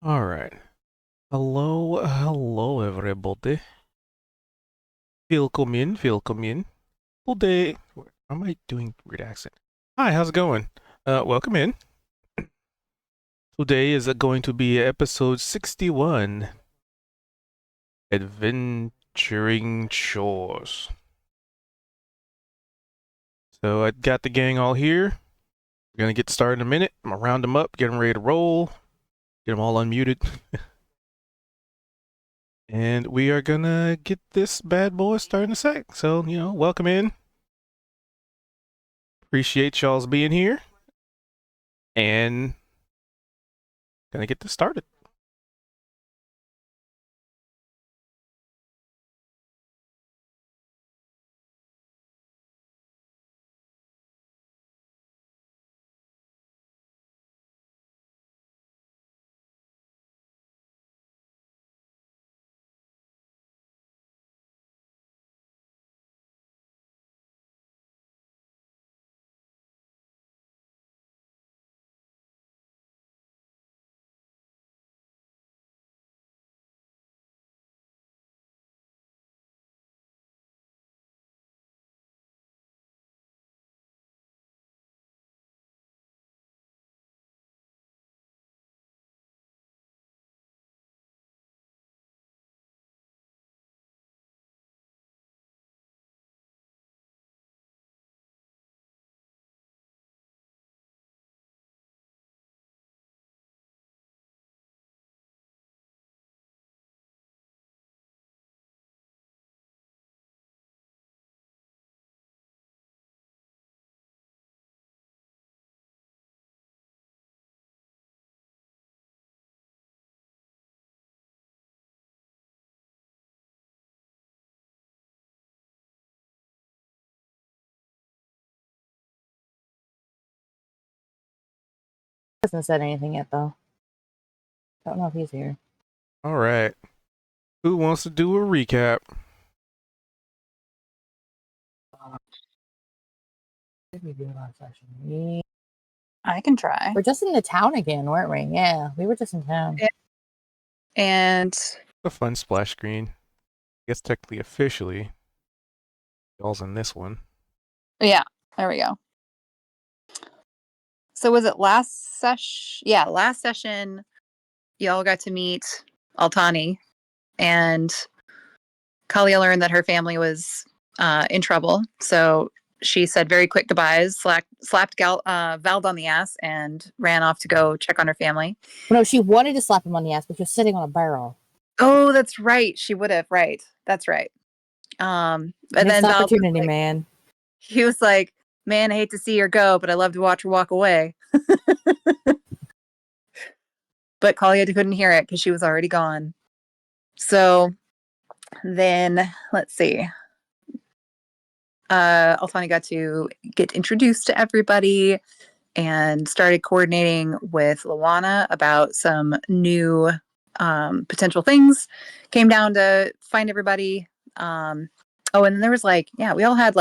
All right. Hello, everybody. Welcome in. Today, what am I doing? Weird accent. Hi, how's it going? Welcome in. Today is going to be episode 61. Adventuring chores. So I got the gang all here. We're gonna get started in a minute. I'm gonna round them up, get them ready to roll, get them all unmuted. And we are gonna get this bad boy started in a sec. So, welcome in. Appreciate y'all's being here. And gonna get this started. Hasn't said anything yet, though. Don't know if he's here. All right. Who wants to do a recap? What did we do last session? I can try. We're just in the town again, weren't we? Yeah, we were just in town. Yeah. And A fun splash screen. I guess technically officially, y'all's in this one. yeah, there we go. So was it last session? Yeah, last session, y'all got to meet Altani, and Kalia learned that her family was in trouble. So she said very quick goodbyes, slapped Vald on the ass, and ran off to go check on her family. No, she wanted to slap him on the ass, but she was sitting on a barrel. Oh, that's right. She would have. Right. That's right. And then Vald opportunity, man. He was like, "Man, I hate to see her go, but I love to watch her walk away." But Kalia couldn't hear it because she was already gone. So then, let's see. Altani got to get introduced to everybody and started coordinating with Luana about some new potential things. Came down to find everybody. And there was we all had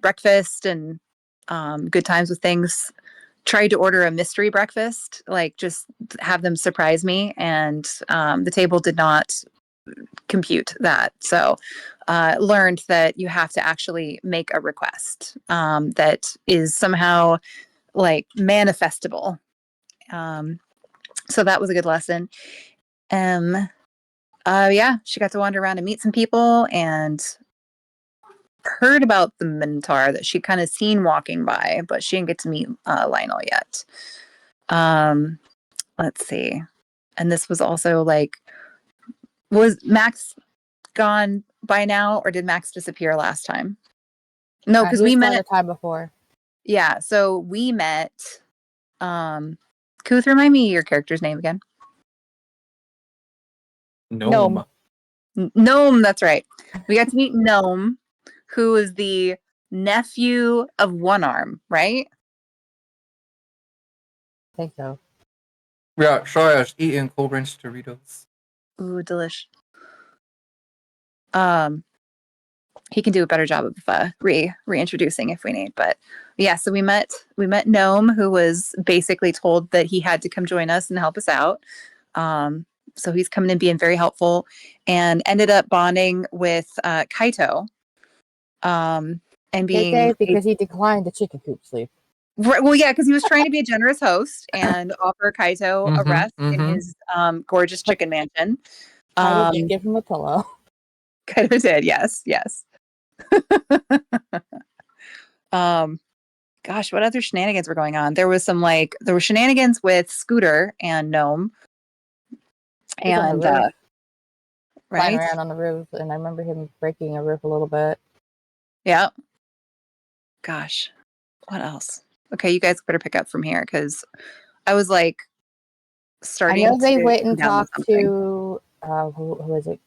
breakfast and good times with things. Tried to order a mystery breakfast, just have them surprise me, and the table did not compute that. So learned that you have to actually make a request that is somehow manifestable. So that was a good lesson. She got to wander around and meet some people, and heard about the Minotaur that she kind of seen walking by, but she didn't get to meet Lionel yet. Let's see. And this was also was Max gone by now, or did Max disappear last time? No, because we met the time before. Yeah, so we met. Kuth, remind me your character's name again. Gnome. Gnome, that's right. We got to meet Gnome, who is the nephew of One Arm, right? I think so. Yeah, sorry, I was eating Cold Ranch Doritos. Ooh, delish. He can do a better job of reintroducing if we need. But yeah, so we met Gnome, who was basically told that he had to come join us and help us out. So he's coming in being very helpful, and ended up bonding with Kaito. And Did being they? Because he declined the chicken coop sleep. well, yeah, because he was trying to be a generous host and offer Kaito a rest in his gorgeous chicken mansion. I did give him a pillow. Kaito did, yes. Gosh, what other shenanigans were going on? There were shenanigans with Scooter and Gnome, and Flying right, around on the roof, and I remember him breaking a roof a little bit. yeah. Gosh, what else? Okay, you guys better pick up from here because I was like starting. I know they to went and come down with talked something. to who is it?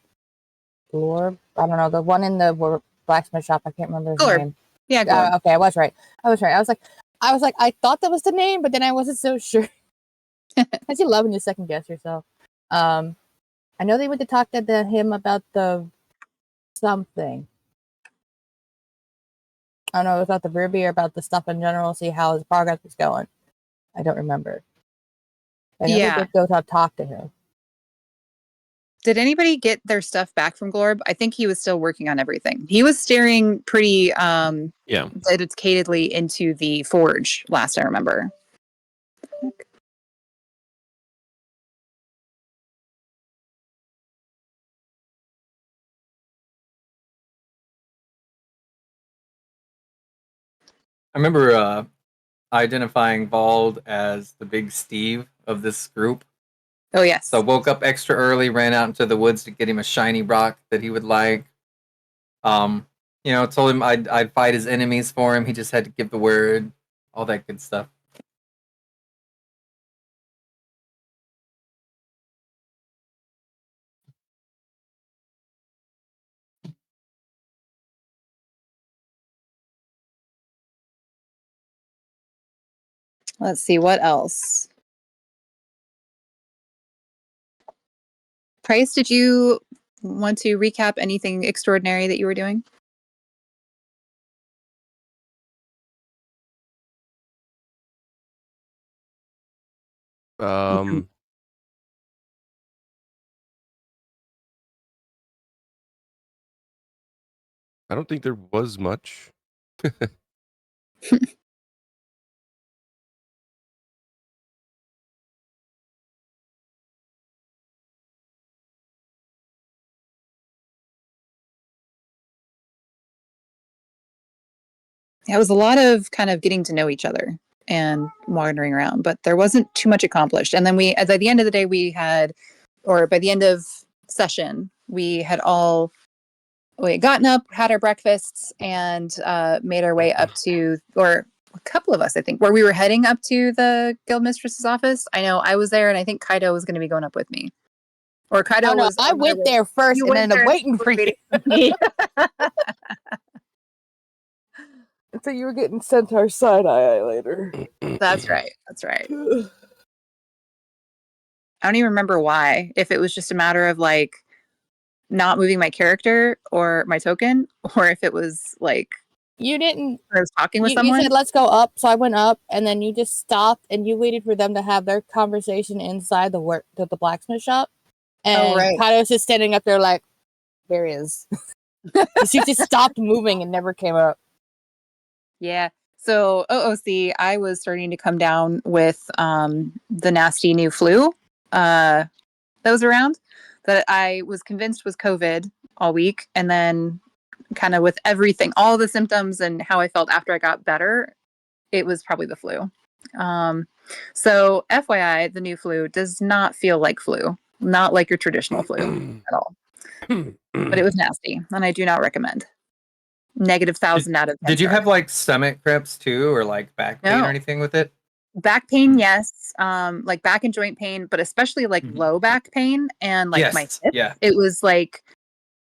Glorb? I don't know, the one in the blacksmith shop. I can't remember his Glorb. name. Yeah, Glorb. Okay, I was right. I was like, I thought that was the name, but then I wasn't so sure. As you love when you second guess yourself. I know they went to talk to him about the something. I don't know, about the Ruby or about the stuff in general, see how his progress was going. I don't remember. I know they did go talk to him. Did anybody get their stuff back from Glorb? I think he was still working on everything. He was staring pretty dedicatedly into the forge last I remember. I remember identifying Vald as the big Steve of this group. Oh, yes. So I woke up extra early, ran out into the woods to get him a shiny rock that he would like. Told him I'd fight his enemies for him. He just had to give the word, all that good stuff. Let's see, what else? Price, did you want to recap anything extraordinary that you were doing? I don't think there was much. Yeah, it was a lot of kind of getting to know each other and wandering around, but there wasn't too much accomplished. And then at the end of the day, by the end of session, we had gotten up, had our breakfasts, and made our way up to, or a couple of us, I think, where we were heading up to the guild mistress's office. I know I was there, and I think Kaido was going to be going up with me. Or Kaido was. I went there first and ended up waiting for you. So you were getting sent our side eye later. That's right. I don't even remember why. If it was just a matter of like not moving my character or my token, or if it was like you didn't. I was talking with someone. You said let's go up, so I went up, and then you just stopped and you waited for them to have their conversation inside the blacksmith shop. And Kaido's just standing up there like, there he is. She just stopped moving and never came up. Yeah. So OOC, I was starting to come down with the nasty new flu that was around that I was convinced was COVID all week. And then kind of with everything, all the symptoms and how I felt after I got better, it was probably the flu. So FYI, the new flu does not feel like flu, not like your traditional flu at all. But it was nasty, and I do not recommend. -1,000 out of 10. Did you have like stomach cramps too, or like back pain or anything with it? Back pain, yes. Like back and joint pain, but especially like low back pain and like my hip. Yeah. It was like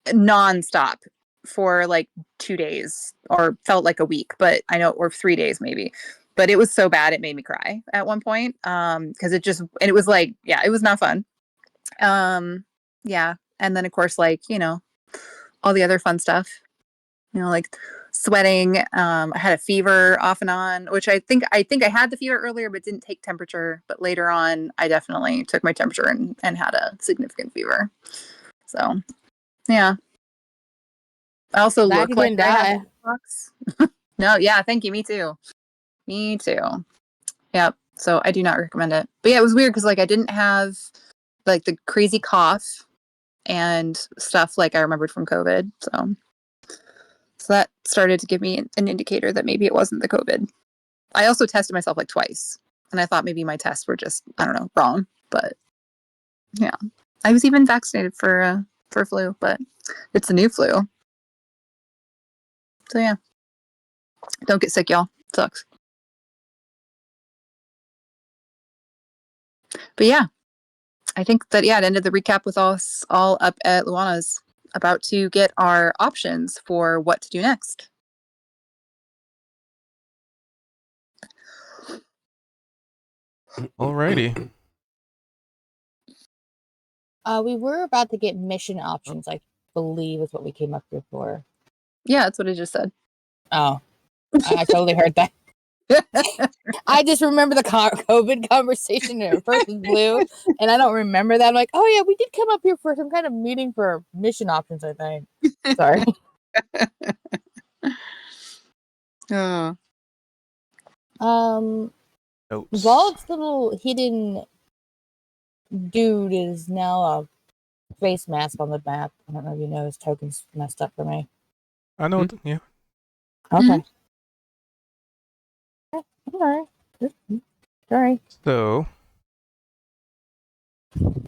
nonstop for like 2 days, or felt like a week, but I know, or 3 days maybe. But it was so bad it made me cry at one point. Because it was like, yeah, it was not fun. Yeah. And then of course, like, all the other fun stuff. Like sweating. I had a fever off and on, which I think I had the fever earlier, but didn't take temperature. But later on, I definitely took my temperature and had a significant fever. So, yeah. I also Glad look you like didn't I have die. pox. No, yeah, thank you. Me too. Me too. Yep. So I do not recommend it. But yeah, it was weird because like I didn't have like the crazy cough and stuff like I remembered from COVID. So that started to give me an indicator that maybe it wasn't the COVID. I also tested myself like twice, and I thought maybe my tests were just, I don't know, wrong. But yeah, I was even vaccinated for flu, but it's a new flu. So yeah, don't get sick, y'all. It sucks. But yeah, I think that it ended the recap with us all up at Luana's, about to get our options for what to do next. Alrighty. We were about to get mission options, I believe is what we came up here for. Yeah, that's what I just said. Oh, I totally heard that. I just remember the COVID conversation and it first was blue, and I don't remember that. I'm like, oh yeah, we did come up here for some kind of meeting for mission options, I think. Sorry. Oh. Notes. Volt's little hidden dude is now a face mask on the map. I don't know if you know, his token's messed up for me. I know. Yeah. Okay. Alright. Sorry. So,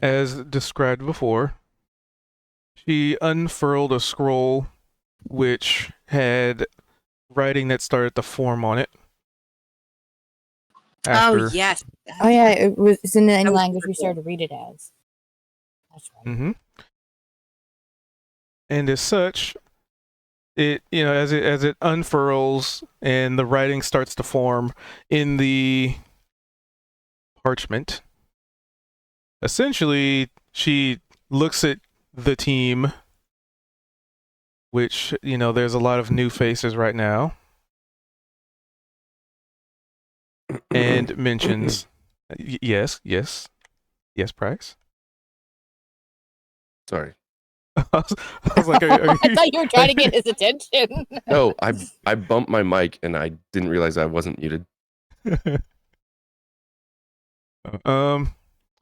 as described before, she unfurled a scroll which had writing that started to form on it. After, Oh yes. Oh yeah, it's in any That was language we super cool. started to read it as. That's right. Mm-hmm. And as such, it as it unfurls and the writing starts to form in the parchment. Essentially, she looks at the team, which there's a lot of new faces right now, and mentions, yes, Price. Sorry. I was like, are you... I thought you were trying to get his attention. No, I bumped my mic and I didn't realize I wasn't muted.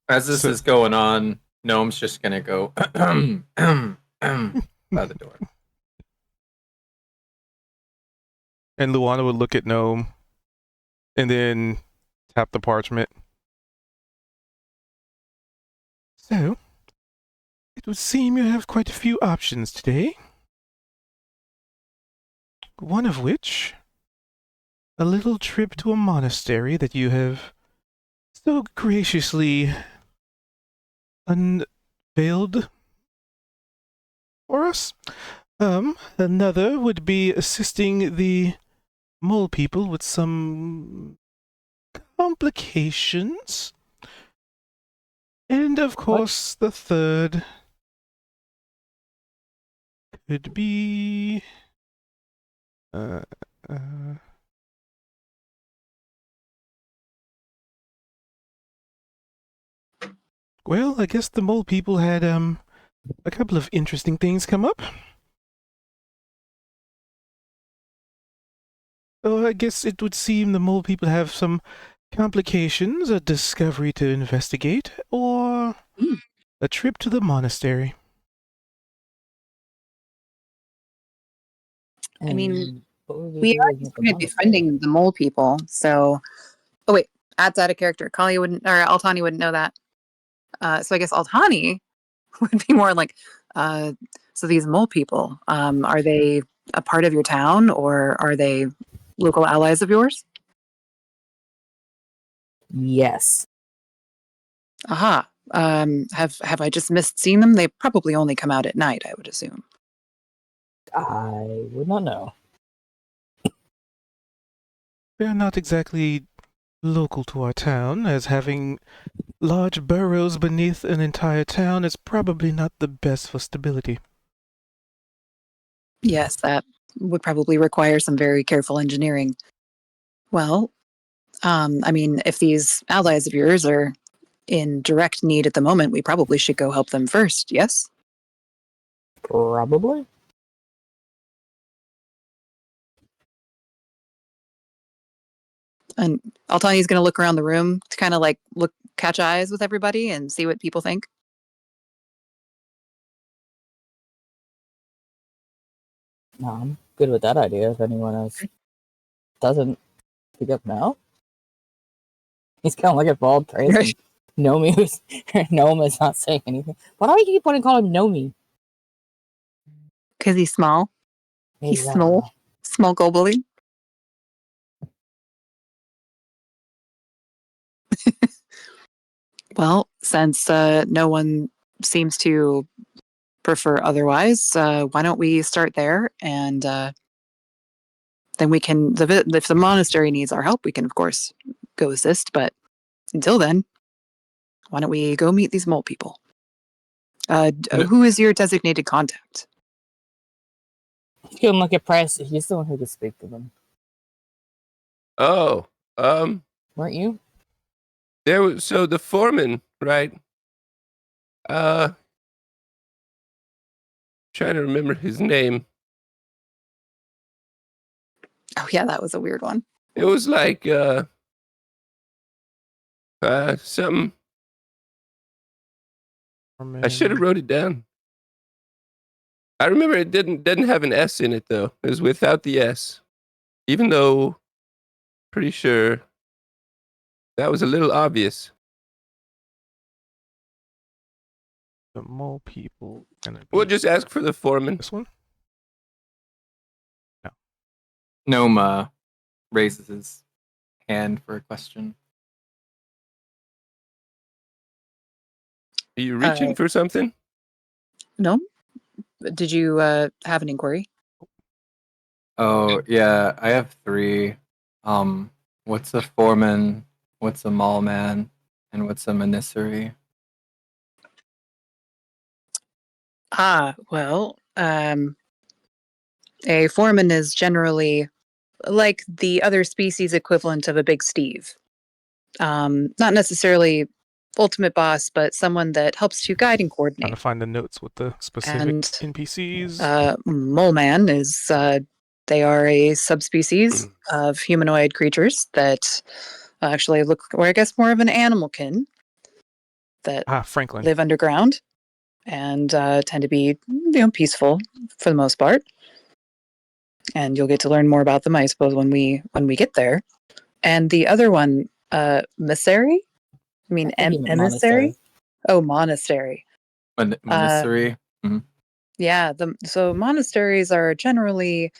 As this is going on, Gnome's just gonna go by the door. And Luana would look at Gnome and then tap the parchment. So, it would seem you have quite a few options today. One of which, a little trip to a monastery that you have so graciously unveiled for us. Another would be assisting the mole people with some complications. And of course, the third could be well, I guess the mole people had a couple of interesting things come up. So I guess it would seem the mole people have some complications, a discovery to investigate, or a trip to the monastery. I mean, we are just going to be defending the mole people. So, oh wait, adds out a character. Kali wouldn't, or Altani wouldn't know that. So I guess Altani would be more like, so these mole people, are they a part of your town or are they local allies of yours? Yes. Aha. Have I just missed seeing them? They probably only come out at night, I would assume. I would not know. They're not exactly local to our town, as having large burrows beneath an entire town is probably not the best for stability. Yes, that would probably require some very careful engineering. Well, I mean, if these allies of yours are in direct need at the moment, we probably should go help them first, yes? Probably. And Altani's going to look around the room to kind of like catch eyes with everybody and see what people think. No, I'm good with that idea. If anyone else doesn't pick up now, he's kind of like a bald Trace. Right. Nomi, Gnome is not saying anything. Why do I keep wanting to call him Nomi? Because he's small. Maybe, He's I don't know. small globally. Well, since no one seems to prefer otherwise, why don't we start there? And then we can, if the monastery needs our help, we can, of course, go assist. But until then, why don't we go meet these mole people? Who is your designated contact? You can look at Price. He's the one who could speak to them. Oh, Weren't you? there was so the foreman, right? Trying to remember his name. Oh yeah, that was a weird one. It was like something. I should have wrote it down. I remember it didn't have an S in it though. It was without the S. Even though pretty sure that was a little obvious. The mole people gonna be We'll just ask for the foreman. this one. Gnome raises his hand for a question. Are you reaching for something? No? Did you have an inquiry? Oh yeah, I have 3. What's a foreman? What's a mall man? And what's a emissary? Well, a foreman is generally like the other species equivalent of a big Steve. Not necessarily ultimate boss, but someone that helps to guide and Trying coordinate. to find the notes with the specific And NPCs. mole man is they are a subspecies of humanoid creatures that actually look, or I guess more of an animal kin that Franklin. live underground and tend to be peaceful for the most part. And you'll get to learn more about them, I suppose, when we get there. And the other one, emissary. I mean, emissary. Monastery. Oh, monastery. Emissary. Yeah. So monasteries are generally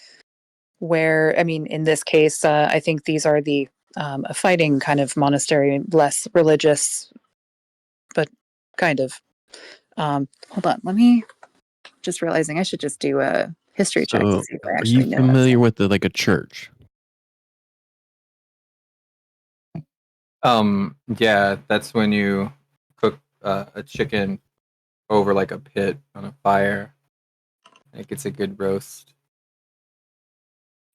where, I mean, in this case, I think these are the a fighting kind of monastery, less religious, but kind of. Hold on, let me. Just realizing I should just do a history check to see if I actually know. Are you familiar with like a church? Yeah, that's when you cook a chicken over like a pit on a fire. It gets a good roast.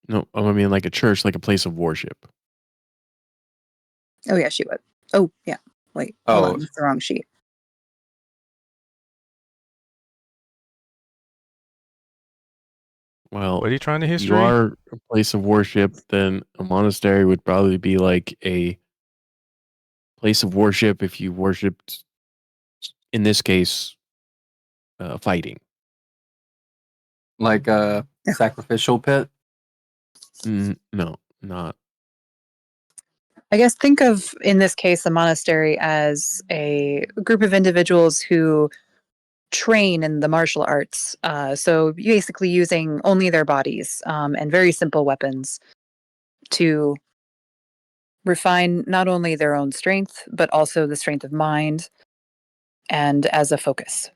No, I mean like a church, like a place of worship. Oh yeah, she would. Oh yeah. Wait, hold on, that's the wrong sheet. Well, What are you trying to history? you are a place of worship, then a monastery would probably be like a place of worship if you worshipped, in this case, fighting. Like a sacrificial pit? No, not. I guess think of, in this case, a monastery as a group of individuals who train in the martial arts. So basically using only their bodies and very simple weapons to refine not only their own strength, but also the strength of mind and as a focus.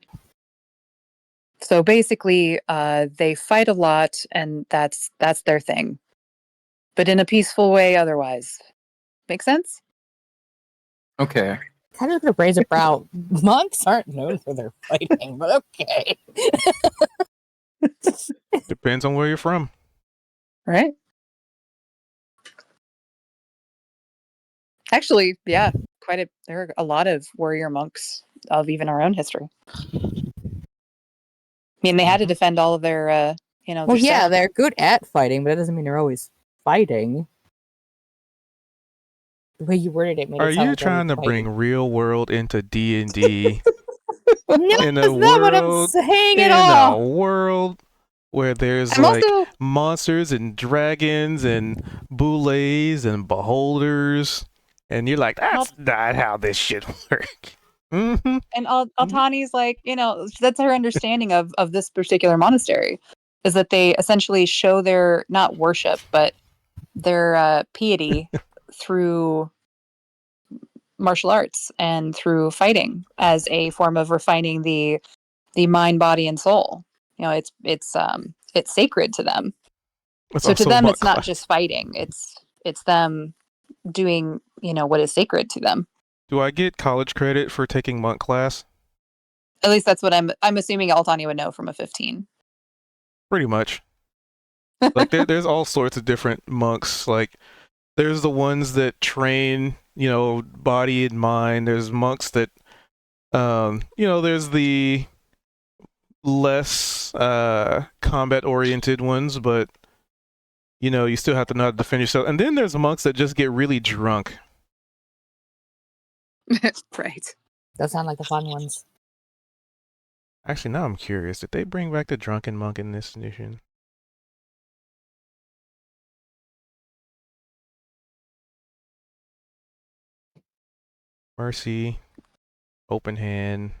So basically, they fight a lot, and that's their thing, but in a peaceful way otherwise. Make sense? Okay. Kind of gonna raise a brow. Monks aren't known for their fighting, but okay. Depends on where you're from. Right? Actually, yeah, there are a lot of warrior monks of even our own history. I mean, they had to defend all of their, Well, their yeah, sect. they're good at fighting, but that doesn't mean they're always fighting. The way you worded it made Are it sound you like they're trying to fighting. bring real world into D&D? No, in that's a not what I'm world saying at in a all. world where there's I'm like also monsters and dragons and boulets and beholders, and you're like, that's not how this should work. Mm-hmm. and Altani's like, that's her understanding of this particular monastery, is that they essentially show their not worship but their piety through martial arts and through fighting as a form of refining the mind, body, and soul. It's sacred to them. It's So to also them, monk it's not class. just fighting. It's them doing what is sacred to them. Do I get college credit for taking monk class? At least that's what I'm assuming Altani would know from a 15. Pretty much. Like there's all sorts of different monks. Like there's the ones that train, body and mind. There's monks that, there's the less combat oriented ones, but you still have to know how to defend yourself. And then there's monks that just get really drunk. Right. Those sound like the fun ones. Actually, now I'm curious. Did they bring back the drunken monk in this edition? Mercy, open hand.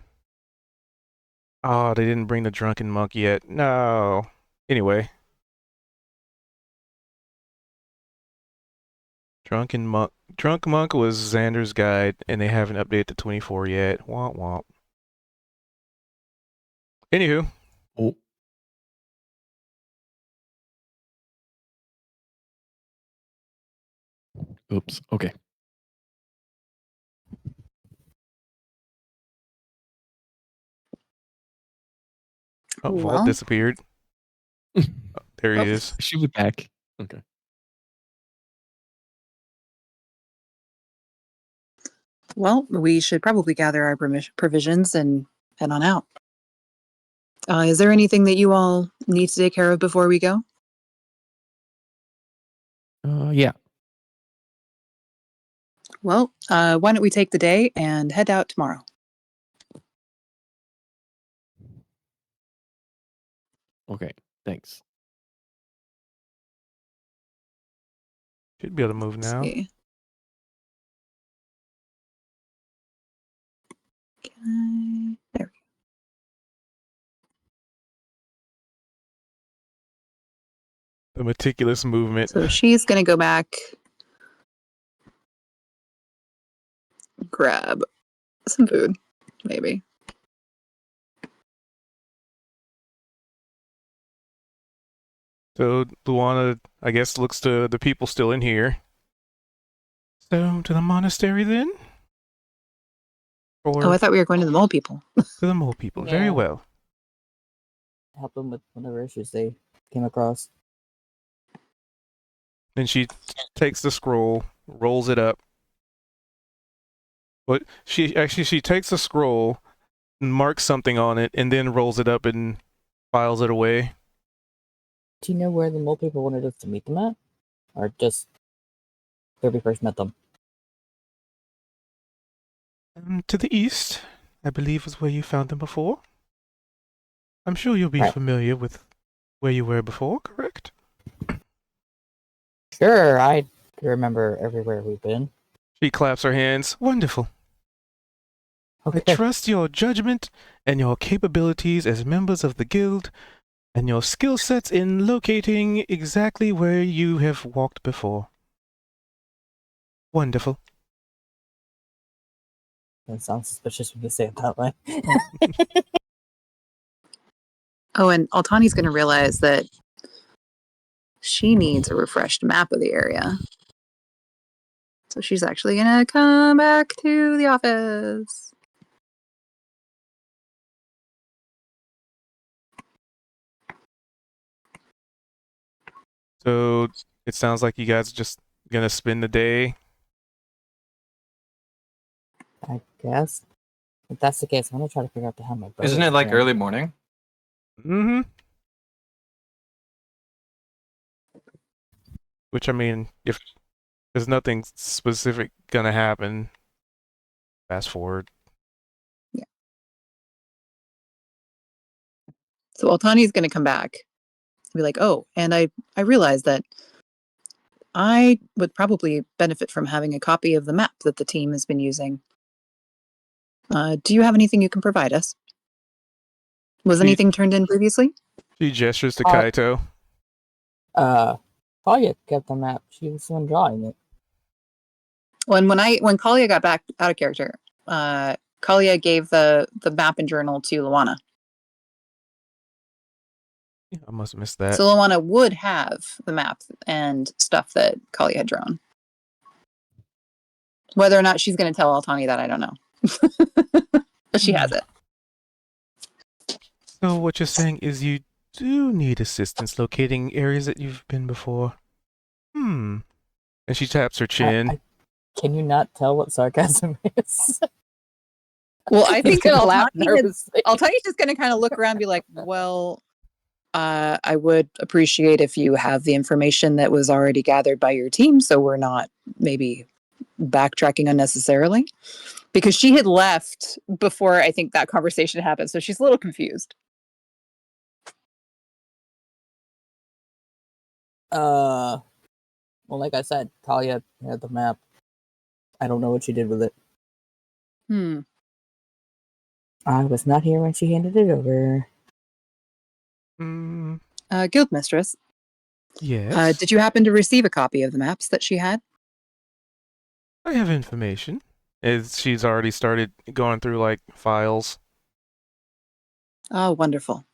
Oh, they didn't bring the drunken monk yet. No. Anyway. Drunk monk was Xander's guide, and they haven't updated to 24 yet. Womp womp. Anywho. Oh. Oops. Okay. Oh, Vault disappeared. Oh, there he is. She'll be back. Okay. Well, we should probably gather our provisions and head on out. Is there anything that you all need to take care of before we go? Yeah. Well, why don't we take the day and head out tomorrow? Okay. Thanks. Should be able to move now. Okay. There we go. The meticulous movement. So she's going to go back, grab some food, maybe. So Luana, I guess, looks to the people still in here. So to the monastery then? Or I thought we were going to the mole people. to the mole people. Very Yeah. well. Help them with whatever issues they came across. Then she takes the scroll, rolls it up. But she takes the scroll, marks something on it, and then rolls it up and files it away. Do you know where the mole people wanted us to meet them at? Or just where we first met them? To the east, I believe, was where you found them before. I'm sure you'll be Right. familiar with where you were before, correct? Sure, I remember everywhere we've been. She claps her hands. Wonderful. Okay. I trust your judgment and your capabilities as members of the guild, and your skill sets in locating exactly where you have walked before. Wonderful. That sounds suspicious when you say it that way. Oh, and Altani's going to realize that she needs a refreshed map of the area. So she's actually going to come back to the office. So it sounds like you guys are just gonna spend the day. I guess. If that's the case, I'm gonna try to figure out how my bow Isn't is it like going. early morning? Mm-hmm. Which I mean, if there's nothing specific gonna happen, fast forward. So Altani's going to come back and be like, oh, and I realized that I would probably benefit from having a copy of the map that the team has been using. Do you have anything you can provide us? Was She anything turned in previously? she gestures to Kaito. Talia kept the map. She was the one drawing it. When Kalia got back out of character, Kalia gave the map and journal to Luana. Yeah, I must have missed that. So Luana would have the map and stuff that Kalia had drawn. Whether or not she's going to tell Altani that, I don't know. But she has it. So what you're saying is you do need assistance locating areas that you've been before. And she taps her chin. Can you not tell what sarcasm is? Well, I think that nervously. Altani's just going to kind of look around and be like, well, I would appreciate if you have the information that was already gathered by your team so we're not maybe backtracking unnecessarily. Because she had left before I think that conversation happened, so she's a little confused. Well, like I said, Talia had the map. I don't know what she did with it. I was not here when she handed it over. Guildmistress. Yes. Did you happen to receive a copy of the maps that she had? I have information. She's already started going through like files. Oh, wonderful.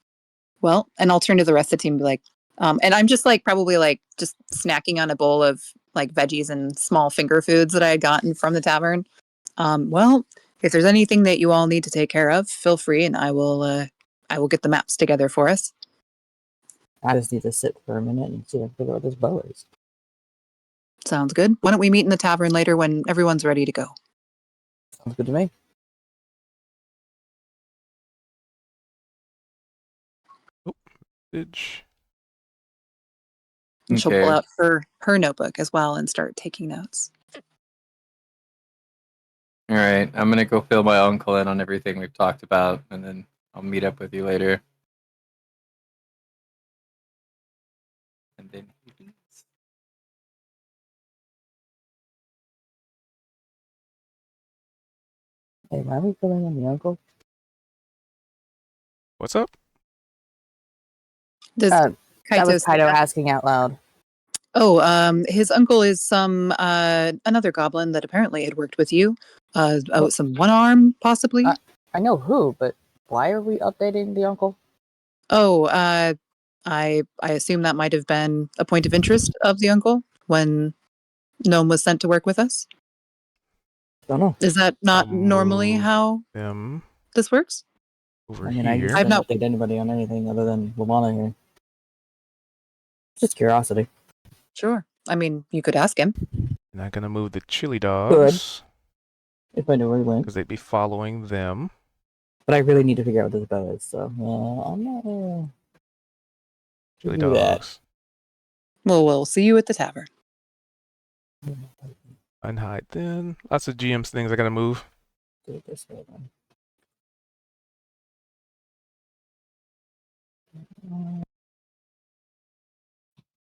Well, and I'll turn to the rest of the team and be like, and I'm just like probably like just snacking on a bowl of like veggies and small finger foods that I had gotten from the tavern. Well, if there's anything that you all need to take care of, feel free, and I will get the maps together for us. I just need to sit for a minute and see if I can figure out what this bow is. Sounds good. Why don't we meet in the tavern later when everyone's ready to go? Sounds good to me. And she'll pull out her notebook as well and start taking notes. All right, I'm gonna go fill my uncle in on everything we've talked about, and then I'll meet up with you later. And then he leaves. Hey, why are we filling in the uncle? What's up? That was Kaito asking out loud. Oh, his uncle is some another goblin that apparently had worked with you. Some one arm, possibly. I know who, but why are we updating the uncle? Oh, I assume that might have been a point of interest of the uncle when Gnome was sent to work with us. Don't know. Is that not normally how this works? Over I here. I've not updated anybody on anything other than Luana here. Just curiosity. Sure. I mean, you could ask him. Not gonna move the chili dogs. Good. If I knew where he went. Because they'd be following them. But I really need to figure out what this bow is, so I'm not chili dogs. Well, we'll see you at the tavern. Unhide then. Lots of GM's things I gotta move. Do it this way then.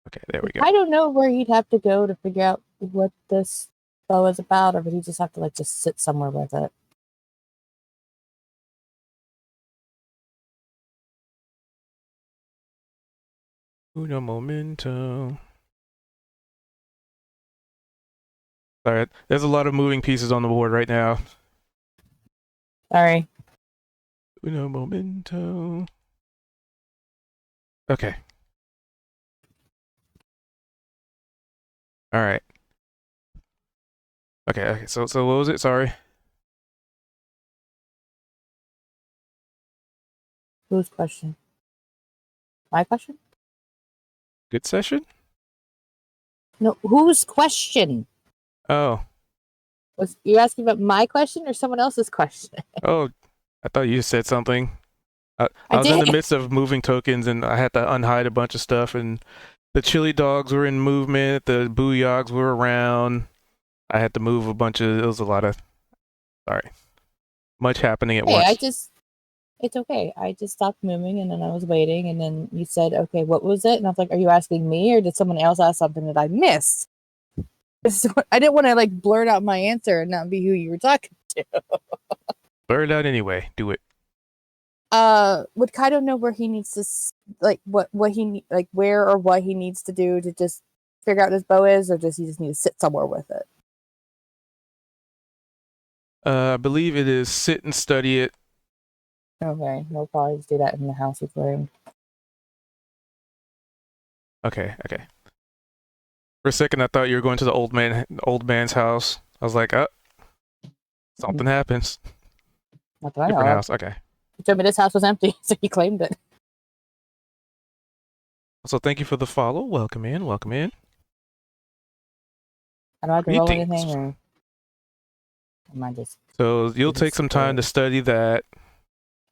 Okay, there we go. I don't know where he'd have to go to figure out what this bow is about, or would he just have to like just sit somewhere with it? Uno momento. Alright, there's a lot of moving pieces on the board right now. Sorry. Uno momento. Okay. Alright. Okay, so what was it? Sorry. Whose question? My question? Good session? No, whose question? Oh. Was you asking about my question or someone else's question? Oh, I thought you said something. I was in the midst of moving tokens, and I had to unhide a bunch of stuff, and the chili dogs were in movement, the booyogs were around. I had to move a bunch of, it was a lot of, sorry, much happening at once. It's okay. I just stopped moving, and then I was waiting, and then you said, okay, what was it? And I was like, are you asking me, or did someone else ask something that I missed? I didn't want to like blurt out my answer and not be who you were talking to. Blurt it out anyway. Do it. Would Kaido know where he needs to, like, what he like, where or what he needs to do to just figure out what his bow is, or does he just need to sit somewhere with it? I believe it is sit and study it. Okay, we'll probably just do that in the house with him. Okay. For a second, I thought you were going to the old man's house. I was like, oh, something happens. Not that I Different know. house. Okay. He told me this house was empty, so he claimed it. So thank you for the follow. Welcome in. I don't have to roll anything, or am I just? So you'll take some time to study that.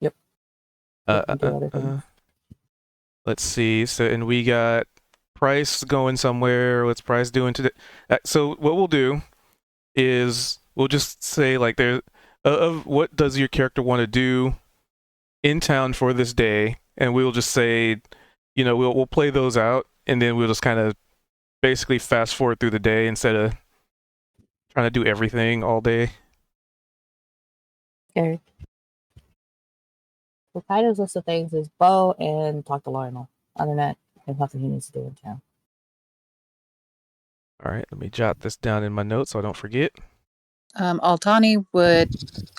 Yep. Let's see. So, and we got Price going somewhere. What's Price doing today? So what we'll do is we'll just say like there, of what does your character want to do in town for this day, and we'll just say, you know, we'll play those out, and then we'll just kind of basically fast forward through the day instead of trying to do everything all day. Okay. Well, Kaido's list of things is bow and talk to Lionel. Other than that, there's nothing he needs to do in town. All right, let me jot this down in my notes so I don't forget. Altani would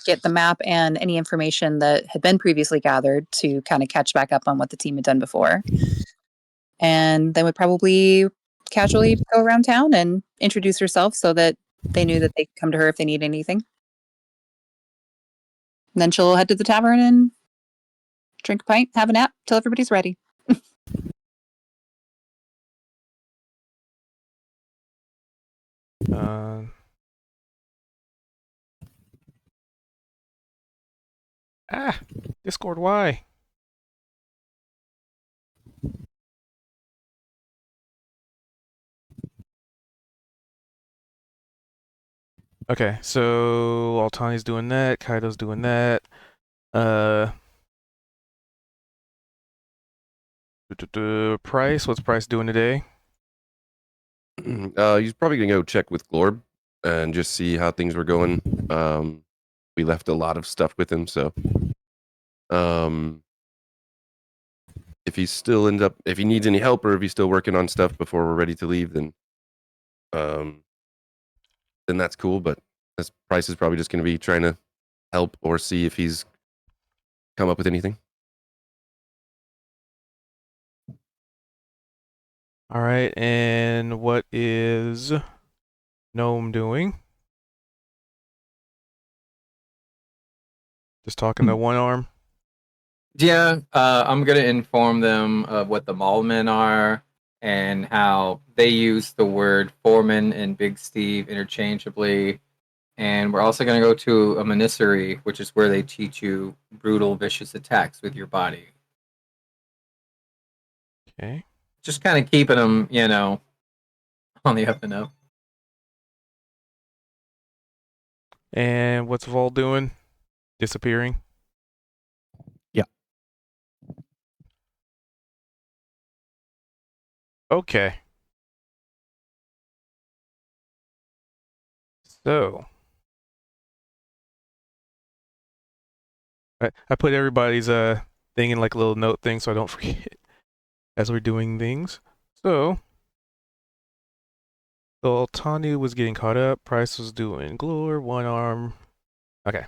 get the map and any information that had been previously gathered to kind of catch back up on what the team had done before. And then would probably casually go around town and introduce herself so that they knew that they could come to her if they need anything. And then she'll head to the tavern and drink a pint, have a nap till everybody's ready. Discord, why? Okay, so Altani's doing that, Kaido's doing that. Price, what's Price doing today? He's probably gonna go check with Glorb and just see how things were going. We left a lot of stuff with him, so if he still if he needs any help or if he's still working on stuff before we're ready to leave, then that's cool. But this Price is probably just gonna be trying to help or see if he's come up with anything. All right, and what is Gnome doing? Just talking to one arm? Yeah, I'm gonna inform them of what the Mallmen are and how they use the word foreman and Big Steve interchangeably. And we're also gonna go to a menagerie, which is where they teach you brutal, vicious attacks with your body. Okay. Just kind of keeping them, on the up and up. And what's Vol doing? Disappearing? Yeah. Okay. So I put everybody's thing in like a little note thing so I don't forget as we're doing things. So Altani was getting caught up. Price was doing Glor, one arm. Okay.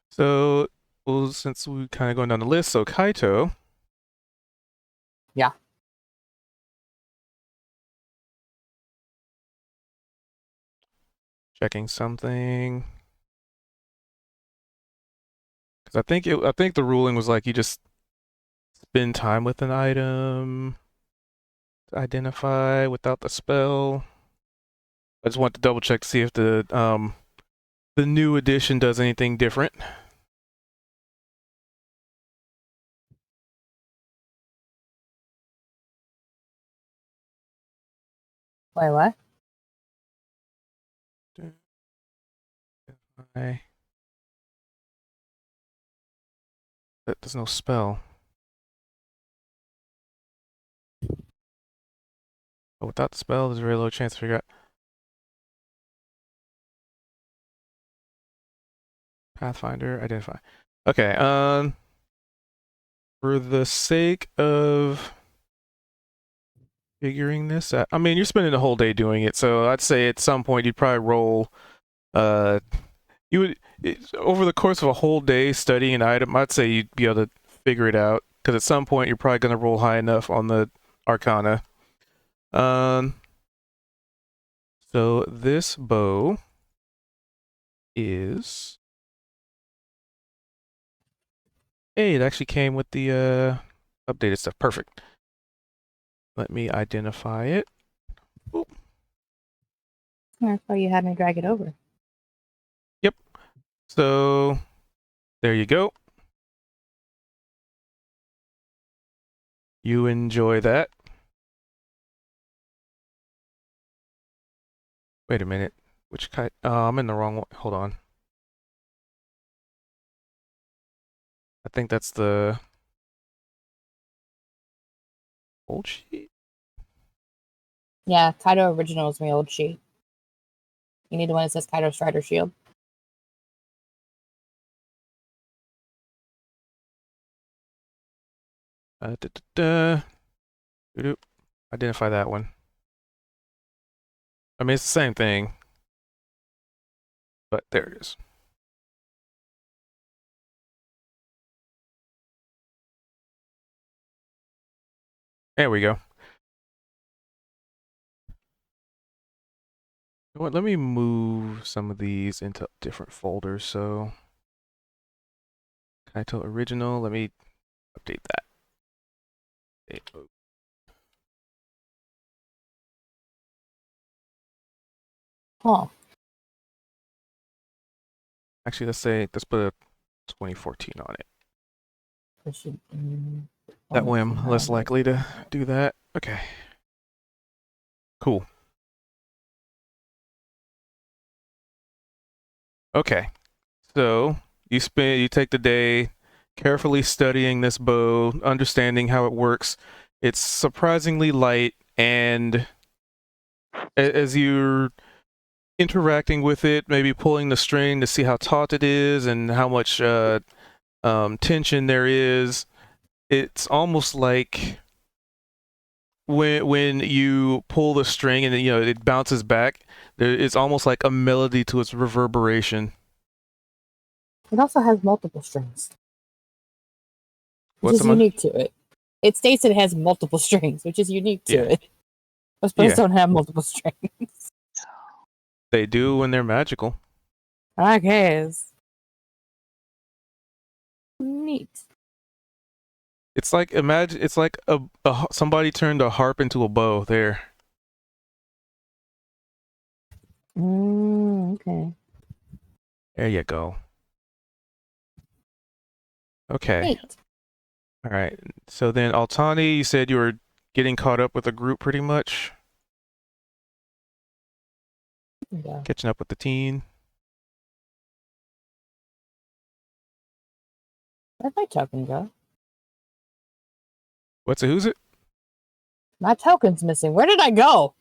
So, well, since we're kind of going down the list, so Kaito. Yeah. Checking something. Because I think the ruling was like you just spend time with an item to identify without the spell. I just want to double check to see if the new edition does anything different. Wait, what? There's no spell. But without the spell, there's a very low chance to figure out. Pathfinder, identify. Okay, for the sake of figuring this out, I mean, you're spending the whole day doing it, so I'd say at some point you'd probably roll, you would, over the course of a whole day studying an item, I'd say you'd be able to figure it out, because at some point you're probably going to roll high enough on the Arcana. So this bow is... Hey, it actually came with the updated stuff. Perfect. Let me identify it. Oop. That's why you had me drag it over. Yep. So there you go. You enjoy that. Wait a minute. Which kite? Oh, I'm in the wrong one. Hold on. I think that's the old sheet. Yeah, Kaido Original is my old sheet. You need the one that says Kaido Strider Shield. Identify that one. I mean, it's the same thing, but there it is. There we go. You know what? Let me move some of these into different folders. So, Kaito Original. Let me update that. Huh. Actually, let's put a 2014 on it. That way I'm less likely to do that. Okay. Cool. Okay. So you take the day carefully studying this bow, understanding how it works. It's surprisingly light, and as you're interacting with it, maybe pulling the string to see how taut it is and how much tension there is, it's almost like when you pull the string and it bounces back. It's almost like a melody to its reverberation. It also has multiple strings, which What's is unique to it. It states it has multiple strings, which is unique to it. Most bows don't have multiple strings. They do when they're magical. I guess. Neat. It's like it's like somebody turned a harp into a bow there. Okay. There you go. Okay. Neat. All right. So then Altani, you said you were getting caught up with the group pretty much. Yeah. Catching up with the teen. Where'd my token go? Who's it? My token's missing. Where did I go?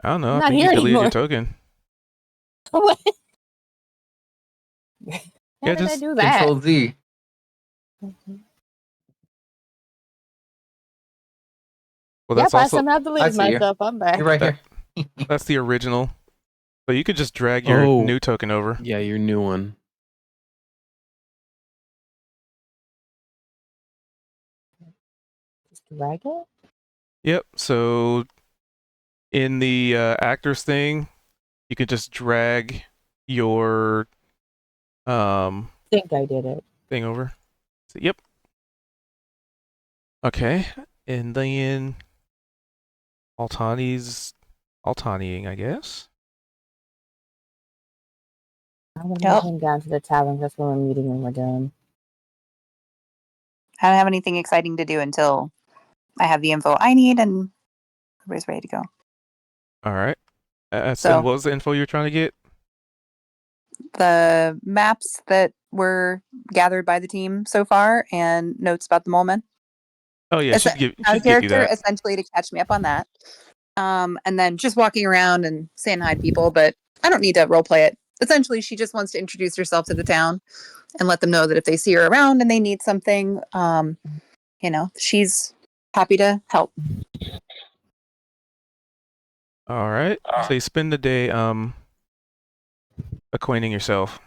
I don't know. I'm I not think here you deleted anymore. your token. What? How Yeah, did I just do that? Control Z. Well, that's Yep, I also somehow deleted see you. myself. I'm back. You're right That- here. that's the original. So you could just drag your new token over. Yeah, your new one. Just drag it? Yep. So in the actors thing, you can just drag your I think I did it. thing over. So, yep. Okay, and then Altani's Altaniing, I guess. I'm gonna head him down to the tavern. That's when we're meeting when we're done. I don't have anything exciting to do until I have the info I need and everybody's ready to go. All right. So- And what was the info you're trying to get? The maps that were gathered by the team so far and notes about the mole men. Oh yeah, It's should give a should give you character that. essentially to catch me up on that. And then just walking around and saying hi to people, but I don't need to role play it. Essentially, she just wants to introduce herself to the town and let them know that if they see her around and they need something, she's happy to help. All right. So you spend the day acquainting yourself.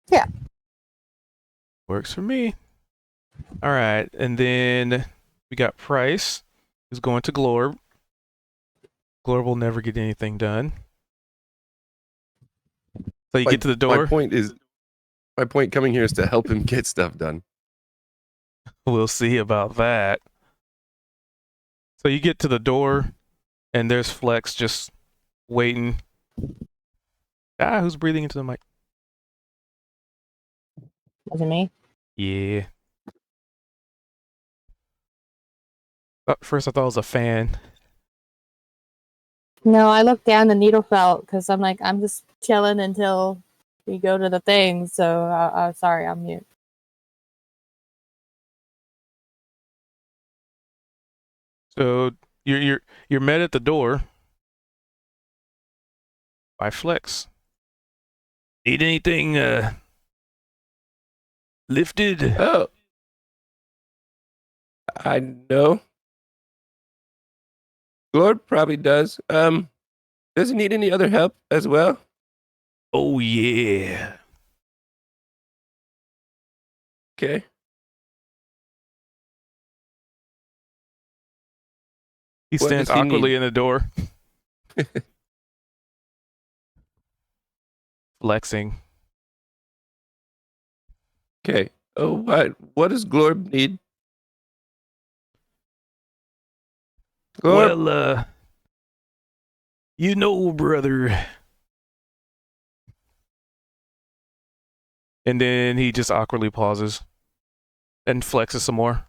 Yeah. Works for me. All right, and then we got Price, who's going to Glorb. Glorb will never get anything done. So you get to the door. My point coming here is to help him get stuff done. We'll see about that. So you get to the door, and there's Flex just waiting. Who's breathing into the mic? Was it me? Yeah. At first I thought it was a fan. No, I looked down. The needle felt because I'm like, I'm just chilling until we go to the thing. So, sorry, I'm mute. So you're met at the door by Flex. Need anything lifted? Oh, I know. Glord probably does. Does he need any other help as well? Oh yeah. Okay. He What stands does he awkwardly need? in the door. Flexing. Okay. Oh, what does Glorb need? Glorb? Well, you know, brother. And then he just awkwardly pauses and flexes some more.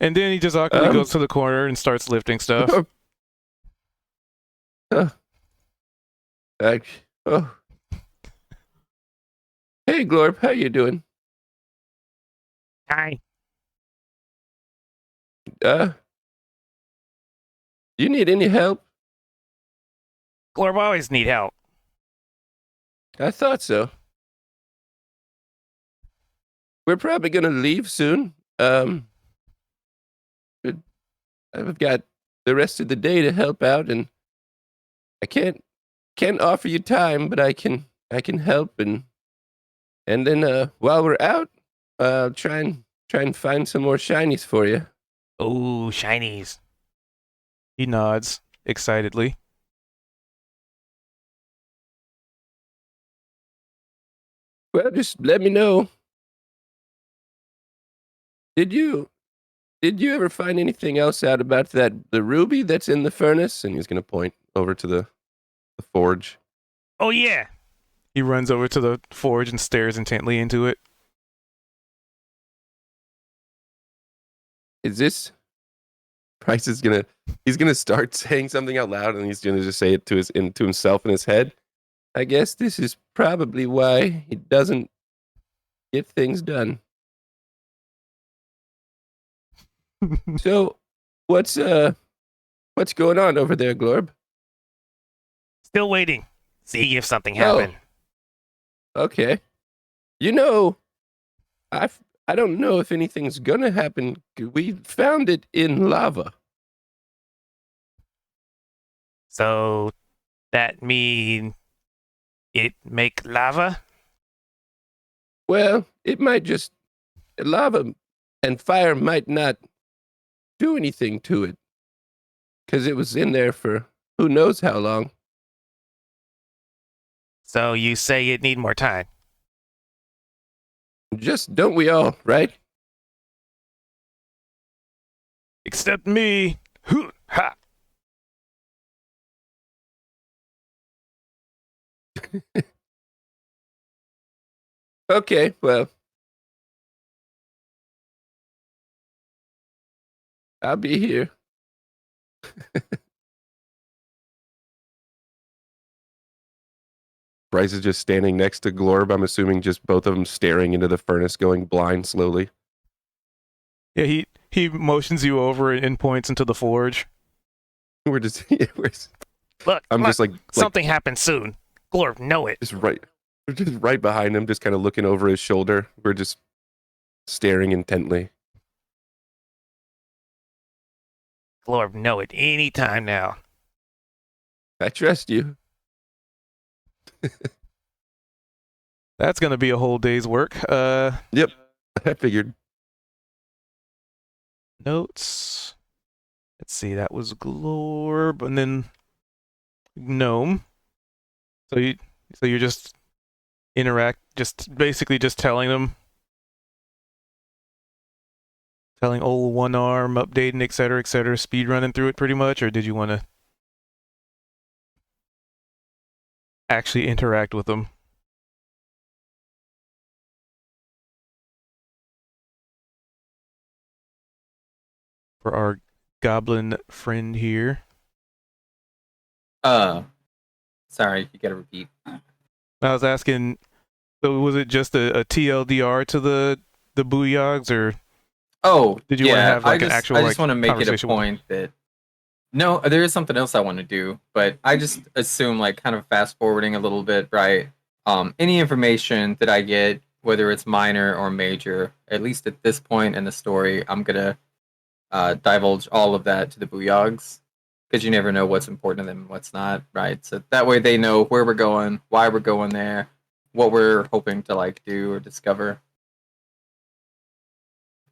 And then he just awkwardly goes to the corner and starts lifting stuff. Oh. Hey, Glorb, how you doing? Hi. You need any help? Glorb always need help. I thought so. We're probably gonna leave soon. I've got the rest of the day to help out, and I can't offer you time, but I can help, and then while we're out, try and find some more shinies for you. Oh, shinies. He nods excitedly. Well, just let me know. Did you ever find anything else out about the ruby that's in the furnace? And he's gonna point over to the forge. Oh yeah. He runs over to the forge and stares intently into it. Is this Price is he's gonna start saying something out loud, and he's gonna just say it to himself in his head. I guess this is probably why he doesn't get things done. So, what's going on over there, Glorb? Still waiting. See if something happened. Okay. You know, I don't know if anything's gonna happen. We found it in lava. So that mean it make lava? Well, it might just lava And fire might not do anything to it. Because it was in there for who knows how long. So you say you'd need more time? Just don't we all, right? Except me. Ha! Okay, well. I'll be here. Bryce is just standing next to Glorb. I'm assuming just both of them staring into the furnace, going blind slowly. Yeah, he motions you over and points into the forge. We're just, Look, I'm just like something happens soon. Glorb, know it. We're just right behind him, just kind of looking over his shoulder. We're just staring intently. Glorb, know it. Anytime now. I trust you. That's gonna be a whole day's work. Yep, I figured. Notes. Let's see, that was Glorb, and then Gnome. So you're just basically just telling old One Arm, updating, et cetera, speed running through it pretty much, or did you want to actually interact with them? For our goblin friend here. Sorry, you gotta repeat. I was asking, so was it just a TLDR to the Booyogs, or did you want to have like an actual I just want to make it a conversation with them? point that no, there is something else I want to do, but I just assume like kind of fast forwarding a little bit, right? Any information that I get, whether it's minor or major, at least at this point in the story, I'm gonna divulge all of that to the Booyogs, because you never know what's important to them and what's not, right? So that way they know where we're going, why we're going there, what we're hoping to like do or discover,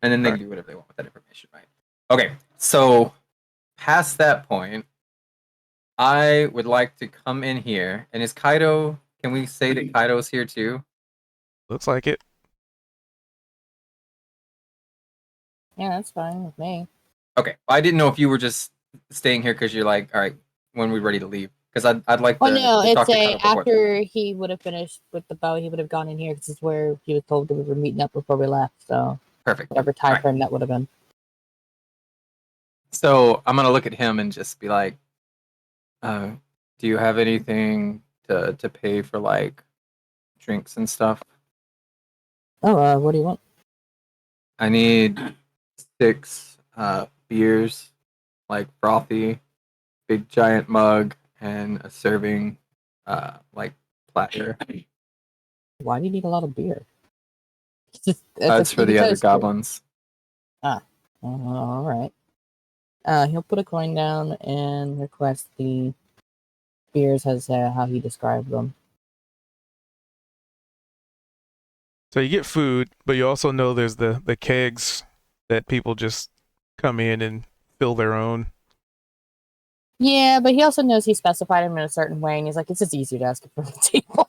and then they can do whatever they want with that information, right? Okay, so past that point, I would like to come in here, and is Kaido? Can we say that Kaido's here too? Looks like it. Yeah, that's fine with me. Okay, I didn't know if you were just staying here because you're like, all right, when we're ready to leave. Because I'd like to. Oh no, to talk it's to Kaido before after he would have finished with the bow, he would have gone in here because it's where he was told that we were meeting up before we left. So perfect. whatever time frame that would have been. So I'm gonna look at him and just be like, "Do you have anything to pay for like drinks and stuff?" Oh, what do you want? I need 6 beers, like frothy, big giant mug, and a serving, like platter. Why do you need a lot of beer? That's for the other goblins. All right. He'll put a coin down and request the beers as how he described them. So you get food, but you also know there's the kegs that people just come in and fill their own. Yeah, but he also knows he specified him in a certain way, and he's like, it's just easier to ask it from the table.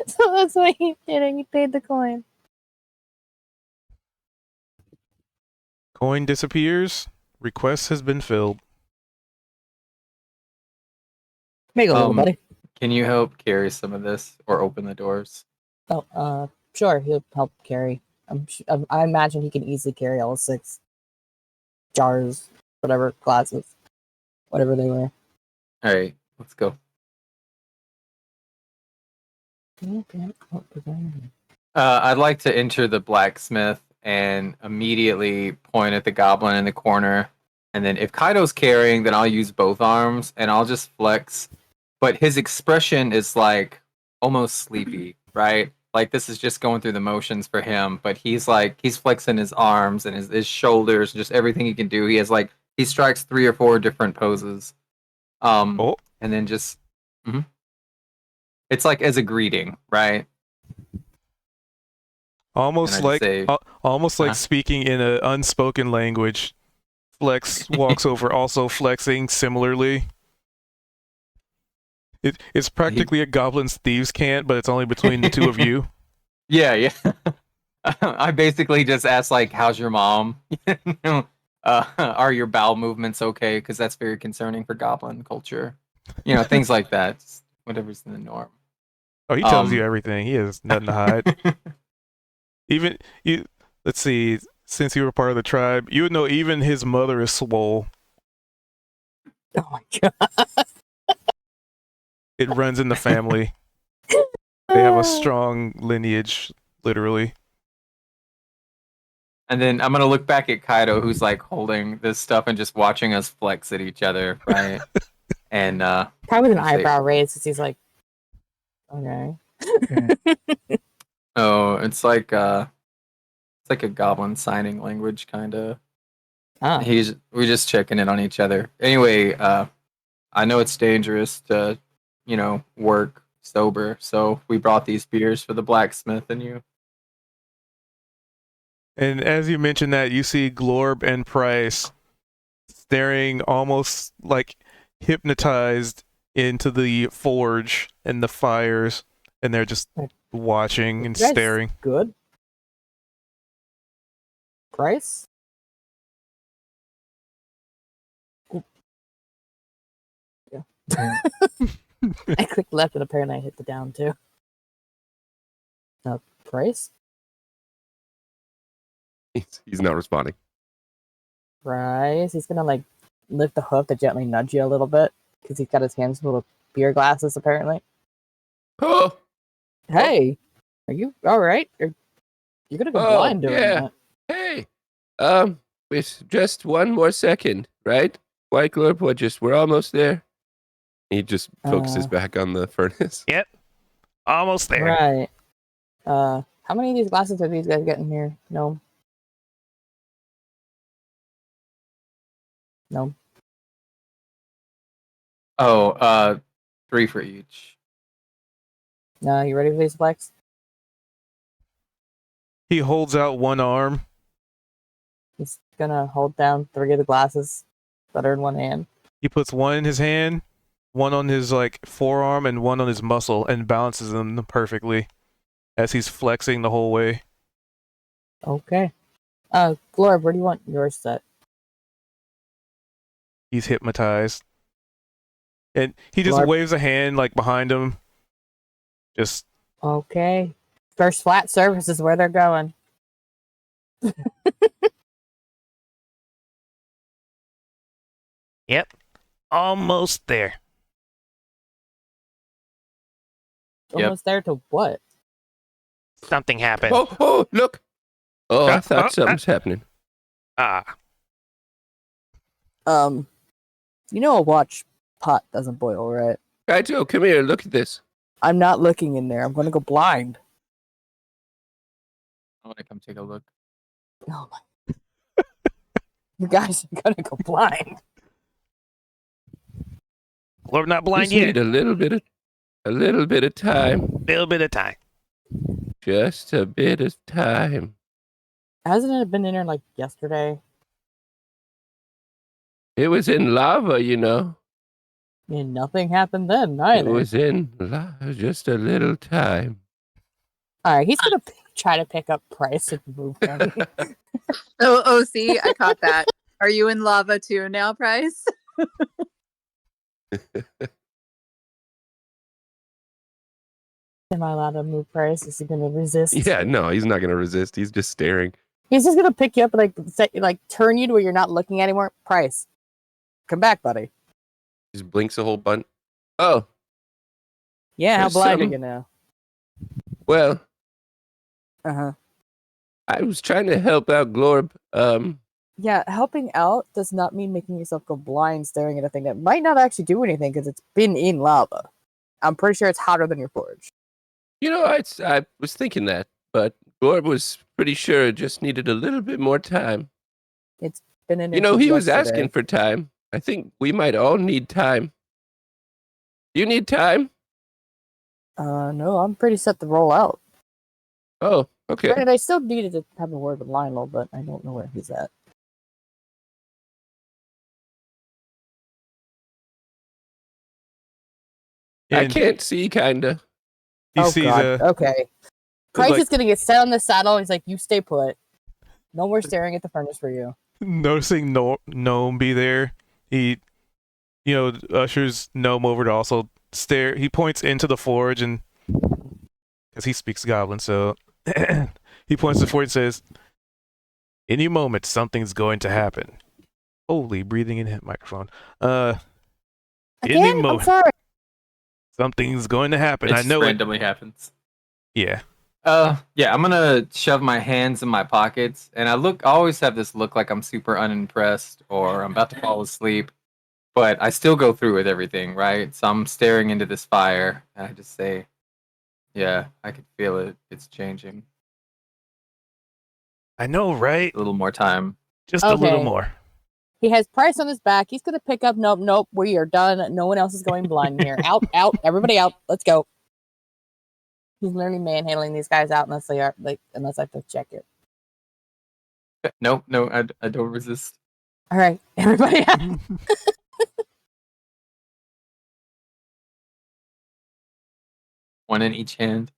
So that's why he did it. He paid the coin. Coin disappears. Request has been filled. Make a little, buddy. Can you help carry some of this or open the doors? Oh, sure. He'll help carry. I imagine he can easily carry all 6 jars, whatever glasses, whatever they were. All right, let's go. I'd like to enter the blacksmith and immediately point at the goblin in the corner. And then if Kaido's carrying, then I'll use both arms and I'll just flex. But his expression is like almost sleepy, right? Like this is just going through the motions for him. But he's flexing his arms and his shoulders, just everything he can do. He strikes 3 or 4 different poses. And then just it's like as a greeting, right? Almost I just like say, almost like Huh? speaking in an unspoken language. Flex walks over, also flexing similarly. It's He- practically a goblin's thieves cant, but it's only between the two of you. yeah. I basically just asked like, "How's your mom? Are your bowel movements okay?" Because that's very concerning for goblin culture. Things like that. Just whatever's in the norm. Oh, he tells you everything. He has nothing to hide. Even you. Let's see. Since you were part of the tribe, you would know even his mother is swole. Oh my god. It runs in the family. They have a strong lineage, literally. And then I'm gonna look back at Kaido, who's like holding this stuff and just watching us flex at each other, right? And Probably with an I say, eyebrow raised because he's like, okay. "Oh, it's like a goblin signing language, kind of." Oh. We're just checking in on each other. Anyway, I know it's dangerous to, work sober, so we brought these beers for the blacksmith and you. And as you mentioned that, you see Glorb and Price staring almost like hypnotized into the forge and the fires, and they're just watching and You guys staring. Good. Price? Yeah. I clicked left and apparently I hit the down too. Price? He's not responding. Price. He's gonna like lift the hoof to gently nudge you a little bit because he's got his hands full of beer glasses apparently. Oh, Hey, are you all right? You're gonna go blind doing yeah. that. Hey, wait, just one more second, right? White Glorp, we're almost there. He just focuses back on the furnace. Yep, almost there. Right. How many of these glasses are these guys getting here? No. No. Oh, 3 for each. No, you ready for these flex? He holds out one arm. He's gonna hold down 3 of the glasses that are in one hand. He puts one in his hand, one on his forearm, and one on his muscle, and balances them perfectly as he's flexing the whole way. Okay. Glorb, where do you want yours set? He's hypnotized. And he just Glorb. waves a hand behind him. Just Okay. First flat surface is where they're going. Yep. Almost there. Yep. Almost there to what? Something happened. Oh, look. Oh, I thought something's happening. You know a watch pot doesn't boil, right? Kaito, come here, look at this. I'm not looking in there. I'm gonna go blind. I want to come take a look. Oh my! You guys are gonna go blind. We're not blind Just yet. need a little bit of time. Little bit of time. Just a bit of time. Hasn't it been in there like yesterday? It was in lava, you know. And nothing happened then either. It was in lava, just a little time. All right, he's gonna try to pick up Price and move him. Oh, see, I caught that. Are you in lava too now, Price? Am I allowed to move Price? Is he gonna resist? Yeah, no, he's not gonna resist. He's just staring. He's just gonna pick you up and turn you to where you're not looking anymore. Price, come back, buddy. Just blinks a whole bunch. Oh, Yeah, how There's blind are some- you now? well, Uh-huh. I was trying to help out Glorb. Yeah, helping out does not mean making yourself go blind staring at a thing that might not actually do anything because it's been in lava. I'm pretty sure it's hotter than your forge. You know, I was thinking that, but Glorb was pretty sure it just needed a little bit more time. It's been in there You know, since he was yesterday. asking for time. I think we might all need time. You need time? No, I'm pretty set to roll out. Oh, Okay. Granted, I still needed to have a word with Lionel, but I don't know where he's at. I can't see, kinda. He sees God. Okay. Price like, is gonna get set on the saddle. And he's like, "You stay put. No more staring at the furnace for you." noticing Gnome be there. He, ushers Gnome over to also stare. He points into the forge and because he speaks Goblin, so he points to the forge and says, "Any moment, something's going to happen." Holy, breathing in his microphone. Any Again? I'm moment, sorry. something's going to happen. It I just know randomly happens. Yeah. Yeah, I'm gonna shove my hands in my pockets, and I always have this look like I'm super unimpressed or I'm about to fall asleep, but I still go through with everything, right? So I'm staring into this fire, and I just say, "Yeah, I can feel it. It's changing. I know, right? A little more time." Just a little more. He has Price on his back. He's gonna pick up. Nope. We are done. No one else is going blind here. Out. Everybody out. Let's go. He's literally manhandling these guys out unless they are unless I have to check it. No, I don't resist. All right, everybody out. One in each hand.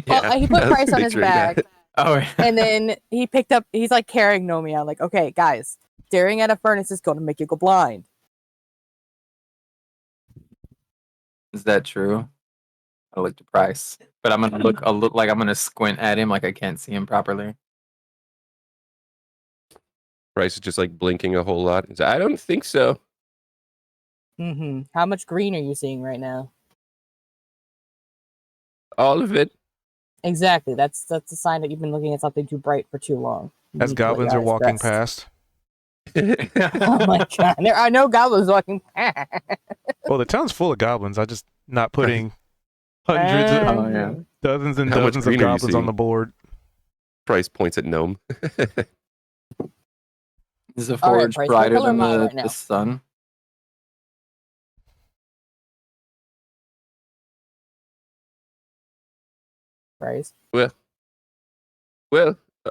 Well, he put Price on his back. Oh, yeah. And then he picked up. He's like carrying Nomi out. Like, okay, guys, staring at a furnace is going to make you go blind. Is that true? I looked at Price, but I'm gonna look like I'm gonna squint at him like I can't see him properly. Price is just like blinking a whole lot. I don't think so. Mm-hmm. How much green are you seeing right now? All of it. Exactly. That's a sign that you've been looking at something too bright for too long. As goblins are walking past. Oh my god! There are no goblins walking past. Well, the town's full of goblins. I just not putting hundreds, dozens and How much dozens of green are you goblins on seeing? the board. Price points at Gnome. Is the forge Price, brighter what color than am I right now? the sun? Price. Well,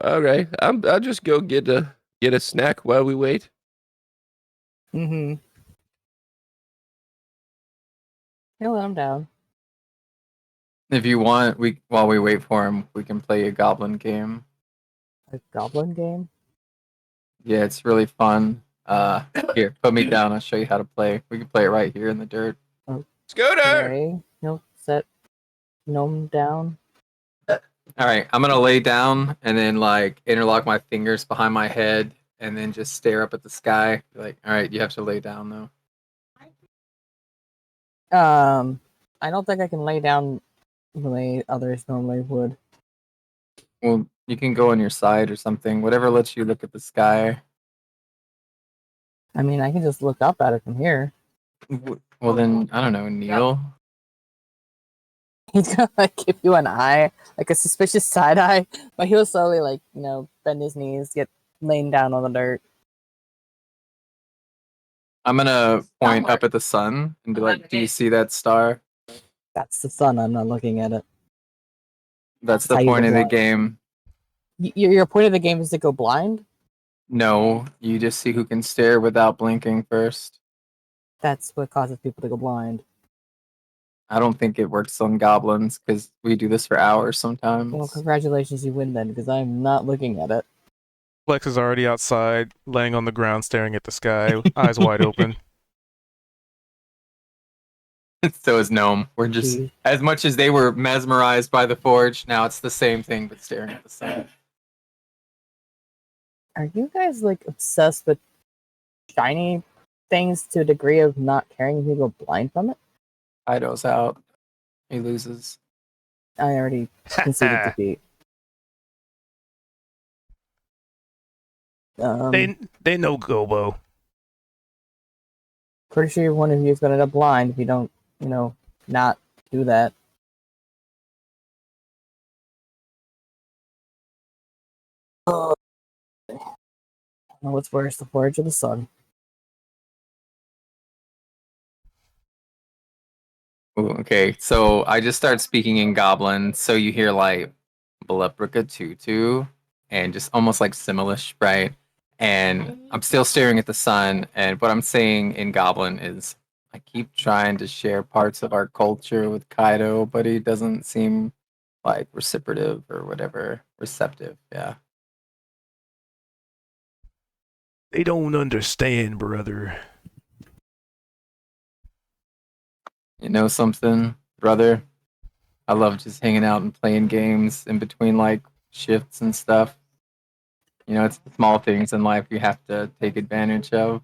all right. I'll just go get a snack while we wait. Mm-hmm. He'll let him down. If you want, while we wait for him, we can play a goblin game. A goblin game? Yeah, it's really fun. Here, put me down. I'll show you how to play. We can play it right here in the dirt. Scooter! Okay. He'll set Gnome down. All right, I'm gonna lay down and then like interlock my fingers behind my head and then just stare up at the sky. Like, all right, you have to lay down though. I don't think I can lay down the way others normally would. Well, you can go on your side or something. Whatever lets you look at the sky. I mean, I can just look up at it from here. Well, then I don't know. Kneel. He's gonna like give you an eye, like a suspicious side eye, but he'll slowly like bend his knees, get laying down on the dirt. I'm gonna point up at the sun and be like, "Do you see that star? That's the sun. I'm not looking at it. That's the How you point go of the blind. game." Your point of the game is to go blind. No, you just see who can stare without blinking first. That's what causes people to go blind. I don't think it works on goblins because we do this for hours sometimes. Well, congratulations, you win then, because I'm not looking at it. Flex is already outside, laying on the ground, staring at the sky, eyes wide open. So is Gnome. We're just as much as they were mesmerized by the forge. Now it's the same thing, but staring at the sun. Are you guys like obsessed with shiny things to a degree of not caring if you go blind from it? Ido's out. He loses. I already conceded defeat. They know Gobo. Pretty sure one of you is gonna end up blind if you don't, not do that. What's worse, the forge or the sun? Ooh, okay, so I just start speaking in Goblin, so you hear like Belebrica tutu and just almost like Similish, right? And I'm still staring at the sun. And what I'm saying in Goblin is, I keep trying to share parts of our culture with Kaido, but he doesn't seem like reciprocative or whatever. Receptive, yeah. They don't understand, brother. You know something, brother? I love just hanging out and playing games in between like shifts and stuff. You know, it's the small things in life you have to take advantage of.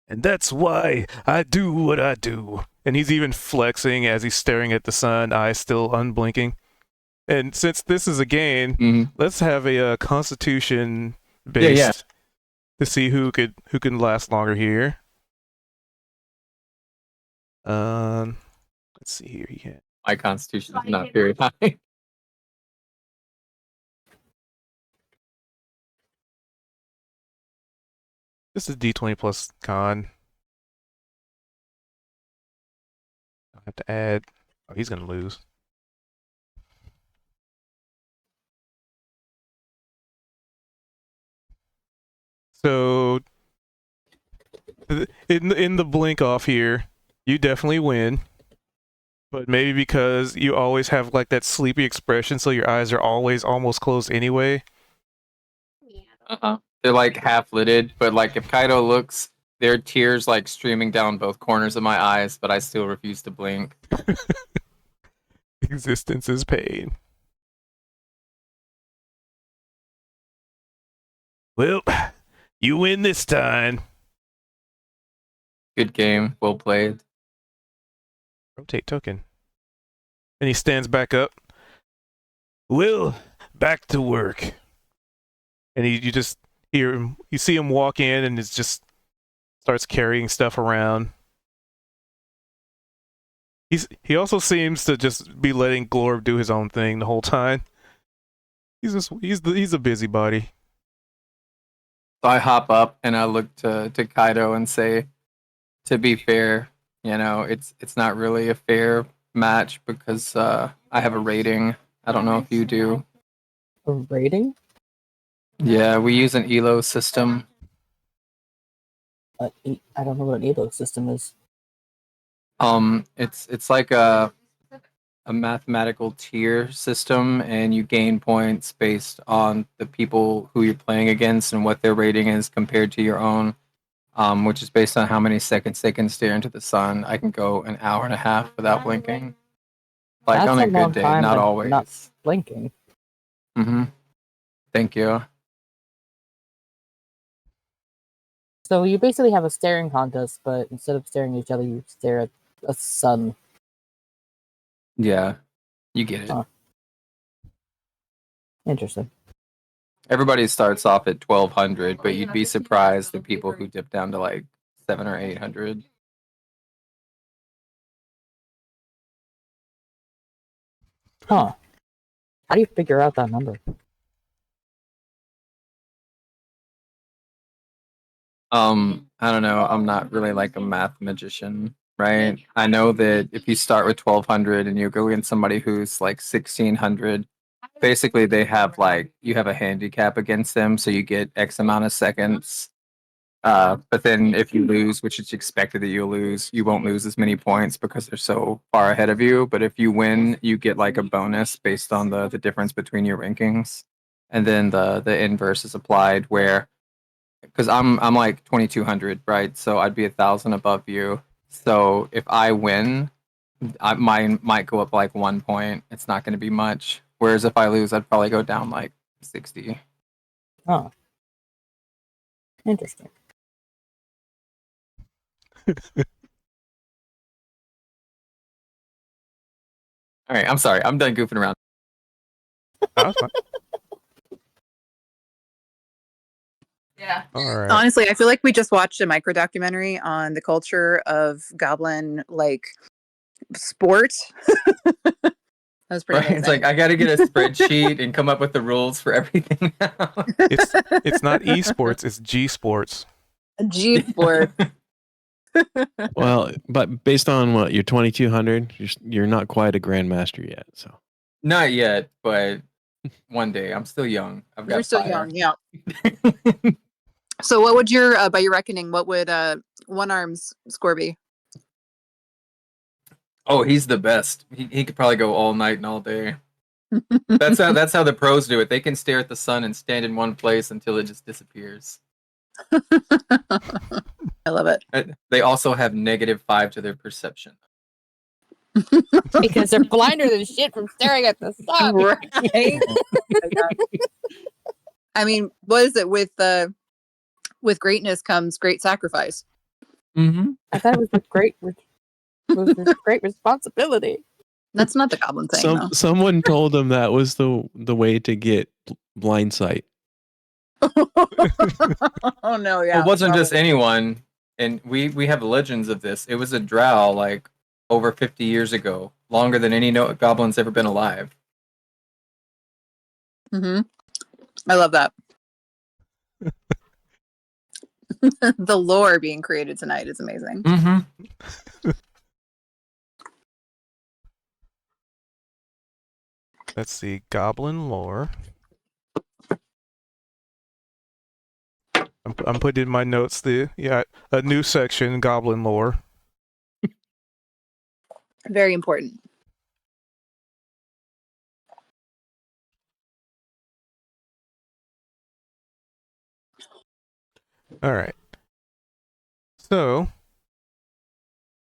And that's why I do what I do. And he's even flexing as he's staring at the sun, eyes still unblinking. And since this is a game, let's have a constitution based to see who can last longer here. Let's see here. Yeah. My constitution is not very high. This is D20 plus con. I have to add. Oh, he's gonna lose. So, in the blink off here, you definitely win. But maybe because you always have like that sleepy expression, so your eyes are always almost closed anyway. They're like half lidded, but like if Kaido looks, there are tears like streaming down both corners of my eyes, but I still refuse to blink. Existence is pain. Well, you win this time. Good game, well played. Rotate token. And he stands back up. Well, back to work. And you just hear him, you see him walk in and it's just starts carrying stuff around. He also seems to just be letting Glorb do his own thing the whole time. He's a busybody. So I hop up and I look to Kaido and say, to be fair, you know, it's not really a fair match because I have a rating. I don't know if you do. A rating? Yeah, we use an ELO system. I don't know what an ELO system is. It's like a mathematical tier system, and you gain points based on the people who you're playing against and what their rating is compared to your own. Which is based on how many seconds they can stare into the sun. I can go an hour and a half without blinking. Like That's on a a long good day, time, not but always. not blinking. Thank you. So you basically have a staring contest, but instead of staring at each other, you stare at a sun. Yeah, you get it. Huh. Interesting. Everybody starts off at 1200, but you'd be surprised the people who dip down to like 700 or 800. Huh. How do you figure out that number? I don't know. I'm not really like a math magician, right? I know that if you start with 1200 and you go against somebody who's like 1600, basically they have like you have a handicap against them, so you get X amount of seconds. But then if you lose, which is expected that you'll lose, you won't lose as many points because they're so far ahead of you. But if you win, you get like a bonus based on the difference between your rankings. And then the inverse is applied where because I'm like 2200, right? So I'd be 1,000 above you. So if I win, mine might go up like 1 point. It's not going to be much. Whereas if I lose, I'd probably go down like 60. Oh, interesting. All right, I'm sorry. I'm done goofing around. That's fine. Yeah. All right. Honestly, I feel like we just watched a micro documentary on the culture of goblin like sport. That was pretty Right? amazing. It's like I got to get a spreadsheet and come up with the rules for everything now. It's not esports, it's G sports. G sport. Well, but based on what you're 2200, you're not quite a grandmaster yet. So Not yet, but one day. I'm still young. I've got You're still fire. young, yeah. So what would your, by your reckoning, what would One Arm's score be? Oh, he's the best. He could probably go all night and all day. That's how the pros do it. They can stare at the sun and stand in one place until it just disappears. I love it. They also have -5 to their perception. Because they're blinder than shit from staring at the sun. Right? I mean, what is it with greatness comes great sacrifice? Mm-hmm. I thought it was with great responsibility. That's not the goblin thing, though. Someone told him that was the way to get blind sight. Oh no, yeah. Well, it wasn't just anyone, and we have legends of this. It was a drow like over 50 years ago, longer than any goblin's ever been alive. Mm-hmm. I love that. The lore being created tonight is amazing. Mm-hmm. Let's see, goblin lore. I'm putting in my notes a new section, goblin lore. Very important. All right. So,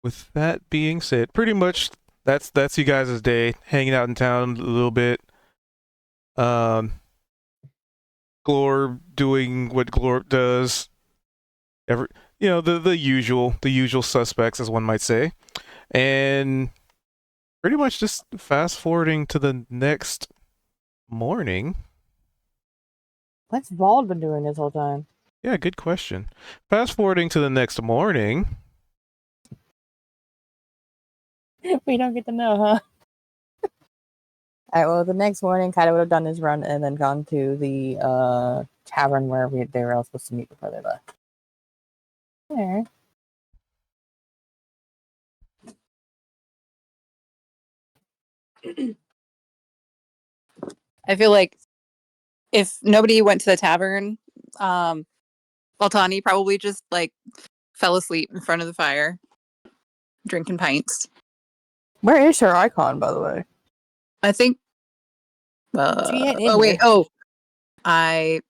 with that being said, pretty much that's you guys' day, hanging out in town a little bit. Glor doing what Glor does. The usual suspects, as one might say, and pretty much just fast forwarding to the next morning. What's Vald been doing this whole time? Yeah, good question. Fast forwarding to the next morning. We don't get to know, huh? All right, well, the next morning, Kaido would have done his run and then gone to the tavern where they were all supposed to meet before they left. There. I feel like if nobody went to the tavern, Baltani probably just like fell asleep in front of the fire, drinking pints. Where is her icon, by the way? I think. She ain't in Oh wait. here. Oh, I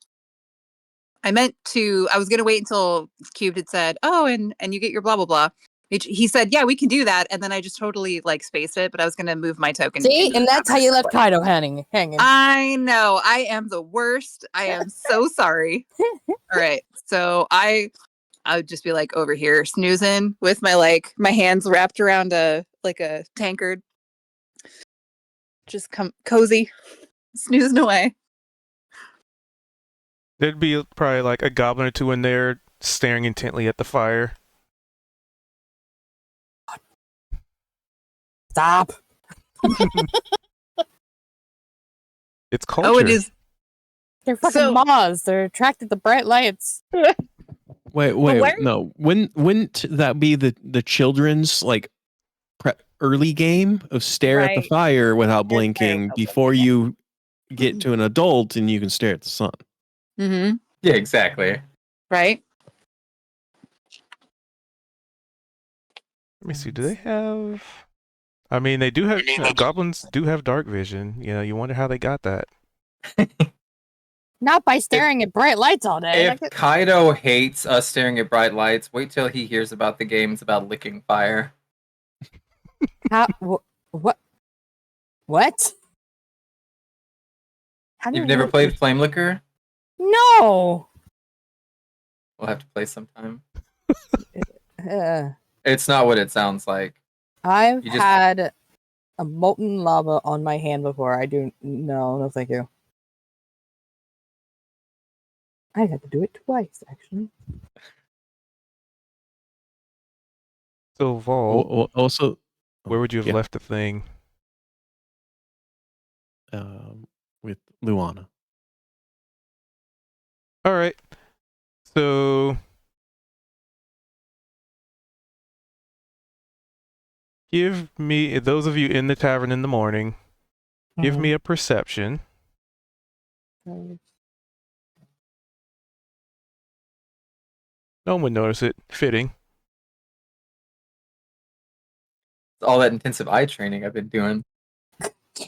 meant to. I was gonna wait until Cube had said, "Oh, and you get your blah blah blah." He said, "Yeah, we can do that," and then I just totally like spaced it. But I was gonna move my token. See, and that's how you left Kaido hanging. I know. I am the worst. I am so sorry. All right, so I would just be like over here snoozing with my hands wrapped around a tankard, just cozy, snoozing away. There'd be probably like a goblin or two in there staring intently at the fire. Stop. It's culture. Oh, it is. They're fucking moths. They're attracted to bright lights. Wait, no. Wouldn't that be the children's early game of stare at the fire without blinking before you get to an adult and you can stare at the sun? Mm-hmm. Yeah, exactly. Right. Let me see. Do they have? I mean, they do have. Goblins do have dark vision. You wonder how they got that. Not by staring at bright lights all day. If Kaido hates us staring at bright lights, wait till he hears about the games about licking fire. How? What? What? You've never played Flame Licker? No. We'll have to play sometime. It's not what it sounds like. I've had a molten lava on my hand before. No, thank you. I had to do it twice, actually. So, Vol, also, where would you have left the thing? With Luana. All right. So, give me, those of you in the tavern in the morning, Give me a perception. Mhm. No one would notice it. Fitting. All that intensive eye training I've been doing.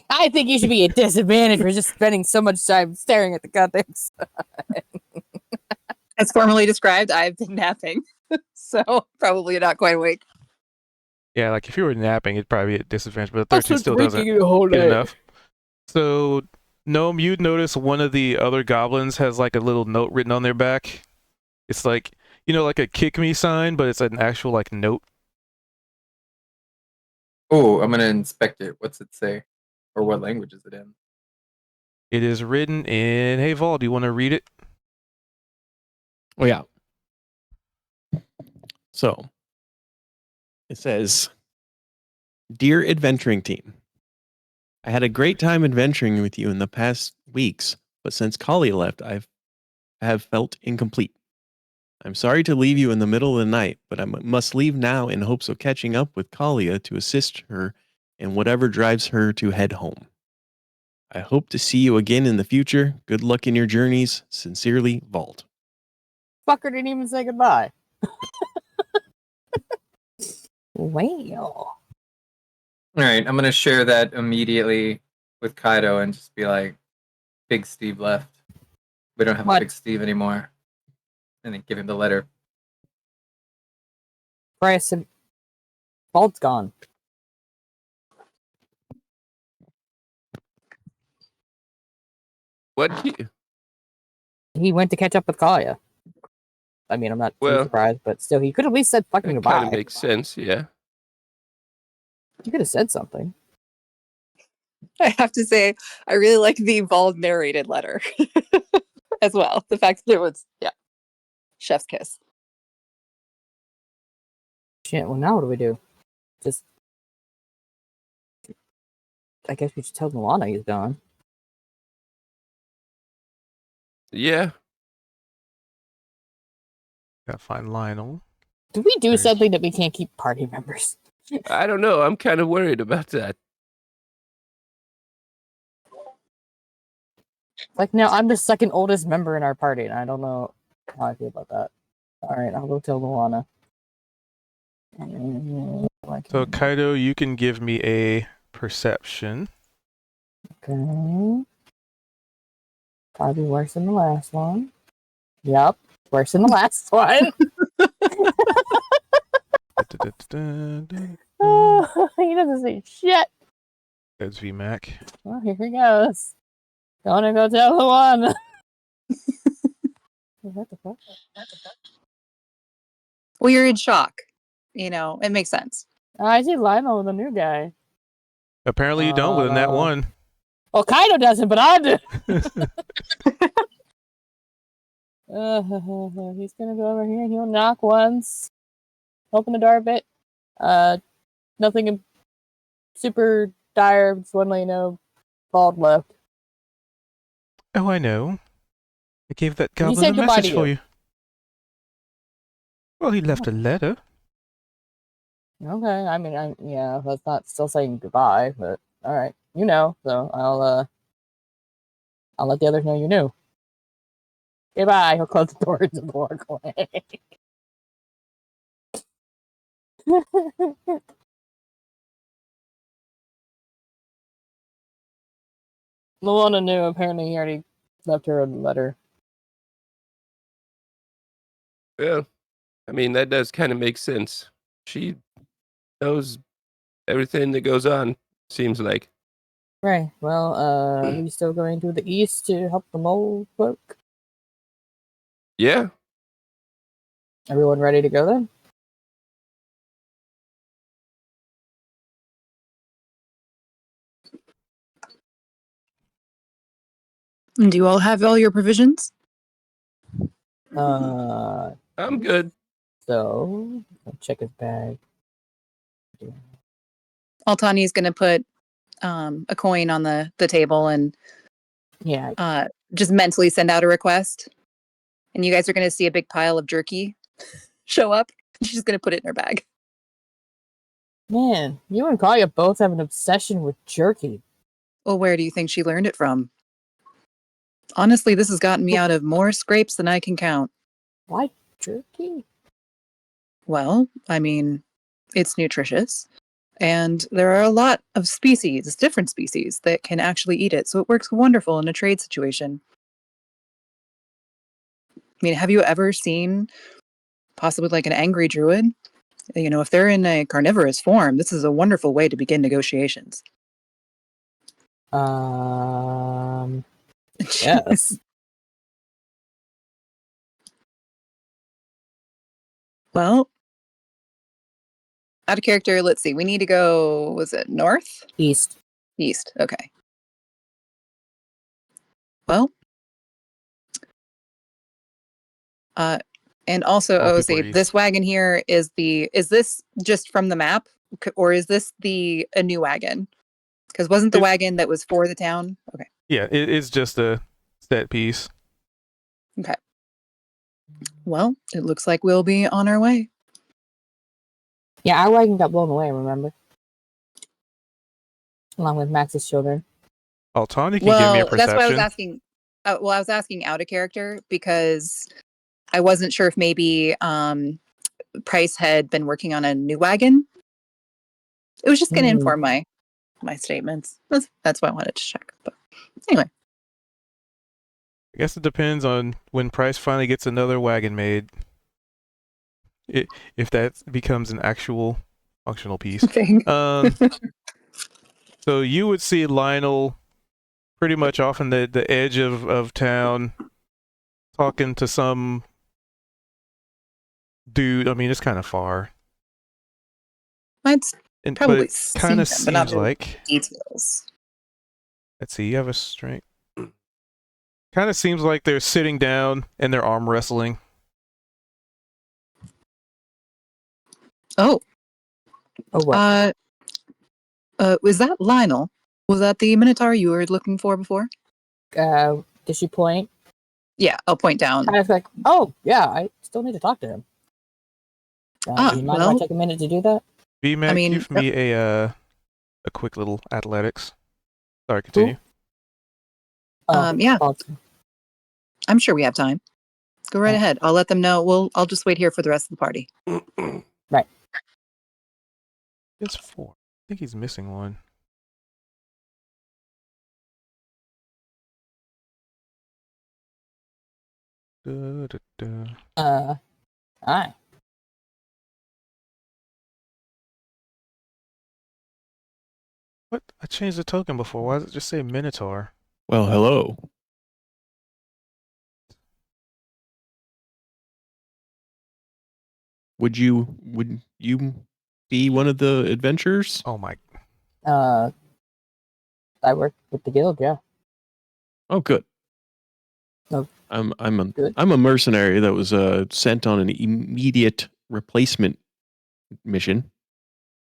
I think you should be at disadvantage for just spending so much time staring at the goddamn sun. As formally described, I've been napping, so probably not quite awake. Yeah, like if you were napping, it'd probably be at disadvantage, but a 13 still doesn't the whole get enough. So, Gnome, you'd notice one of the other goblins has like a little note written on their back. It's like, like a kick me sign, but it's an actual like note. Oh, I'm gonna inspect it. What's it say? Or what language is it in? It is written in, hey, Vol, do you want to read it? Oh, yeah. So, it says, Dear adventuring team, I had a great time adventuring with you in the past weeks, but since Kali left, I have felt incomplete. I'm sorry to leave you in the middle of the night, but I must leave now in hopes of catching up with Kalia to assist her in whatever drives her to head home. I hope to see you again in the future. Good luck in your journeys. Sincerely, Vault. Fucker didn't even say goodbye. Well. Alright, I'm gonna share that immediately with Kaido and just be like, Big Steve left. We don't have What? a Big Steve anymore. And then give him the letter. Bryce and Bolt's gone. What? He went to catch up with Kalia. I mean, I'm not too surprised, but still, he could at least said fucking That goodbye. kind of makes sense, yeah. You could have said something. I have to say, I really like the Bald narrated letter as well. The fact that it was, chef's kiss. Shit, well, now what do we do? Just. I guess we should tell Milana he's gone. Yeah. Gotta find Lionel. Do we do something that we can't keep party members? I don't know. I'm kind of worried about that. Like, now I'm the second oldest member in our party, and I don't know how I feel about that. Alright, I'll go tell Milana. So, Kaido, you can give me a perception. Okay. Probably worse than the last one. Yep, worse than the last one. Oh, he doesn't say shit. There's VMAC. Well, here he goes. Gonna go tell Luana. What the fuck? Well, you're in shock. It makes sense. I see Lionel, the new guy. Apparently you don't with that one. Well, Kaido doesn't, but I do. He's gonna go over here and he'll knock once. Open the door a bit. Nothing super dire. Just want to let you know, Bald left. Oh, I know. I gave that He goblin said a goodbye message to for you. you. Well, he left a letter. Okay, I mean, yeah, that's not still saying goodbye, but all right, so I'll let the others know you knew. Goodbye. He'll close the door and walk away. Luana knew. Apparently, he already left her a letter. Well, I mean, that does kind of make sense. She knows everything that goes on, seems like. Right. Well, are we still going to the east to help the mole folk? Yeah. Everyone ready to go then? Do you all have all your provisions? I'm good. So, I'll check his bag. Altani is going to put a coin on the table and just mentally send out a request. And you guys are going to see a big pile of jerky show up. She's going to put it in her bag. Man, you and Kalia both have an obsession with jerky. Well, where do you think she learned it from? Honestly, this has gotten me out of more scrapes than I can count. Why jerky? Well, I mean, it's nutritious. And there are a lot of species, different species, that can actually eat it. So it works wonderful in a trade situation. I mean, have you ever seen possibly like an angry druid? You know, if they're in a carnivorous form, this is a wonderful way to begin negotiations. Yes. Well, out of character, let's see. We need to go, was it north? East. East, okay. Well, and also, All people see, are east. this wagon here is this just from the map? Or is this a new wagon? Because wasn't the wagon that was for the town? Okay. Yeah, it's just a set piece. Okay. Well, it looks like we'll be on our way. Yeah, our wagon got blown away, remember? Along with Max's children. Oh, Tawny can give me a perception. That's why I was asking. I was asking out of character because I wasn't sure if maybe Price had been working on a new wagon. It was just going to inform my statements. That's why I wanted to check. But anyway. I guess it depends on when Price finally gets another wagon made. If that becomes an actual functional piece. So you would see Lionel pretty much off in the edge of town talking to some dude. I mean, it's kind of far. It's probably kind of seems like details. Let's see, you have a strength. Kind of seems like they're sitting down and they're arm wrestling. Oh. Oh, what? Was that Lionel? Was that the Minotaur you were looking for before? Did she point? Yeah, I'll point down. Kind of like, oh, yeah, I still need to talk to him. Do you mind if I take a minute to do that? VMAC, give me a quick little athletics. Sorry, continue. Yeah. I'm sure we have time. Go right ahead. I'll let them know. I'll just wait here for the rest of the party. Right. It's 4. I think he's missing one. Alright. What? I changed the token before. Why does it just say Minotaur? Well, hello. Would you be one of the adventurers? Oh my. I work with the guild, yeah. Oh, good. Oh, I'm a mercenary that was sent on an immediate replacement mission.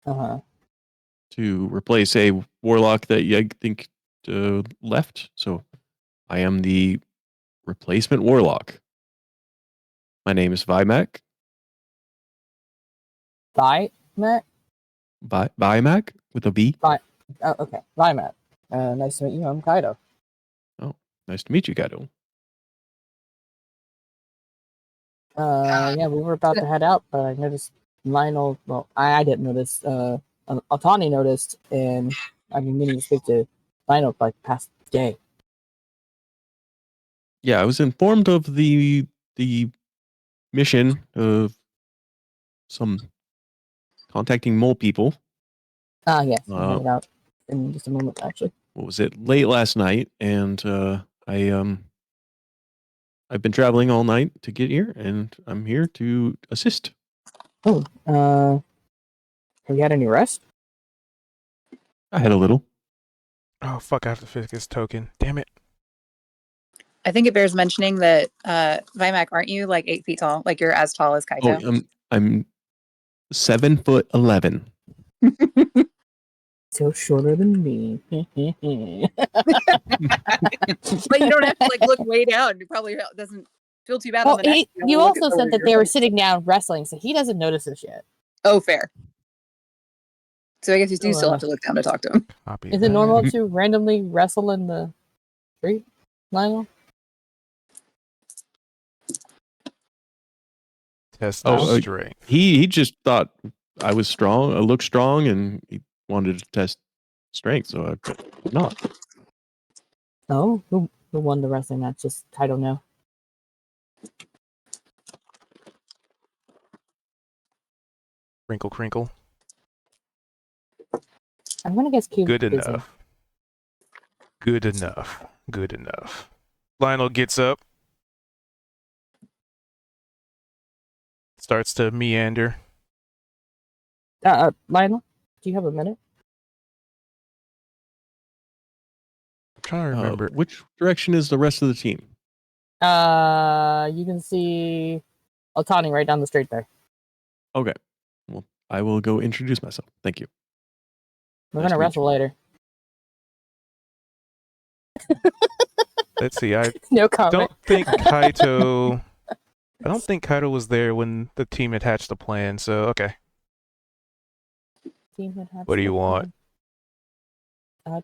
To replace a warlock that I think left. So I am the replacement warlock. My name is Vimac. Vimac? Vimac with a V. Oh, okay. Vimac. Nice to meet you. I'm Kaido. Oh, nice to meet you, Kaido. Yeah, we were about to head out, but I noticed Lionel. Well, I didn't notice. Otani noticed, and I've been meaning to speak to Lionel like past day. Yeah, I was informed of the mission of some contacting mole people. Yes, we'll head out in just a moment, actually. What was it? Late last night, and I've been traveling all night to get here, and I'm here to assist. Oh, have you had any rest? I had a little. Oh fuck! I have to fix this token. Damn it. I think it bears mentioning that Vimac, aren't you like 8 feet tall? Like you're as tall as Kaito? Oh, I'm 7'11". Still shorter than me. But you don't have to like look way down. It probably doesn't feel too bad on the neck. You also said that they were sitting down wrestling, so he doesn't notice this yet. Oh, fair. So I guess you still have to look down to talk to him. Copy Is it normal that. to randomly wrestle in the street, Lionel? Test Oh, their strength. He just thought I was strong. I looked strong, and he wanted to test strength. So I not. Oh, who won the wrestling match? Just I don't know. Crinkle, crinkle. I'm gonna guess Cube. Good Busy. enough. Good enough. Good enough. Lionel gets up. Starts to meander. Lionel, do you have a minute? I'm trying to remember. Which direction is the rest of the team? You can see Otani right down the street there. Okay. Well, I will go introduce myself. Thank you. We're Nice gonna to meet wrestle you. later. Let's see. I No comment. don't think Kaito. I don't think Kaito was there when the team had hatched the plan. So okay. What do you want? I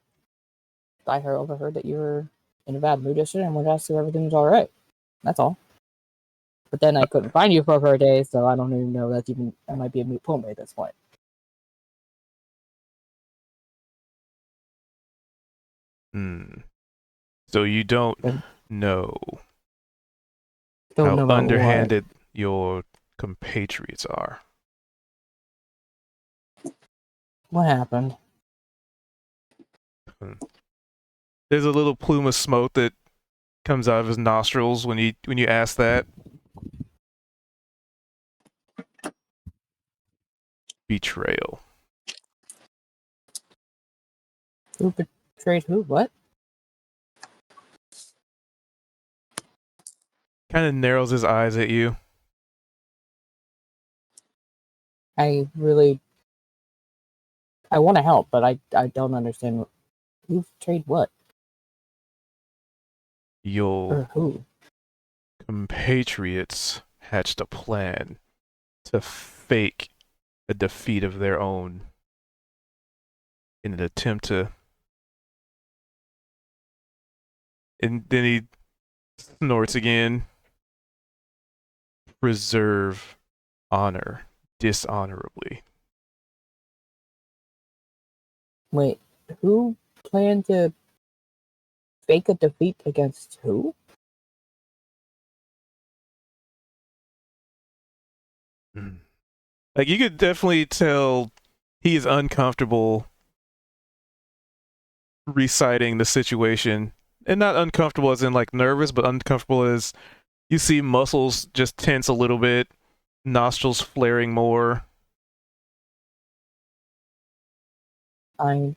overheard that you were in a bad mood yesterday and wanted to ask if everything was all right. That's all. But then I couldn't find you for a day, so I don't even know that might be a moot point at this point. So you don't know Don't how know about underhanded your compatriots are. What happened? There's a little plume of smoke that comes out of his nostrils when you ask that. Betrayal. Who betrayed who? What? Kind of narrows his eyes at you. I want to help, but I don't understand who betrayed what. Your who? compatriots hatched a plan to fake a defeat of their own in an attempt to. And then he snorts again. Preserve honor dishonorably. Wait, who planned to fake a defeat against who? Like, you could definitely tell he is uncomfortable reciting the situation. And not uncomfortable as in like nervous, but uncomfortable as you see muscles just tense a little bit, nostrils flaring more. I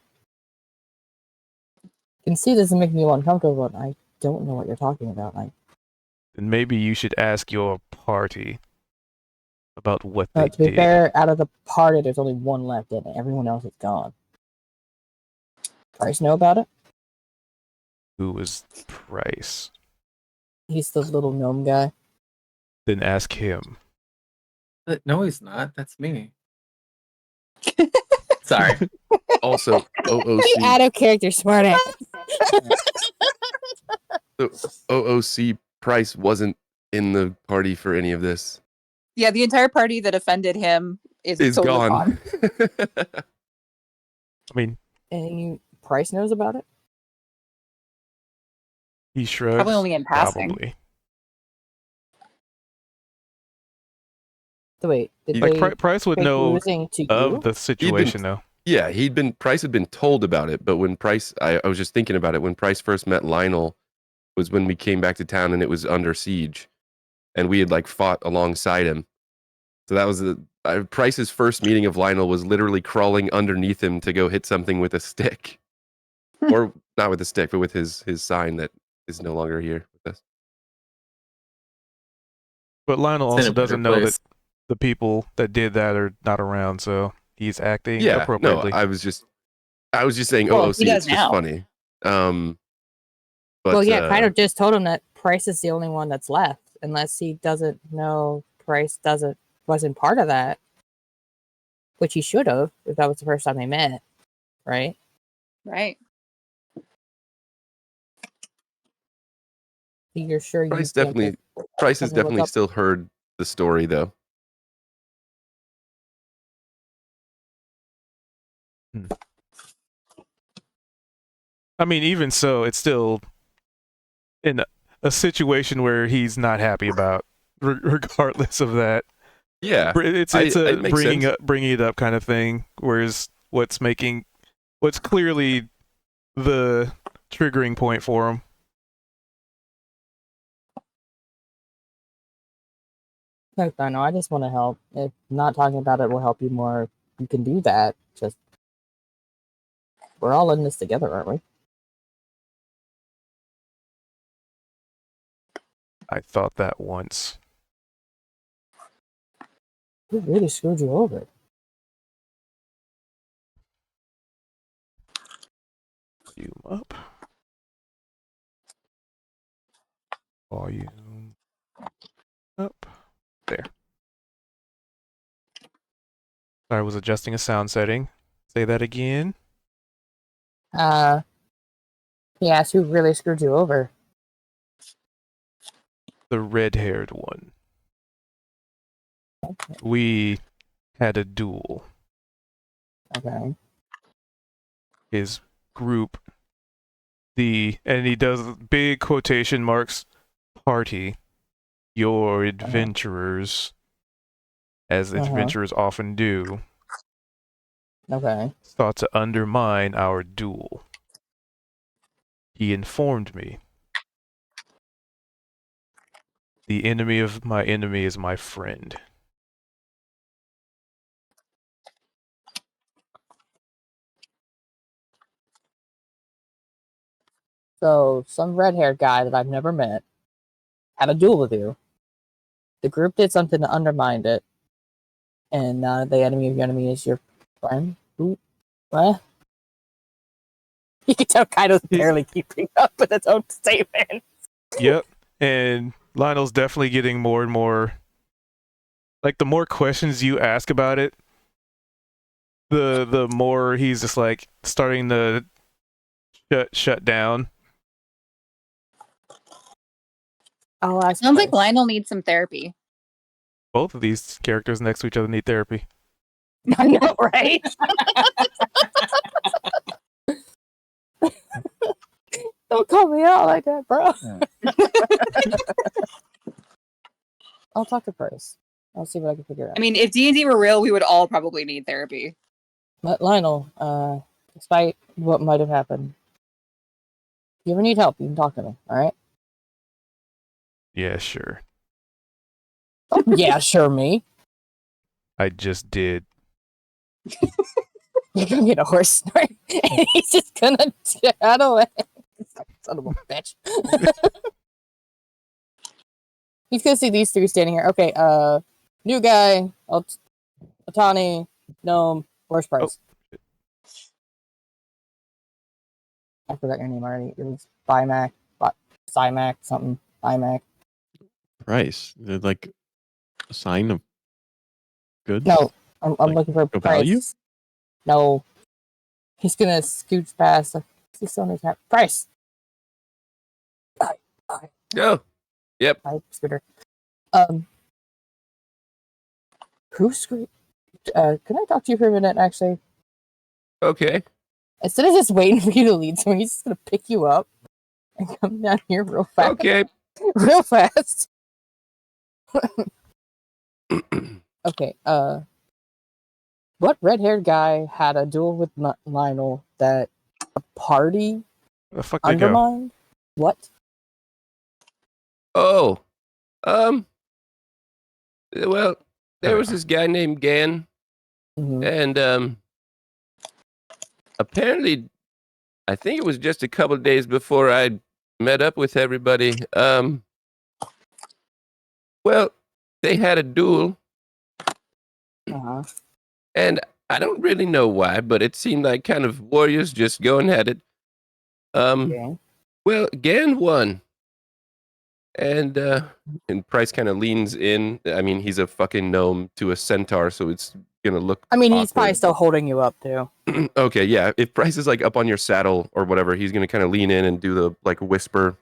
can see this is making you uncomfortable, but I don't know what you're talking about. Then maybe you should ask your party about what they to be did. fair, out of the party, there's only one left in it. Everyone else is gone. Price know about it? Who was Price? He's the little gnome guy. Then ask him. No, he's not. That's me. Sorry. Also, OOC. Out of character, smartass. The OOC Price wasn't in the party for any of this. Yeah, the entire party that offended him is totally gone. I mean, And Price knows about it? he shrugs. Probably only in passing. Probably. So wait, Like Price would know of the situation, though. Yeah, Price had been told about it, but when Price, I was just thinking about it. When Price first met Lionel, was when we came back to town and it was under siege, and we had like fought alongside him. So that was Price's first meeting of Lionel was literally crawling underneath him to go hit something with a stick, or not with a stick, but with his sign that is no longer here with us. But Lionel also doesn't know that the people that did that are not around, so he's acting appropriately. No, I was just saying Well, OOC. he does It's just now. funny. But, well, yeah, kind of just told him that Price is the only one that's left, unless he doesn't know Price wasn't part of that. which he should have if that was the first time they met, right? Right. You're sure you Price can't definitely, just Price has tell me what's definitely up? still heard the story though. I mean, even so, it's still in a situation where he's not happy about, regardless of that. Yeah, It's it a makes sense. bringing it up kind of thing. Whereas what's clearly the triggering point for him. Look, I know. I just want to help. If not talking about it will help you more, you can do that. Just we're all in this together, aren't we? I thought that once. We really screwed you over. Volume up. Volume up. There. I was adjusting a sound setting. Say that again. Yes, who really screwed you over? The red-haired one. Okay. We had a duel. Okay. His group, and he does big quotation marks, party, your adventurers, as adventurers often do, Okay. sought to undermine our duel. He informed me. The enemy of my enemy is my friend. So some red-haired guy that I've never met had a duel with you. The group did something to undermine it, and the enemy of your enemy is your friend. Ooh, what? You can tell Kaido's barely keeping up with its own statement. Yep, and Lionel's definitely getting more and more. Like the more questions you ask about it, the more he's just like starting to shut down. I'll ask. Sounds like Lionel needs some therapy. Both of these characters next to each other need therapy. I know, right? Don't call me out like that, bro. I'll talk to Price. I'll see what I can figure out. I mean, if D&D were real, we would all probably need therapy. But Lionel, despite what might have happened, if you ever need help, you can talk to me, alright? Yeah, sure. Oh, yeah, sure, me. I just did. You're gonna get a horse snort, and he's just gonna chat away. Son of a bitch. He's gonna see these three standing here. Okay, new guy, Otani, Gnome, Horse Price. Oh. I forgot your name already. It was Bimac, Cymac, something. Bimac. Price. They're like a sign of goods? No, I'm Like, looking for a value? Price. No. He's gonna scooch past. He's still on his hat. Price! Go. Yep. Hi, Scooter. Who screwed? Can I talk to you for a minute, actually? Okay. Instead of just waiting for you to lead somewhere, he's just gonna pick you up and come down here real fast. Okay. Real fast. Okay, what red-haired guy had a duel with Lionel that a party The fuck they go? undermined? What? Oh. Well, there was this guy named Gan, Mhm. and apparently, I think it was just a couple of days before I met up with everybody. Well, they had a duel, Uh-huh. and I don't really know why, but it seemed like kind of warriors just going at it. Okay. Well, Gan won. And Price kind of leans in. I mean, he's a fucking gnome to a centaur, so it's gonna look. I mean, he's awkward. probably still holding you up too. Okay, yeah. If Price is like up on your saddle or whatever, he's gonna kind of lean in and do the like whisper,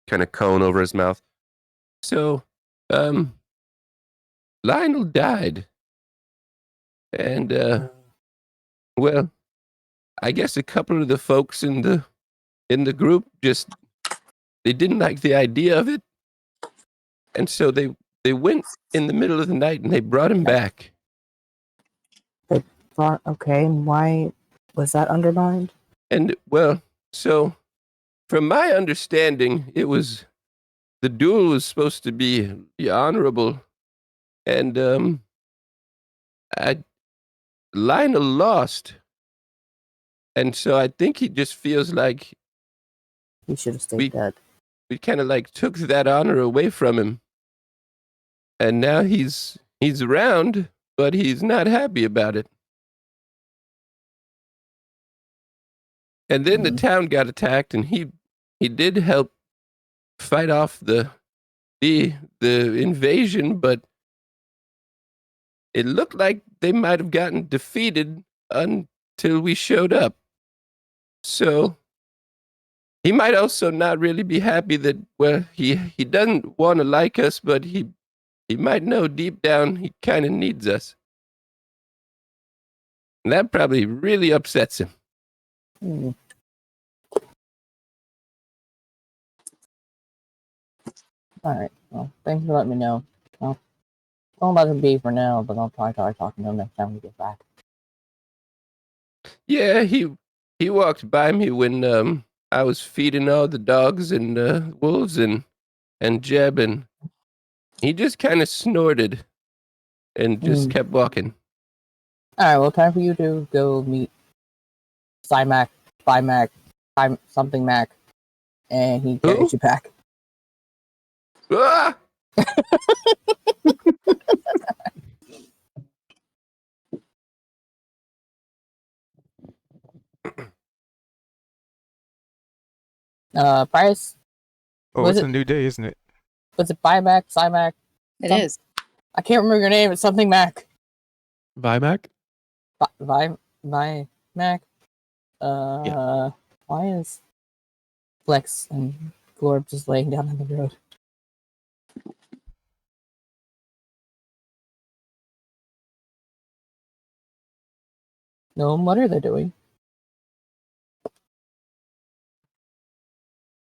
kind of cone over his mouth. So, Lionel died, and well, I guess a couple of the folks in the group just they didn't like the idea of it, and so they went in the middle of the night and they brought him back. Okay, and why was that undermined? And well, so from my understanding, it was the duel was supposed to be honorable, and Lionel lost, and so I think he just feels like He should have stayed dead. we kind of like took that honor away from him, and now he's around, but he's not happy about it. And then the town got attacked, and he did help fight off the invasion, but it looked like they might have gotten defeated until we showed up. So he might also not really be happy that, well, he doesn't want to like us, but he might know deep down he kind of needs us. And that probably really upsets him. Hmm. All right. Well, thanks for letting me know. Well, I'll let him be for now, but I'll probably try talking to him next time we get back. Yeah, he walked by me when I was feeding all the dogs and wolves and Jeb, and he just kind of snorted and just kept walking. All right. Well, time for you to go meet Cymac, something Mac, and he carries you back. Ah! Price. Oh, it's a new day, isn't it? Was it Cymac? It is. I can't remember your name. It's something Mac. Vimac? Mac. Yeah. Why is Flex and Glorb just laying down on the road? No, what are they doing?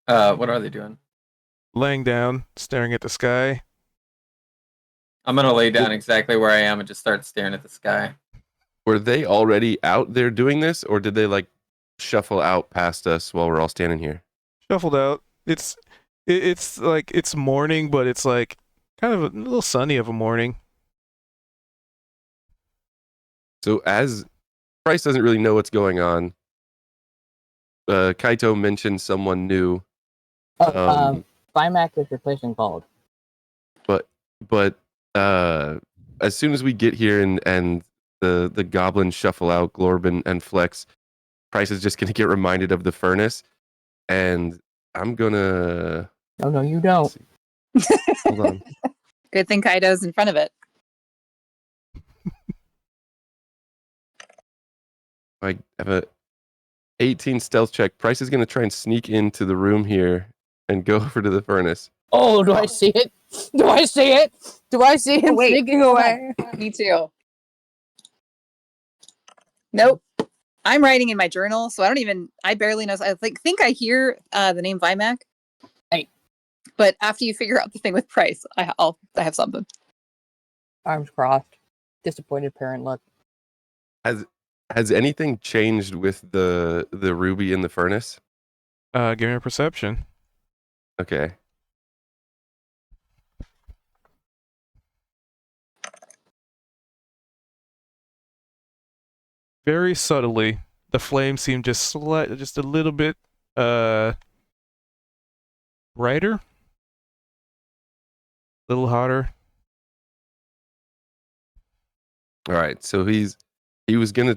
What are they doing? Laying down, staring at the sky. I'm gonna lay down exactly where I am and just start staring at the sky. Were they already out there doing this, or did they like shuffle out past us while we're all standing here? Shuffled out. It's like it's morning, but it's like kind of a little sunny of a morning. So as Price doesn't really know what's going on, Kaito mentioned someone new. Vimac is replacing Bald. But as soon as we get here and the goblins shuffle out, Glorb and Flex, Price is just gonna get reminded of the furnace, and I'm gonna. No, you don't. Hold on. Good thing Kaido's in front of it. I have a 18 stealth check. Price is gonna try and sneak into the room here and go over to the furnace. Oh, do I see it? Do I see it? Do I see him sneaking away? Me too. Nope. I'm writing in my journal, so I barely know. I think I hear the name Vimac. Hey. But after you figure out the thing with Price, I have something. Arms crossed. Disappointed parent look. Has anything changed with the ruby in the furnace? Give me a perception. Okay. Very subtly, the flame seemed just a little bit brighter, a little hotter. All right. So he was gonna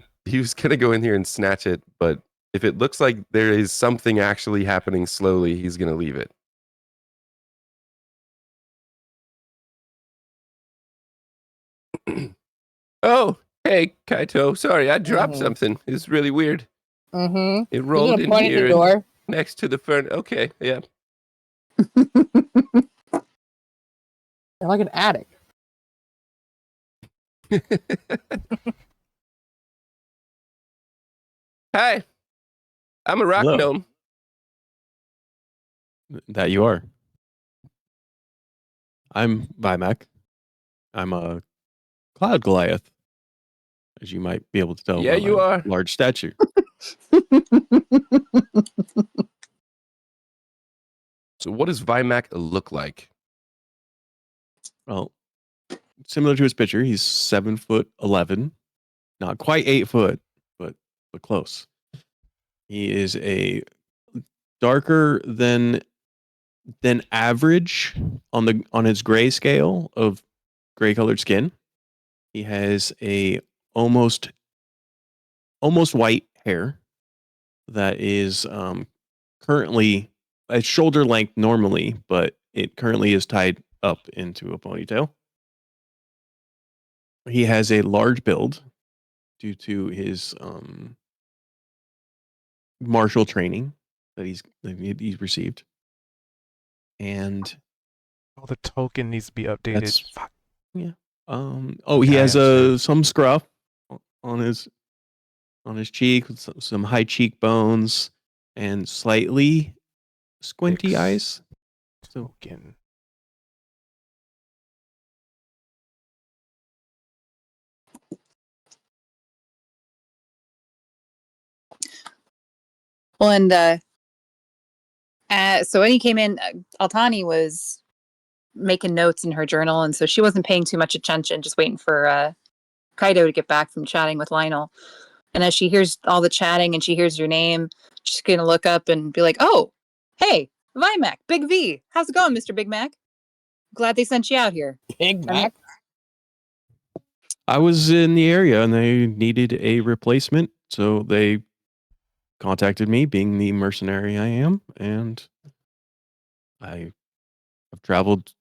go in here and snatch it, but if it looks like there is something actually happening slowly, he's gonna leave it. Oh, Hey, Kaito. Sorry, I dropped something. It's really weird. Mm-hmm. It rolled in point at here the door. next to the furnace. Okay, yeah. They're like an attic. Hi, I'm a rock Hello. gnome. That you are. I'm Vimac. I'm a cloud Goliath, as you might be able to tell Yeah, by you my are. large stature. So what does Vimac look like? Well, similar to his picture, he's 7'11", not quite 8 foot, but close. He is a darker than average on his gray scale of gray colored skin. He has a almost white hair that is currently at shoulder length normally, but it currently is tied up into a ponytail. He has a large build due to his martial training that he's received, and Oh, the token needs to be updated. that's Fuck. yeah. He Yeah, I has understand. some scruff on his cheek, with some high cheekbones, and slightly squinty Fix eyes. So Token. Well, and so when he came in, Altani was making notes in her journal, and so she wasn't paying too much attention, just waiting for Kaido to get back from chatting with Lionel. And as she hears all the chatting and she hears your name, she's gonna look up and be like, "Oh, hey, Vimac, Big V, how's it going, Mr. Big Mac? Glad they sent you out here." Big I mean, Mac. I was in the area and they needed a replacement, so they contacted me, being the mercenary I am, and I have traveled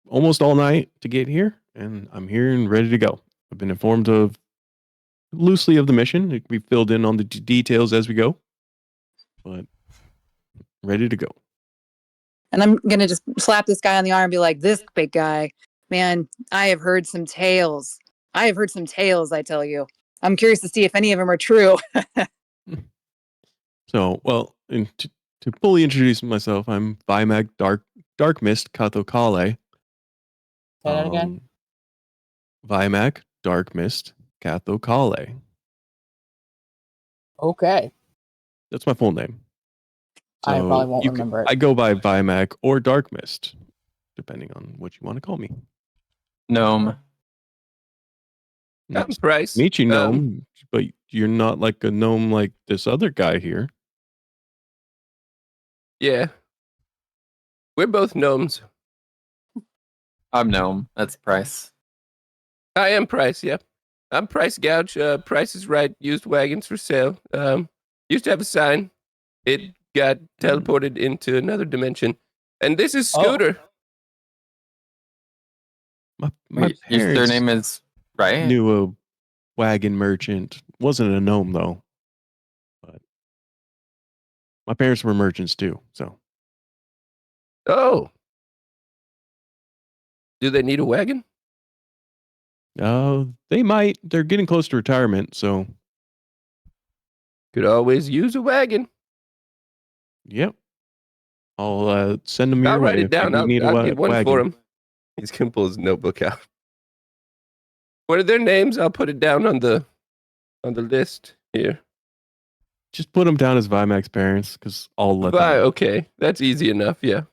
almost all night to get here, and I'm here and ready to go. I've been informed of loosely of the mission. It can be filled in on the details as we go, but ready to go. and I'm gonna just slap this guy on the arm and be like, "This big guy, man, I have heard some tales. I have heard some tales, I tell you. I'm curious to see if any of them are true." So, well, and to fully introduce myself, I'm Vimac Dark Mist Kathokale. Say that again. Vimac Dark Mist Kathokale. Okay. That's my full name. So I probably won't remember it. I go by Vimac or Dark Mist, depending on what you want to call me. Gnome. I'm Bryce. Meet you, gnome, but you're not like a gnome like this other guy here. Yeah. We're both gnomes. I'm Gnome. That's Price. I am Price, yeah. I'm Price Gouge. Price is Right. Used wagons for sale. Used to have a sign. It got teleported into another dimension. And this is Scooter. My Wait, your parents surname is right? knew a wagon merchant. Wasn't a gnome though. But my parents were merchants too, so Oh. Do they need a wagon? they might. They're getting close to retirement, so Could always use a wagon. yep. I'll send them I'll your write way it if down. you need I'll a get one wagon. for him. He's gonna pull his notebook out. What are their names? I'll put it down on the list here. Just put them down as Vimac's parents, because I'll let them know. Okay, that's easy enough. Yeah.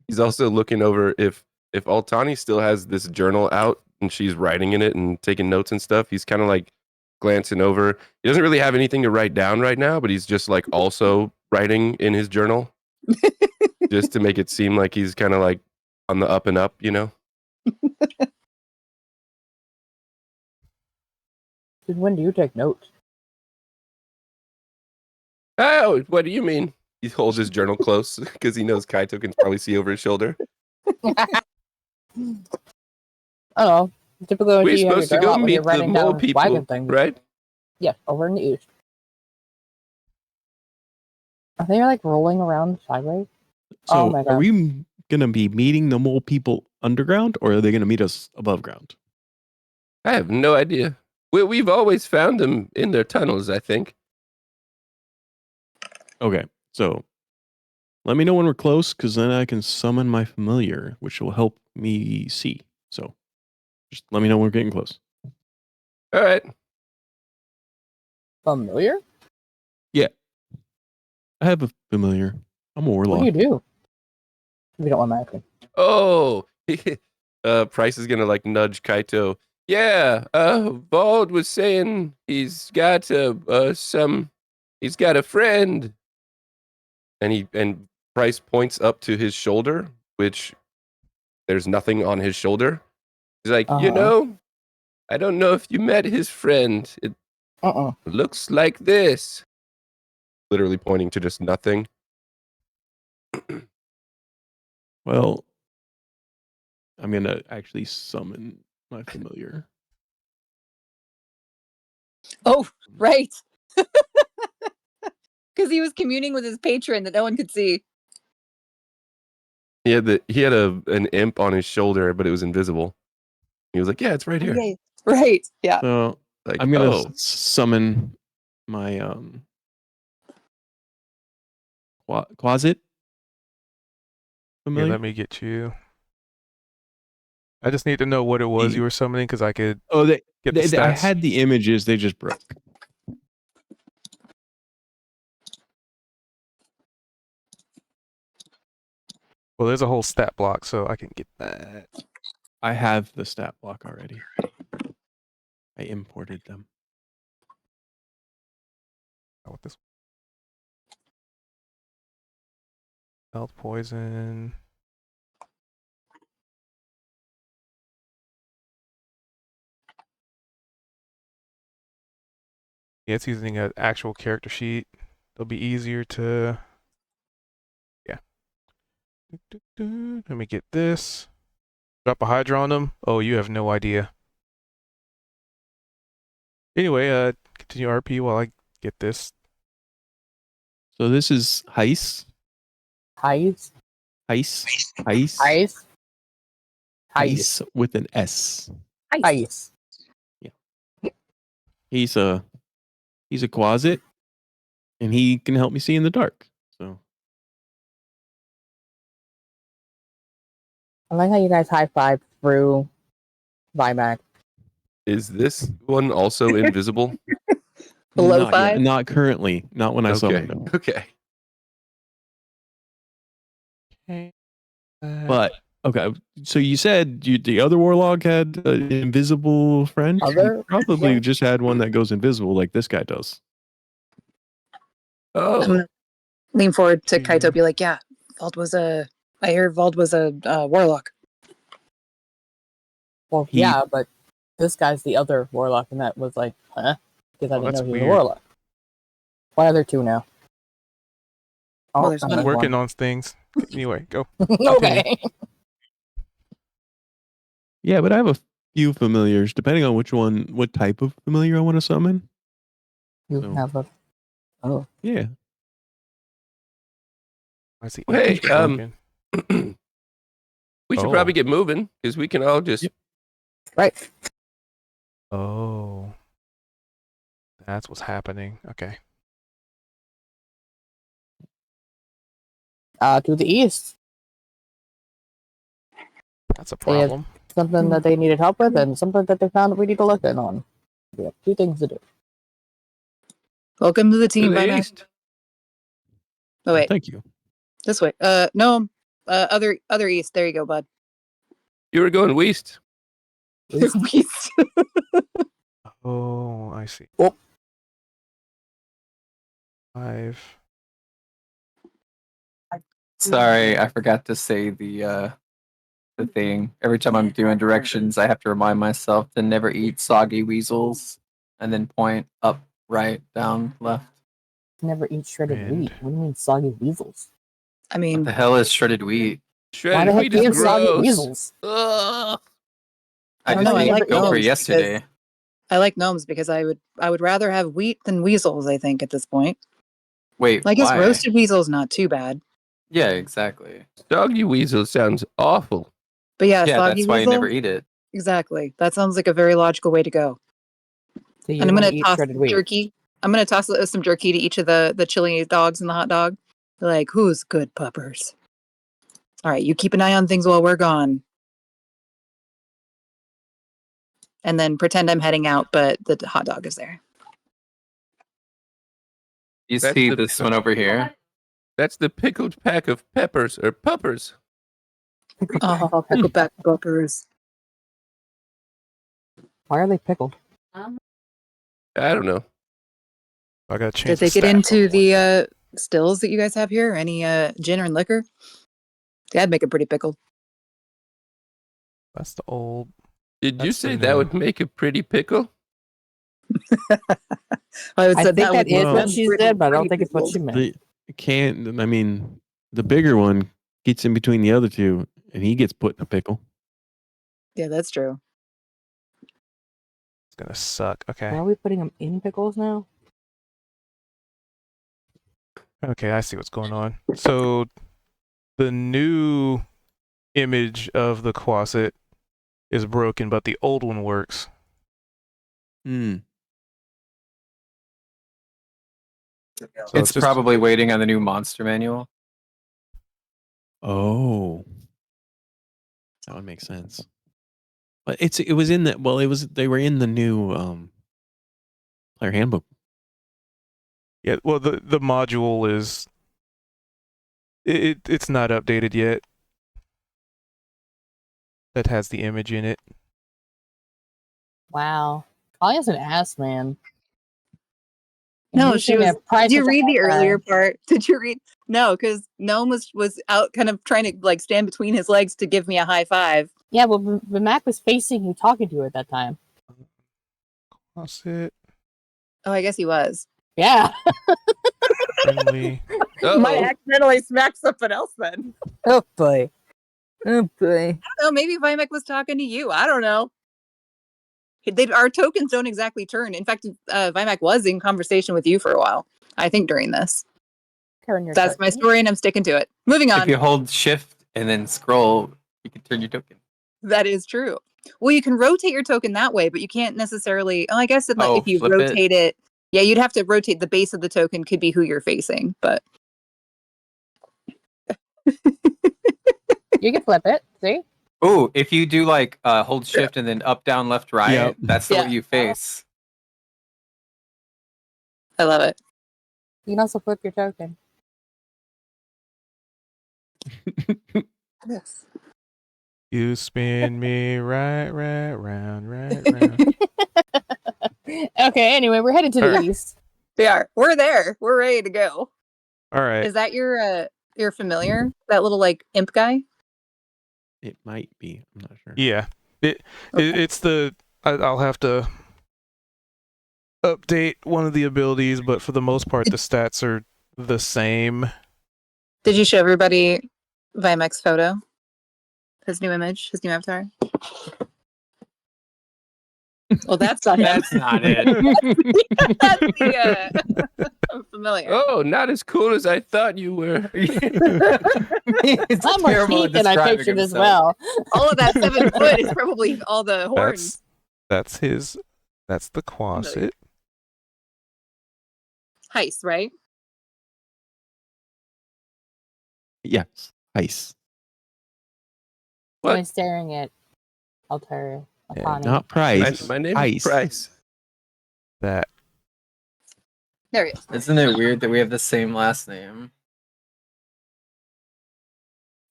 He's also looking over if Altani still has this journal out and she's writing in it and taking notes and stuff. He's kind of like glancing over. He doesn't really have anything to write down right now, but he's just like also writing in his journal just to make it seem like he's kind of like on the up and up, you know? When do you take notes? Oh, what do you mean? He holds his journal close because he knows Kaito can probably see over his shoulder. Oh, typically when We're you have your supposed to journal go out when you're meet the writing mole down people, wagon things. right? Yeah, over in the east. Are they like rolling around sideways? So, Oh my are God. we gonna be meeting the mole people underground, or are they gonna meet us above ground? I have no idea. We've always found them in their tunnels, I think. Okay, so let me know when we're close, because then I can summon my familiar, which will help me see. So, just let me know when we're getting close. All right. Familiar? I have a familiar. I'm a What warlock. do you do? If you don't want my asking. Oh, Price is gonna like nudge Kaito. Yeah, Bald was saying he's got he's got a friend, and Price points up to his shoulder, which there's nothing on his shoulder. He's like, I don't know if you met his friend. It looks like this. Literally pointing to just nothing. Well, I'm gonna actually summon my familiar. Oh, right. Because he was communing with his patron that no one could see. He had an imp on his shoulder, but it was invisible. He was like, yeah, it's right here. Okay. Right. Yeah. So Like, I'm gonna summon my closet Here, familiar. let me get you. I just need to know what it was you were summoning because I could Oh, get the stats. I had the images. They just broke. Well, there's a whole stat block, so I can get that. I have the stat block already. I imported them. How about this one? Health poison. Yeah, it's using an actual character sheet. It'll be easier to. Yeah. Let me get this. Drop a Hydra on them. Oh, you have no idea. Anyway, continue RP while I get this. So this is Heis. Heis? Heis. Heis. Heis? Heis with an S. Heis. He's a closet, and he can help me see in the dark. So I like how you guys high five through Vimac. Is this one also invisible? Below not 5? yet, not currently. Not when I summoned him. Okay. But okay, so you said the other warlock had an invisible friend. He probably just had one that goes invisible, like this guy does. Oh, Lean forward to Kaito, be like, "Yeah, I hear Vald was a warlock." Well, yeah, but this guy's the other warlock, and that was like, huh? Because I didn't know he was a warlock. What other two now? Oh, there's I'm working on things. Anyway, go. Okay. Yeah, but I have a few familiars, depending on what type of familiar I want to summon. You have a. Oh. Yeah. I see. Hey, we should probably get moving because we can all just. Right. Oh. That's what's happening. Okay. To the east. That's a problem. Something that they needed help with, and something that they found we need to look in on. We have two things to do. Welcome to the team, East. Oh wait, thank you. This way. No, other east. There you go, bud. You were going west. West. Oh, I see. Oh. 5. Sorry, I forgot to say the thing. Every time I'm doing directions, I have to remind myself to never eat soggy weasels, and then point up, right, down, left. Never eat shredded And- wheat. What do you mean soggy weasels? I What mean, the hell is shredded wheat? Why Shredded the heck wheat do you is have soggy gross. weasels? Ugh. I don't just know, I ate like gopher gnomes yesterday. because- I like gnomes because I would rather have wheat than weasels, I think, at this point. Wait, I guess why? roasted weasel's not too bad. Yeah, exactly. Soggy weasel sounds awful. But yeah, Yeah, soggy that's why you weasel. never eat it. Exactly. That sounds like a very logical way to go. So you And I'm want gonna to eat toss shredded wheat? jerky. I'm gonna toss some jerky to each of the chili dogs and the hot dog. Like, who's good puppers? All right, you keep an eye on things while we're gone. And then pretend I'm heading out, but the hot dog is there. You That's see the- this one over here? That's the pickled pack of peppers or puppers. Oh, pickleback puppers. Why are they pickled? I don't know. I gotta change. Did they the get staff into on the stills that you guys have here? Any gin or liquor? That'd make it pretty pickled. That's the old. Did you That's the say that new. would make a pretty pickle? I I think that is Well- what she said, but I don't think it's what she meant. The can't. I mean, the bigger one gets in between the other two, and he gets put in a pickle. Yeah, that's true. It's gonna suck. Okay. Are we putting them in pickles now? Okay, I see what's going on. So the new image of the Quasit is broken, but the old one works. Hmm. So It's just- probably waiting on the new monster manual. Oh, that would make sense. But it was in that. Well, they were in the new player handbook. yeah. Well, the module is it's not updated yet. That has the image in it. Wow. Kalia's an ass, man. No, He's she gonna was. price Did you such a read the high earlier price. part? Did you read? No, because Gnome was out, kind of trying to like stand between his legs to give me a high five. Yeah, well, the Mac was facing you, talking to you at that time. Quasit Oh, I guess he was. Yeah. friendly. Might Uh-oh. accidentally smack something else then. Oh boy. Oh boy. I don't know. Maybe Vimek was talking to you. I don't know. Our tokens don't exactly turn. In fact, Vimek was in conversation with you for a while. I think during this. Karen, your That's turn. my story, and I'm sticking to it. Moving on. If you hold shift and then scroll, you can turn your token. That is true. Well, you can rotate your token that way, but you can't necessarily. Oh, I guess if you flip it? rotate it, yeah, you'd have to rotate the base of the token. Could be who you're facing, but You can flip it. See? Oh, if you do like hold shift and then up, down, left, right, Yep. that's the Yeah. way you face. I love it. You can also flip your token. Yes. You spin me right, round, right, round. Okay, anyway, we're headed to the Alright. east. We are. We're there. We're ready to go. All right. Is that your familiar? That little like imp guy? It might be. I'm not sure. Yeah. Okay. It's the. I'll have to update one of the abilities, but for the most part, the stats are the same. Did you show everybody Vimek's photo? His new image, his new avatar. Well, that's not him. That's not it. That's the I'm familiar. Oh, not as cool as I thought you were. It's I'm more terrible at teeth than I describing pictured as himself. well. All of that 7 foot is probably all the horns. That's his. That's the Quasit. Heist, right? Yes. Ice. What? I'm staring at Altair. Yeah, Apani. Not price. My name Ice. is Price. That. There he is. Isn't it weird that we have the same last name?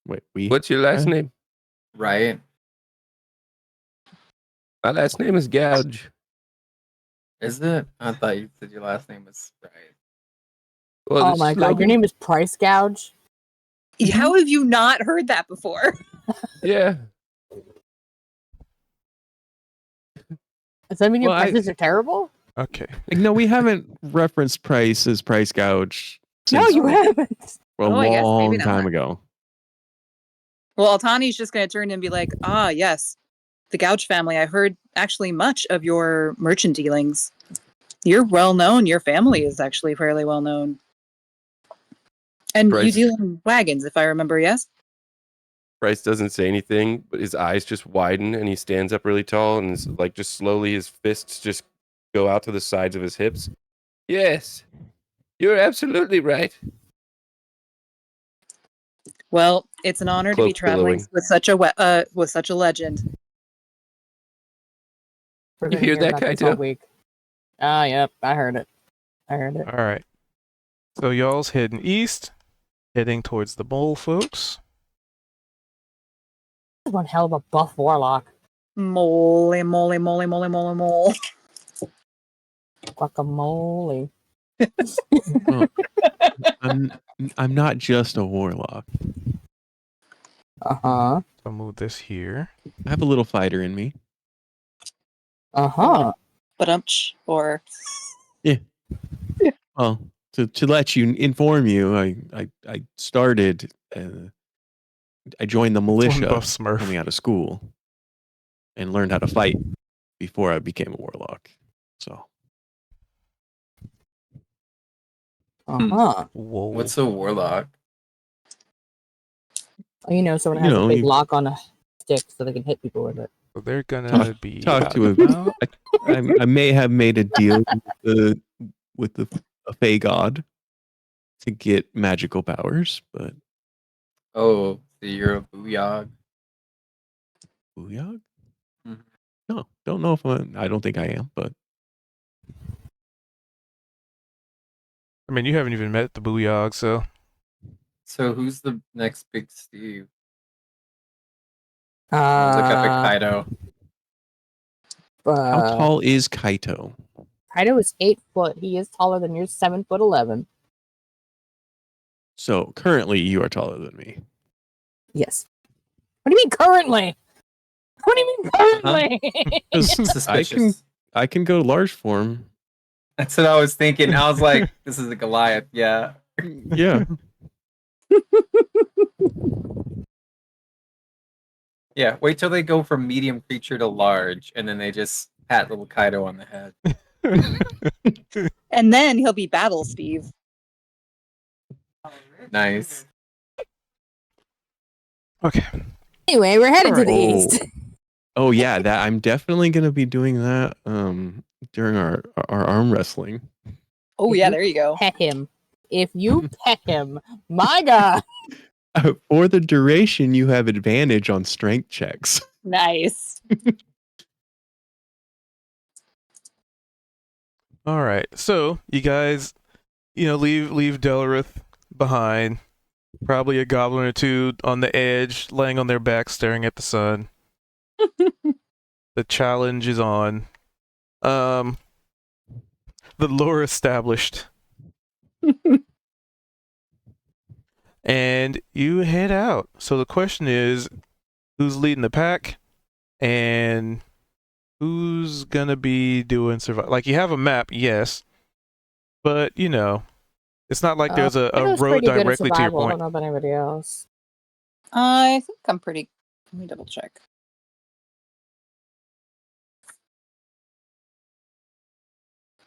Wait, we. What's your last Huh? name? Right? My last name is Gouge. Is it? I thought you said your last name was right. Well, Oh the my god, your slogan- name is Price Gouge? How have you not heard that before? Yeah. Does that mean your Well, prices are terrible? Okay. Like, no, we haven't referenced price as price gouge No, since you haven't. a Oh, I guess maybe long time not. ago. Well, Altani's just going to turn and be like, ah, yes, the Gouge family. I heard actually much of your merchant dealings. You're well known. Your family is actually fairly well known. And you Bryce, deal in wagons, if I remember, yes? Bryce doesn't say anything, but his eyes just widen and he stands up really tall and is like just slowly his fists just go out to the sides of his hips. Yes, you're absolutely right. Well, it's an honor to be Cloak traveling billowing. with such a legend. We're You gonna hear that, about this all Kaito? week. Ah, yep, I heard it. All right. So y'all's heading east, heading towards the mole folks. One hell of a buff warlock. Moly, moly, moly, moly, moly, mole. Guacamole. Well, I'm not just a warlock. Uh-huh. I'll move this here. I have a little fighter in me. Uh-huh. But or Well, to let you inform you, I started. I joined the One militia buff Smurf. coming out of school, and learned how to fight before I became a warlock. So Uh-huh. Whoa. What's a warlock? Oh, you know, someone You has know, a big you- lock on a stick so they can hit people with it. So they're gonna be talk out to and a. about. I may have made a deal with a Fey god to get magical powers, but Oh, so you're a booyah. Booyah? Mhm. No, don't know if I don't think I am, but I mean, you haven't even met the Booyog, so So who's the next big Steve? Look up at Kaido. how tall is Kaito? Kaido is 8 foot. He is taller than you're 7'11". So currently, you are taller than me. Yes. What do you mean currently? What do you mean currently? 'Cause Suspicious. I can go large form. That's what I was thinking. I was like, this is a Goliath. Yeah. Yeah. Yeah. Wait till they go from medium creature to large, and then they just pat little Kaido on the head. and then he'll be Battle Steve. Nice. okay. Anyway, we're headed to the Oh. east. Oh yeah, that I'm definitely gonna be doing that during our arm wrestling. Oh, If yeah, you there you go. Pet him. If you pet him, my God. For the duration, you have advantage on strength checks. Nice. All right. So you guys, leave Delrith behind. Probably a goblin or two on the edge, laying on their back, staring at the sun. The challenge is on. The lore established. And you head out. So the question is, who's leading the pack? And who's gonna be doing survival? Like, you have a map, yes. But, it's not like there's a Kaido's road pretty good at directly to your survival. I point. don't know about anybody else. I think I'm pretty. Let me double check.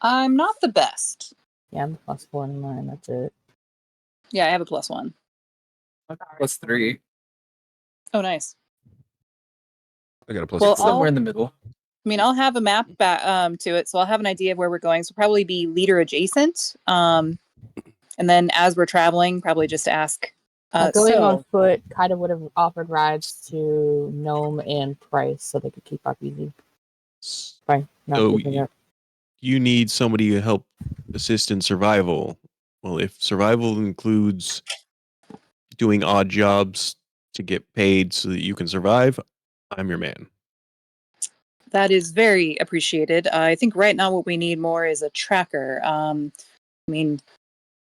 I'm not the best. Yeah, I'm +1 in mine. That's it. Yeah, I have a +1. +3. Oh, nice. I got a plus Well, four. Somewhere in the middle. I mean, I'll have a map to it, so I'll have an idea of where we're going. So probably be leader adjacent. And then as we're traveling, probably just ask. Going on foot, Kaido would have offered rides to Gnome and Price so they could keep up easy. Right. Not So keeping up. you need somebody to help assist in survival. Well, if survival includes doing odd jobs to get paid so that you can survive, I'm your man. That is very appreciated. I think right now what we need more is a tracker. I mean,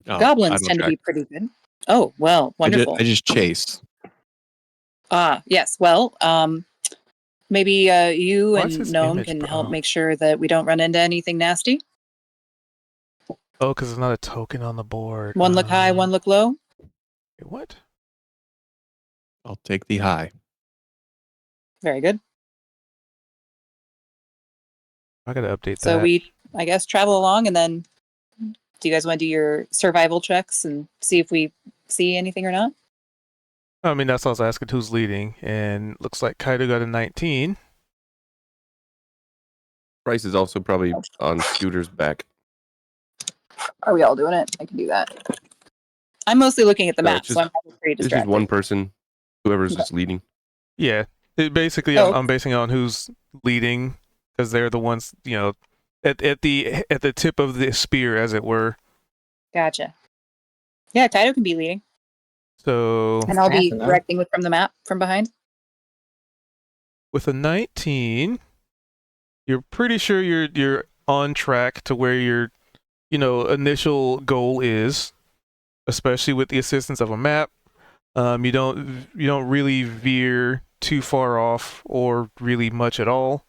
Oh, I goblins don't tend to track. be pretty good. Oh, well, wonderful. I just chase. Yes. Well, maybe you What's and his Gnome image, can bro? help make sure that we don't run into anything nasty. Oh, because there's not a token on the board. One look high, one look low. Wait, what? I'll take the high. Very good. I gotta update So that. we, I guess, travel along, and then do you guys want to do your survival checks and see if we see anything or not? I mean, that's what I was asking who's leading, and looks like Kaido got a 19. Price is also probably on Scooter's back. Are we all doing it? I can do that. I'm mostly looking at the No, map, it's just- so I'm probably pretty It's distracted. just one person, whoever's just leading. Yeah, basically, Oh. I'm basing it on who's leading because they're the ones, at the tip of the spear, as it were. Gotcha. Yeah, Kaido can be leading, So and I'll be Fast enough. directing from the map from behind. with a 19, you're pretty sure you're on track to where your initial goal is, especially with the assistance of a map. You don't really veer too far off or really much at all.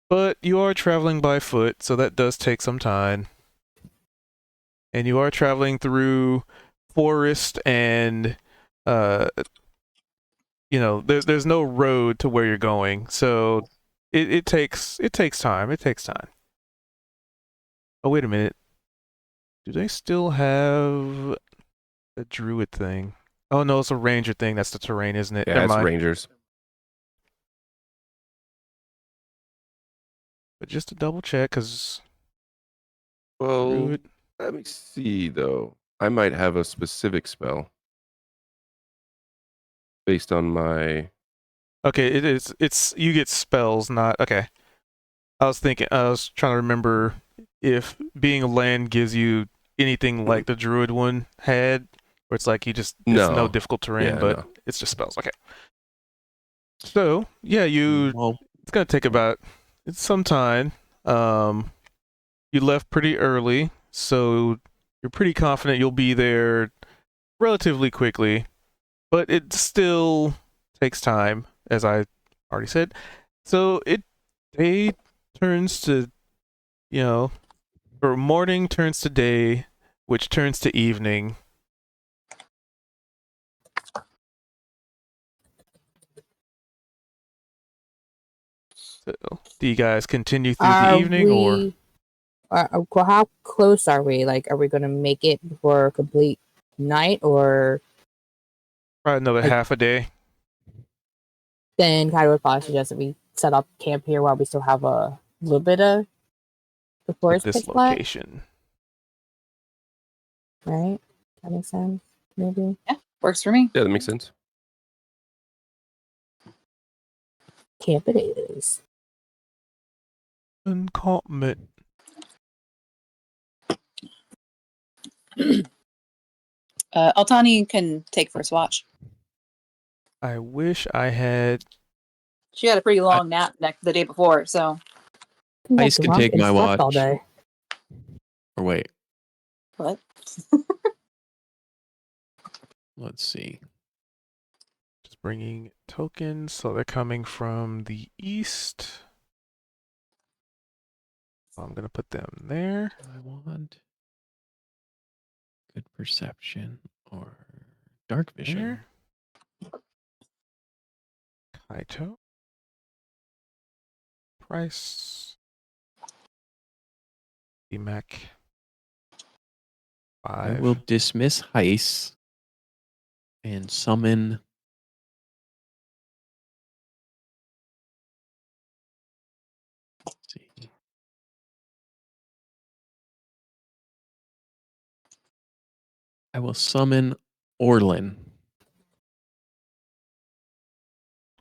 But you are traveling by foot, so that does take some time. And you are traveling through forest and there's no road to where you're going. So it takes time. It takes time. Oh, wait a minute. Do they still have a druid thing? Oh no, it's a ranger thing. That's the terrain, isn't it? Yeah, Never it's mind. Rangers. But just to double check, because Well, druid. let me see though. I might have a specific spell based on my. Okay, it's you get spells, not okay. I was trying to remember if being a land gives you anything like the druid one had, where it's like it's no No. difficult terrain, Yeah, but no. it's just spells. Okay. So yeah, Well, it's gonna take it's some time. You left pretty early, so you're pretty confident you'll be there relatively quickly, but it still takes time, as I already said. So day turns to, or morning turns to day, which turns to evening. So, do you guys continue through the evening, or how close are we? Like, are we going to make it before complete night, or probably another like- half a day? then Kaido would probably suggest that we set up camp here while we still have a little bit of the forest This pitch black, location. right? That makes sense, maybe. Works for me. Yeah, that makes sense. Camp it is. Encampment. Altani can take first watch. I wish I had. She had a pretty long nap the day before, so. Ice can take my watch. all day. Or wait, What? let's see. Just bringing tokens, so they're coming from the east. So I'm gonna put them there. I want good perception or dark vision. There. Kaito. Price. D-Mac. I 5. will dismiss Heist and summon. Let's see. I will summon Orlin.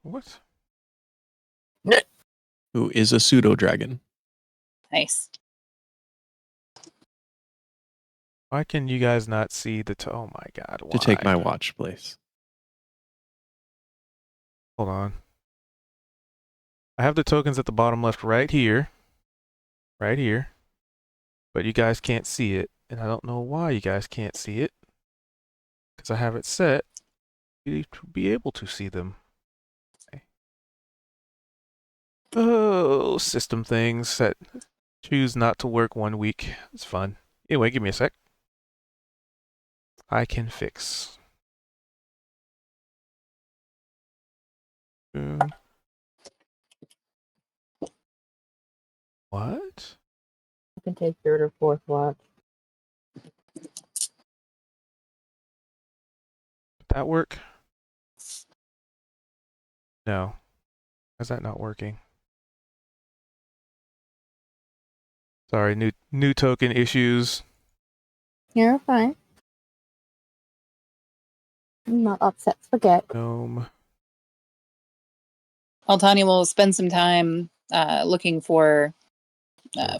What? Who is a pseudo dragon. Nice. Why can you guys not see the oh my god, why? To take my watch place. Hold on. I have the tokens at the bottom left right here. Right here. But you guys can't see it. And I don't know why you guys can't see it. Because I have it set to be able to see them. Okay. Oh, system things that choose not to work 1 week. It's fun. Anyway, give me a sec. I can fix. What? I can take third or fourth watch. Did that work? No. How's that not working? Sorry, new token issues. You're fine. I'm not upset. Forget. Gnome. Altani will spend some time looking for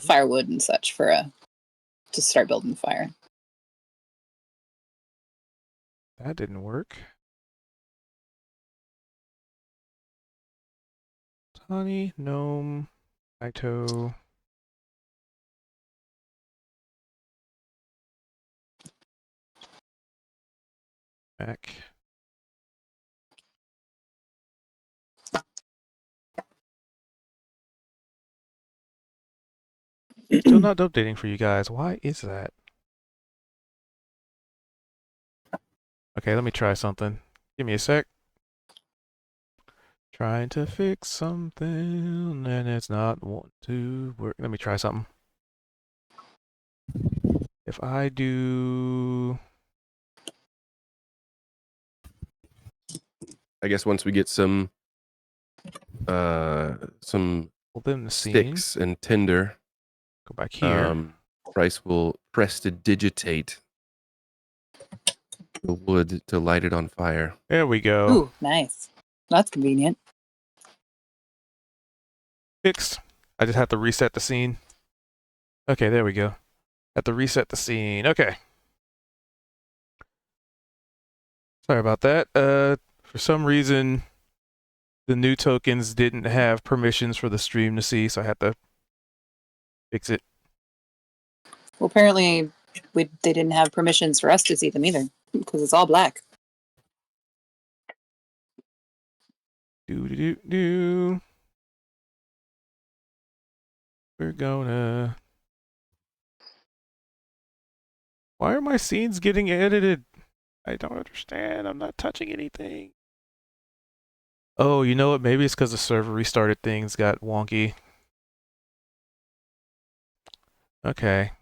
firewood and such to start building the fire. That didn't work. Tani, gnome, Ito. Back. Still not updating for you guys. Why is that? Okay, let me try something. Give me a sec. Trying to fix something and it's not wanting to work. Let me try something. If I do... I guess once we get some Hold them the scene. sticks and tinder, Go back here. Bryce will prestidigitate the wood to light it on fire. There we go. Ooh, nice. That's convenient. Fixed. I just have to reset the scene. Okay, there we go. Have to reset the scene. Okay. Sorry about that. For some reason, the new tokens didn't have permissions for the stream to see, so I had to fix it. Well, apparently they didn't have permissions for us to see them either, because it's all black. Do. We're gonna... Why are my scenes getting edited? I don't understand. I'm not touching anything. Oh, you know what? Maybe it's because the server restarted, things got wonky. Okay.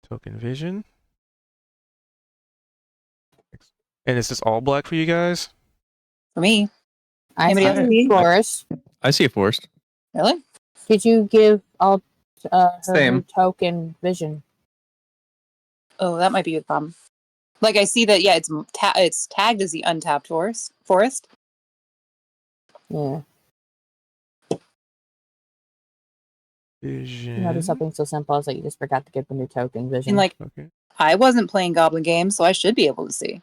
Token vision. And is this all black for you guys? For me. I Anybody else see see? forest. I see a forest. Really? Did you give all her Same. new token vision? Oh, that might be a problem. Like I see that, yeah, it's tagged as the untapped forest. Yeah. Vision. You know, there's something so simple as that you just forgot to give the new token vision. And like, Okay. I wasn't playing Goblin games, so I should be able to see.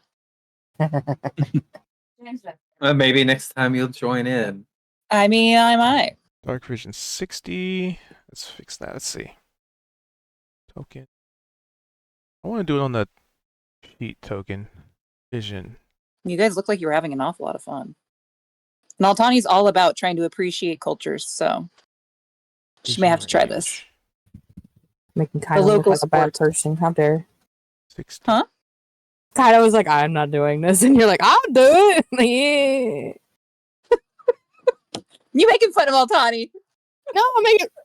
Maybe next time you'll join in. I mean, I might. Dark vision 60. Let's fix that. Let's see. Token. I want to do it on the sheet token. Vision. You guys look like you were having an awful lot of fun. And Altani's all about trying to appreciate cultures, so she may have to try this. Making Kyle look like a bad person. How dare. 60. Huh? Kyle was like, I'm not doing this. And you're like, I'll do it. You making fun of Altani? No,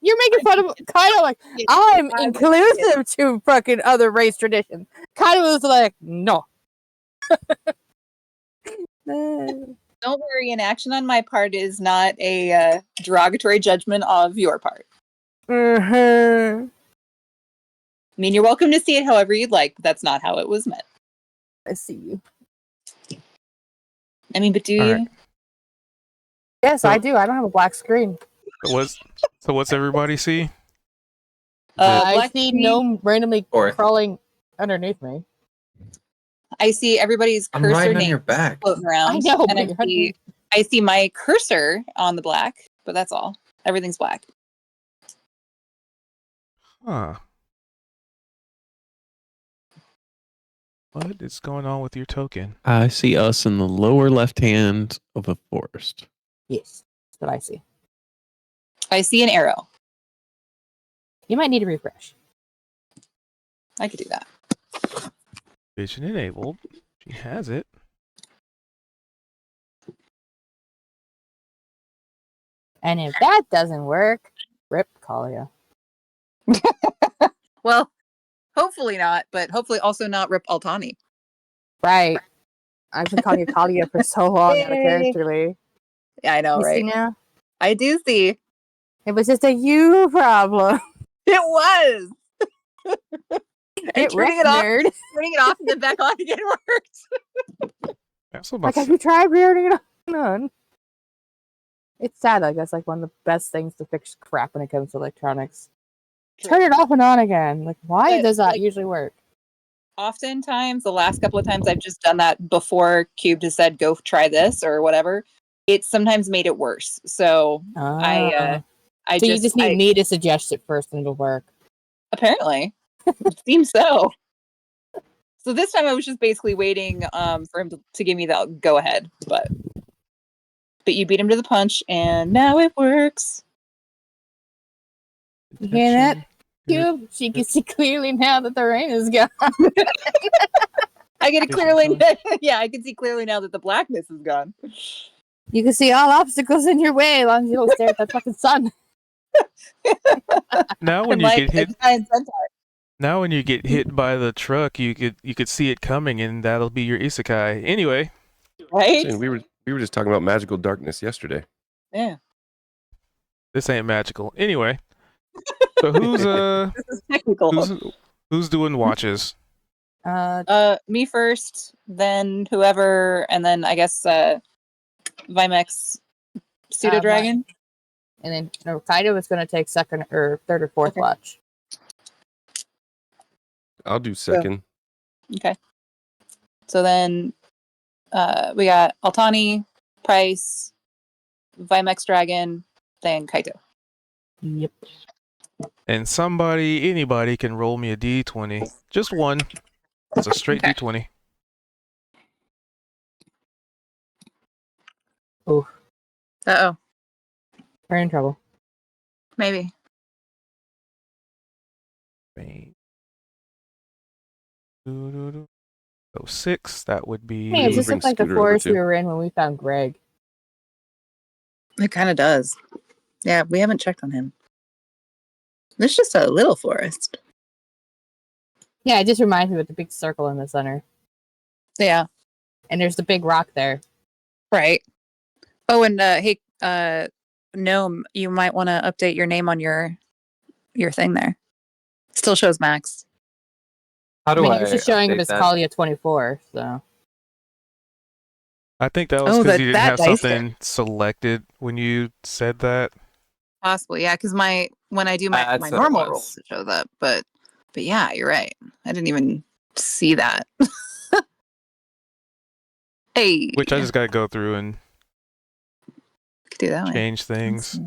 you're making fun of Kyle. Like, I'm inclusive to fucking other race traditions. Kyle was like, no. Don't worry, an action on my part is not a derogatory judgment of your part. Mm-hmm. I mean, you're welcome to see it however you'd like, but that's not how it was meant. I see you. I mean, but do All you? right. Yes, So- I do. I don't have a black screen. So what's everybody see? I Black see screen, gnome randomly Fourth. crawling underneath me. I see everybody's I'm cursor riding on name your back. floating around. I know, and but I see my cursor on the black, but that's all. Everything's black. Huh. What is going on with your token? I see us in the lower left hand of a forest. Yes, that's what I see. I see an arrow. You might need a refresh. I could do that. Vision enabled. She has it. And if that doesn't work, rip Kalia. Well, hopefully not, but hopefully also not Rip Altani. Right. I've been calling you Kalia for so long out of character, Lee. Yeah, I know, You right? see now? I do see. It was just a you problem. It was. And Get turning wrecked, it off, nerd. turning it off and then back on again works. That's what Like, have you tried returning it on? It's sad. Like, that's like one of the best things to fix crap when it comes to electronics. Turn it off and on again. Like, why does that usually work? Oftentimes, the last couple of times I've just done that before Cube has said, go try this or whatever, it sometimes made it worse. So I so you just need me to suggest it first and it'll work. Apparently. It seems so. So this time I was just basically waiting for him to give me the go ahead, but you beat him to the punch and now it works. You hear that, Cube? She can see clearly now that the rain is gone. I get it clearly. Yeah, I can see clearly now that the blackness is gone. You can see all obstacles in your way as long as you don't stare at that fucking sun. Now when you get hit, now when you get hit by the truck, you could see it coming, and that'll be your isekai. Anyway, right? We were just talking about magical darkness yesterday. Yeah. This ain't magical. Anyway, so who's this is technical. Who's doing watches? Me first, then whoever, and then I guess Vimex Pseudo Dragon. And then Kaido is going to take second or third or fourth watch. I'll do second. Okay. So then we got Altani, Price, Vimex Dragon, then Kaito. Yep. And anybody can roll me a d20. Just one. It's a straight d20. Oh. Uh-oh. We're in trouble. Maybe. So 6, that would be... Hey, does this look like the forest we were in when we found Greg? It kind of does. Yeah, we haven't checked on him. There's just a little forest. Yeah, it just reminds me of the big circle in the center. Yeah. And there's the big rock there. Right. Oh, and hey, Gnome, you might want to update your name on your thing there. Still shows Max. How do I? It was just showing up as Kalia 24, so. I think that was because you didn't have something selected when you said that. Possibly, yeah, because when I do my normal rolls, it shows up. But yeah, you're right. I didn't even see that. Hey. Which I just got to go through and could do that change things.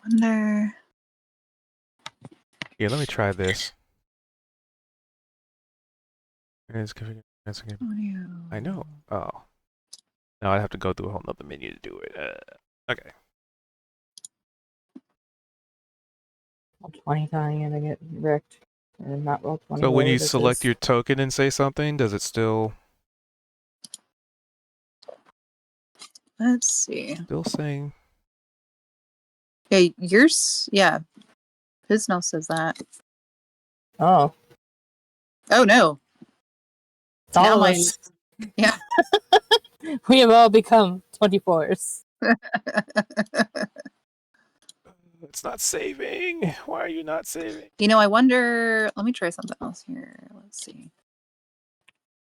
Wonder. Yeah, let me try this. I know. Oh. Now I have to go through a whole nother menu to do it. Okay. 20 times and I get wrecked. And not roll 20. So when you select your token and say something, does it still... Let's see. Still saying... Yeah, yours... Yeah. His now says that. Oh. Oh, no. It's all of us. Yeah. We have all become 24s. It's not saving. Why are you not saving? You know, I wonder... Let me try something else here. Let's see.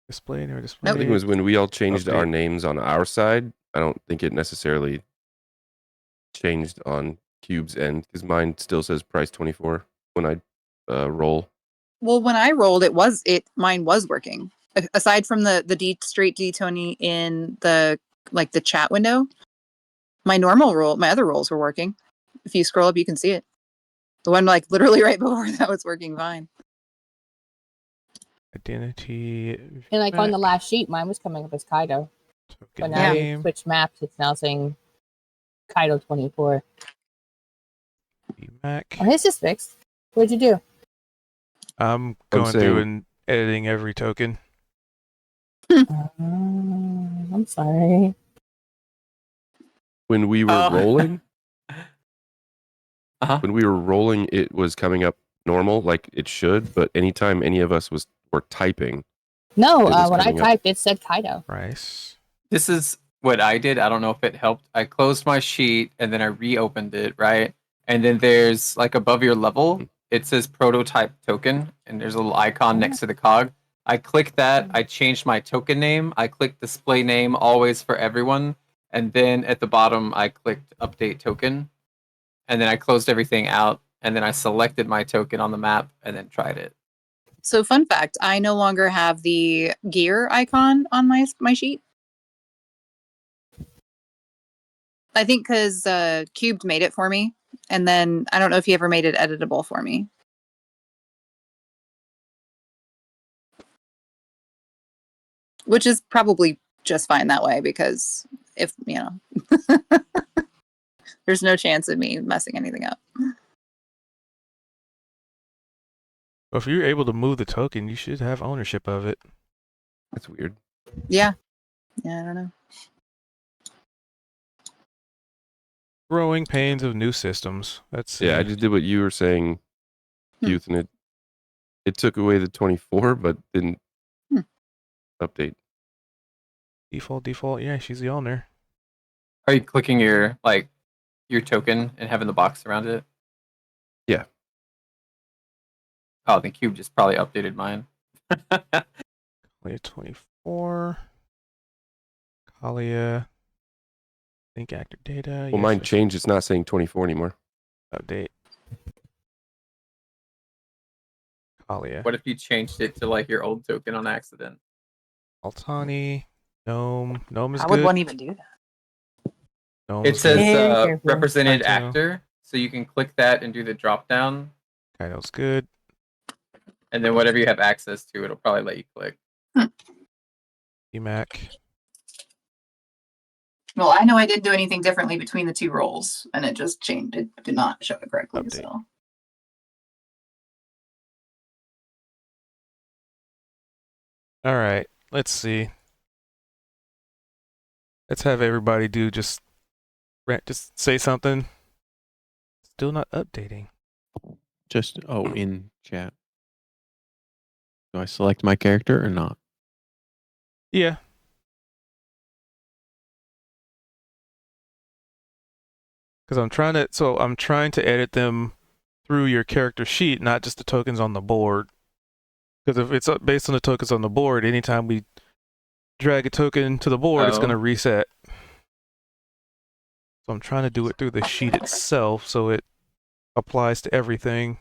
Display or display. I think it was when we all changed our names on our side. I don't think it necessarily changed on Cube's end because mine still says price 24 when I roll. Well, when I rolled, mine was working. Aside from the straight D20 in the chat window, my other rolls were working. If you scroll up, you can see it. The one literally right before that was working fine. Identity. And on the last sheet, mine was coming up as Kaido. But now we switched maps. It's now saying Kaido 24. Mac. Oh, his is fixed. What'd you do? I'm I'm going through saying- and editing every token. I'm sorry. When we were rolling, Uh-huh. when we were rolling, it was coming up normal, like it should. But anytime any of us were typing, No, It was when I coming up. typed, it said Kaido. Rice. This is what I did. I don't know if it helped. I closed my sheet and then I reopened it, right? And then there's like above your level, it says prototype token, and there's a little icon next to the cog. I clicked that. I changed my token name. I clicked display name always for everyone. And then at the bottom, I clicked update token. And then I closed everything out. And then I selected my token on the map and then tried it. So fun fact, I no longer have the gear icon on my sheet. I think because Cubed made it for me. And then I don't know if he ever made it editable for me. Which is probably just fine that way because if, there's no chance of me messing anything up. Well, if you're able to move the token, you should have ownership of it. that's weird. Yeah. Yeah, I don't know. Growing pains of new systems. That's Yeah, I just did what you were saying, Youth, and it took away the 24, but didn't update. default. Yeah, she's the owner. Are you clicking your token and having the box around it? Yeah. Oh, the Cube just probably updated mine. Kalia 24. Kalia. Think actor data. Well, mine changed. It's not saying 24 anymore. Update. Kalia. What if you changed it to like your old token on accident? Altani. Gnome. Gnome is How good. would one even do that? Gnome It is says Very careful. represented Kaito. actor, so you can click that and do the drop down, good. Kaido's good. and then whatever you have access to, it'll probably let you click. Mac. Well, I know I didn't do anything differently between the two roles, and it just changed. It did not show it correctly. Update. So All right. Let's see. Let's have everybody do just say something. Still not updating. Just in chat. Do I select my character or not? Yeah. Because I'm trying to edit them through your character sheet, not just the tokens on the board. Because if it's based on the tokens on the board, anytime we drag a token to the board, it's going to reset. So I'm trying to do it through the sheet itself so it applies to everything.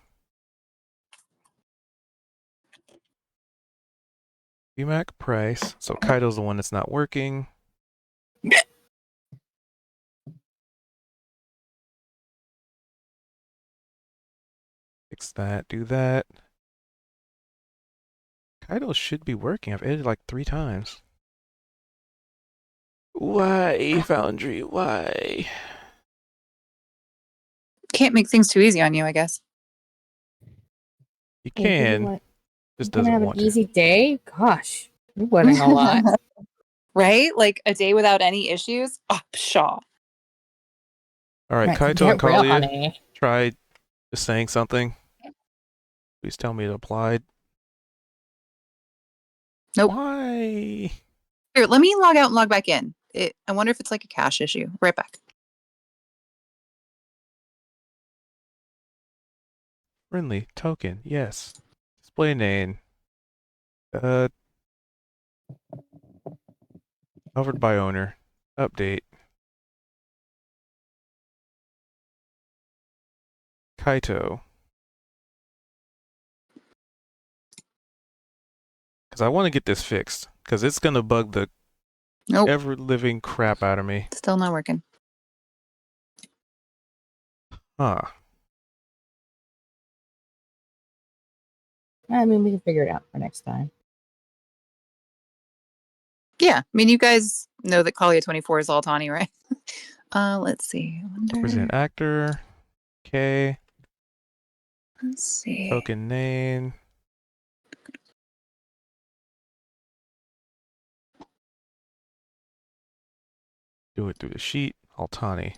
VMAC price. So Kaido's the one that's not working. Fix that, do that. Kaido should be working. I've edited like 3 times. Why, Foundry? Why? can't make things too easy on you, I guess. You Yeah, you know can. what? Just You're gonna doesn't have want an to. easy day. Gosh, you're winning a lot. Right? Like a day without any issues. Oh, pshaw. All right, Right, Kaito and get real, Kalia, honey. try just saying something. Please tell me it applied. Nope. Why? Here, let me log out and log back in. I wonder if it's like a cache issue. Right back. Friendly token, yes. Display name. Covered by owner. Update. Kaito. Because I want to get this fixed. Because it's going to bug the Nope. ever living crap out of me. Still not working. Huh. I mean, we can figure it out for next time. Yeah. I mean, you guys know that Kalia 24 is Altani, right? Let's see. Represent actor. Okay. Let's see. Token name. Do it through the sheet. Altani.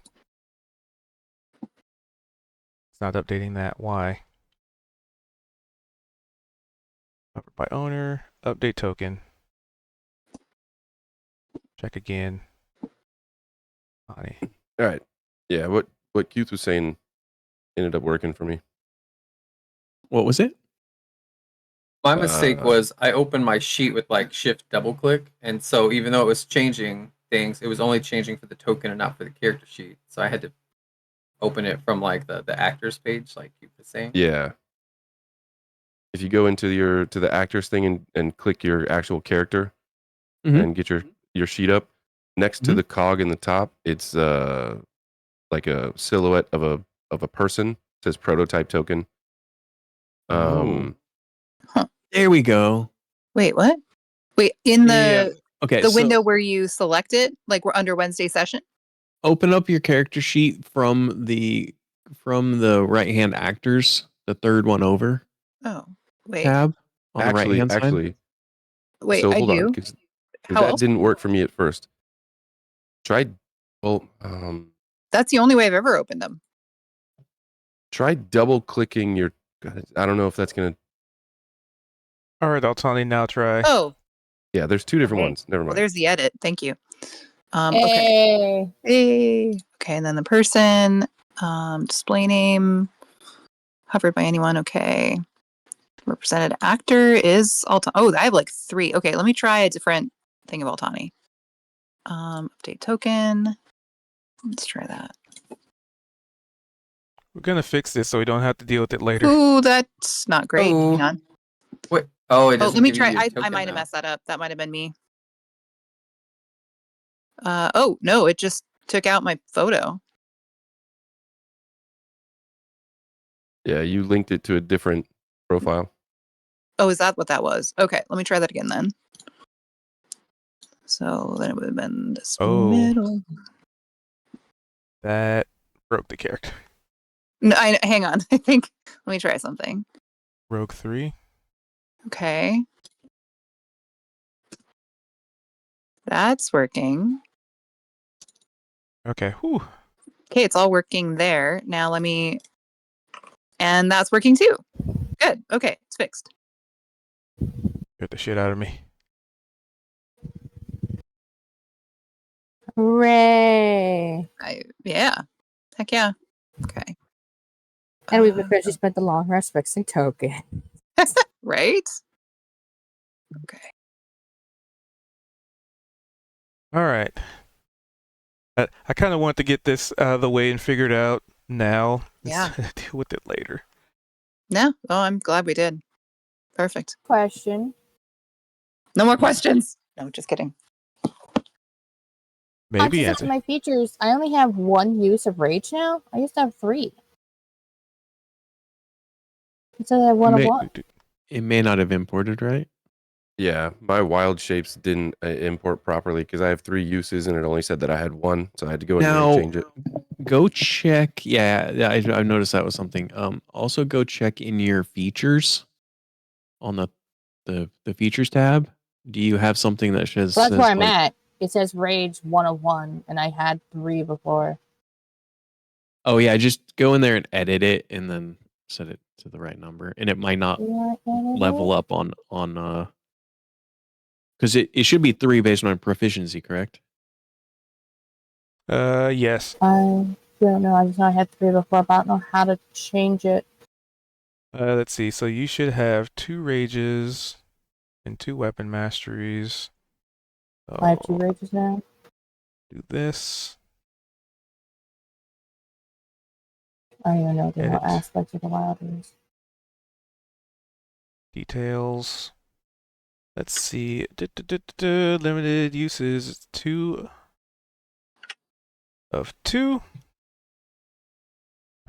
It's not updating that. Why? Covered by owner. Update token. Check again. Altani. All right. Yeah, what Keith was saying ended up working for me. What was it? My mistake Uh, was I opened my sheet with like shift double click, and so even though it was changing things, it was only changing for the token and not for the character sheet. So I had to open it from like the actors page, like you were saying. Yeah. If you go into the actors thing and click your actual character and get your sheet up, next to the cog in the top, it's like a silhouette of a person. It says prototype token. There we go. Wait, what? Wait, in the Okay, the so window where you select it, like we're under Wednesday session. open up your character sheet from the right-hand actors, the third one over Oh, wait, tab on the right-hand side. Actually, wait. so I hold on, do. because How that else? didn't work for me at first. That's the only way I've ever opened them. Try double clicking your. I don't know if that's gonna. All right, Altani. Now try. Oh, Yeah, there's two different okay. ones. Never Well, mind. there's the edit. Thank you. Okay. Hey. Okay, and then the person, display name, hovered by anyone. Okay. Represented actor is Altani. Oh, I have like 3. Okay, let me try a different thing of Altani. Update token. Let's try that. We're gonna fix this so we don't have to deal with it later. Ooh, that's not great. Hang on. Wait. Oh, it Oh, doesn't let me give you try. the I token might have now. messed that up. That might have been me. Oh, no, it just took out my photo. Yeah, you linked it to a different profile. Oh, is that what that was? Okay, let me try that again then. So then it would have been this middle. That broke the character. No, hang on. I think, let me try something. Rogue 3. Okay. That's working. Okay. Whew. Okay, it's all working there. Now let me, and that's working too. Good. Okay, it's fixed. Get the shit out of me. Hooray! Yeah. Heck yeah. Okay. And we've officially spent the long rest fixing token. Right? Okay. All right. I kind of want to get this out of the way and figured out now. Yeah. Instead of deal with it later. No. Oh, I'm glad we did. Perfect. Question. No more questions. No, just kidding. Maybe Access to my features. I only have 1 use of rage now. I used to have 3. It says I have 1 of 1. It may not have imported right. Yeah, my wild shapes didn't import properly because I have 3 uses and it only said that I had 1, so I had to go in and change it. Go check. Yeah, I've noticed that was something. Also go check in your features on the features tab. Do you have something that says? Well, that's where I'm at. It says rage 1 of 1, and I had 3 before. Oh yeah, just go in there and edit it, and then set it to the right number, and it might not level up on because it should be 3 based on proficiency, correct? Yes. I don't know. I just know I had 3 before, but I don't know how to change it. Let's see. So you should have 2 rages and 2 weapon masteries. So I have 2 rages now. Do this. I don't even know the Edit. aspects of the wild is. Details. Let's see. Limited uses 2 of 2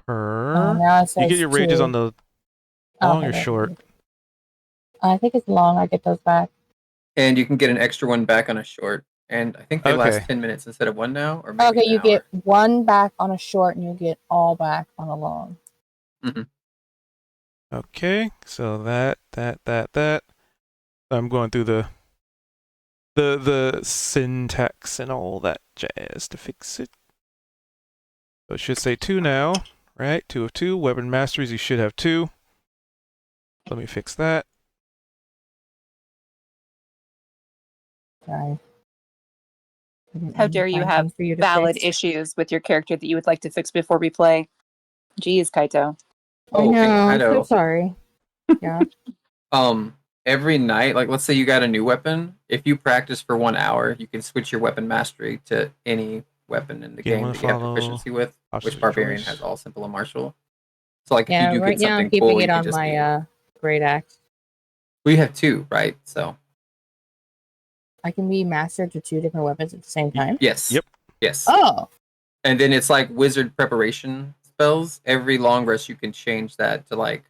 per. Now it says You get your rages 2. on the long or short? I think it's long. I get those back. And you can get an extra one back on a short. And I think they last 10 minutes instead of 1 now. Or maybe okay, you get 1 back on a short and you get all back on a long. Mm-hmm. Okay, so that. I'm going through the syntax and all that jazz to fix it. So it should say 2 now, right? 2 of 2. Weapon masteries, you should have 2. Let me fix that. Sorry. How dare you have valid issues with your character that you would like to fix before we play? Jeez, Kaito. I know. I'm so Kaito, sorry. Yeah. every night, like let's say you got a new weapon, if you practice for 1 hour, you can switch your weapon mastery to any weapon in the game that you have proficiency with, which Barbarian has all simple and martial. So like if you do right get now I'm something keeping cool, it you can on just my great axe. we have 2, right? So I can be master to 2 different weapons at the same time. yes. Yep. Yes. Oh. And then it's like wizard preparation spells. Every long rest you can change that to like,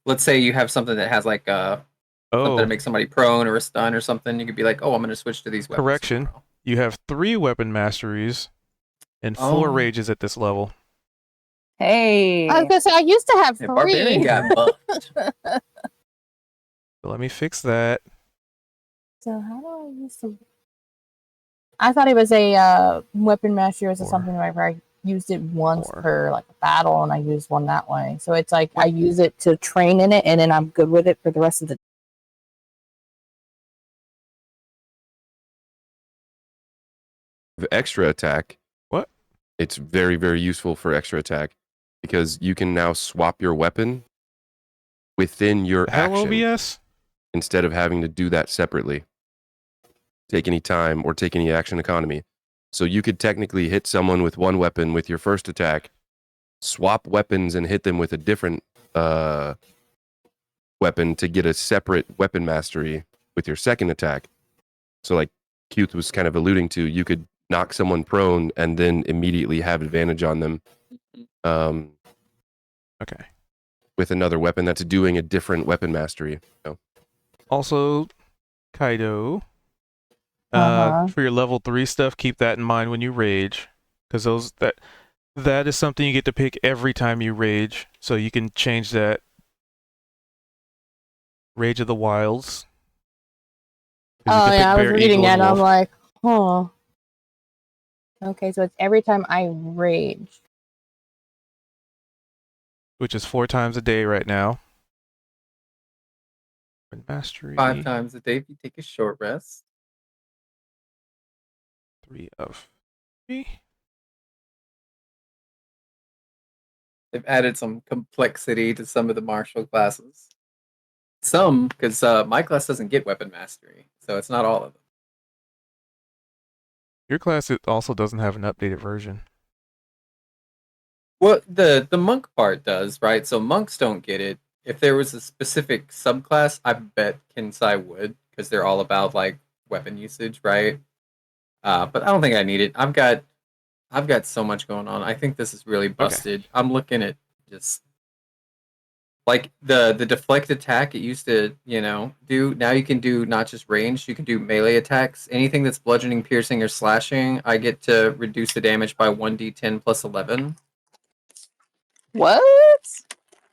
let's say you have something that has like something to make somebody prone or a stun or something. You could be like, oh, I'm going to switch to these weapons. Correction. Tomorrow. You have 3 weapon masteries and 4 rages at this level. Hey. I was going to say, I used to have 3. Barbarian got buffed. So let me fix that. So how do I use the... I thought it was a weapon mastery or something where I used it once per like a battle, and I used one that way. So it's like I use it to train in it, and then I'm good with it for the rest of the... Extra attack. What? It's very, very useful for extra attack because you can now swap your weapon within your action OBS? instead of having to do that separately. Take any time or take any action economy. So you could technically hit someone with one weapon with your first attack, swap weapons and hit them with a different weapon to get a separate weapon mastery with your second attack. So like Keith was kind of alluding to, you could knock someone prone and then immediately have advantage on them. Okay. With another weapon that's doing a different weapon mastery. So. Also, Kaido, for your level 3 stuff, keep that in mind when you rage, because that is something you get to pick every time you rage, so you can change that. Rage of the Wilds. Oh yeah, I was reading it and I'm like, huh. Okay, so it's every time I rage. Which is 4 times a day right now. Mastery. 5 times a day if you take a short rest. 3 of 3. They've added some complexity to some of the martial classes. Some, because my class doesn't get weapon mastery, so it's not all of them. Your class also doesn't have an updated version. Well, the monk part does, right? So monks don't get it. If there was a specific subclass, I bet Kensai would, because they're all about like weapon usage, right? But I don't think I need it. I've got so much going on. I think this is really busted. Okay. I'm looking at just like the deflect attack it used to, do. Now you can do not just ranged, you can do melee attacks. Anything that's bludgeoning, piercing, or slashing, I get to reduce the damage by 1d10 plus 11. What?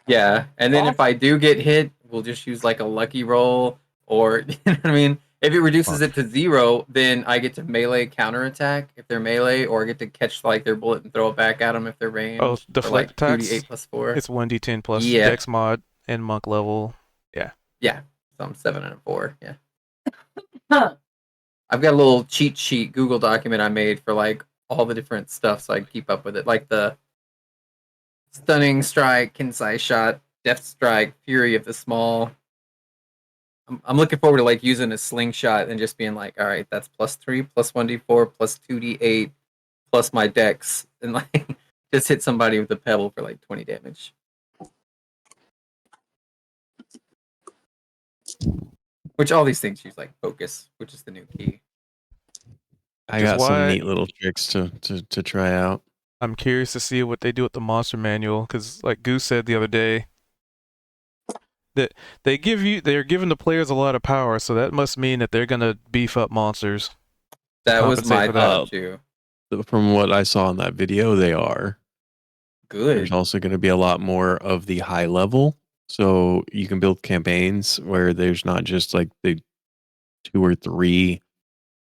Yeah, and then if I do get hit, we'll just use like a lucky roll, or you know what I mean. If it reduces it to 0, then I get to melee counterattack if they're melee, or I get to catch like their bullet and throw it back at them if they're ranged. Oh, deflect attacks. 2d8 plus 4. It's 1d10 plus dex mod and monk level. Yeah. Yeah. So I'm 7 and a 4. Yeah. I've got a little cheat sheet Google document I made for like all the different stuff, so I can keep up with it, like the stunning strike, Kensai shot, deft strike, fury of the small. I'm looking forward to like using a slingshot and just being like, all right, that's +3, plus 1d4, plus 2d8, plus my dex, and like just hit somebody with a pebble for like 20 damage. Which all these things use like focus, which is the new key. I got some neat little tricks to try out. I'm curious to see what they do with the monster manual, because like Goose said the other day, that they're giving the players a lot of power, so that must mean that they're gonna beef up monsters. That was my thought too. From what I saw in that video, they are good. There's also going to be a lot more of the high level So you can build campaigns where there's not just like the 2 or 3.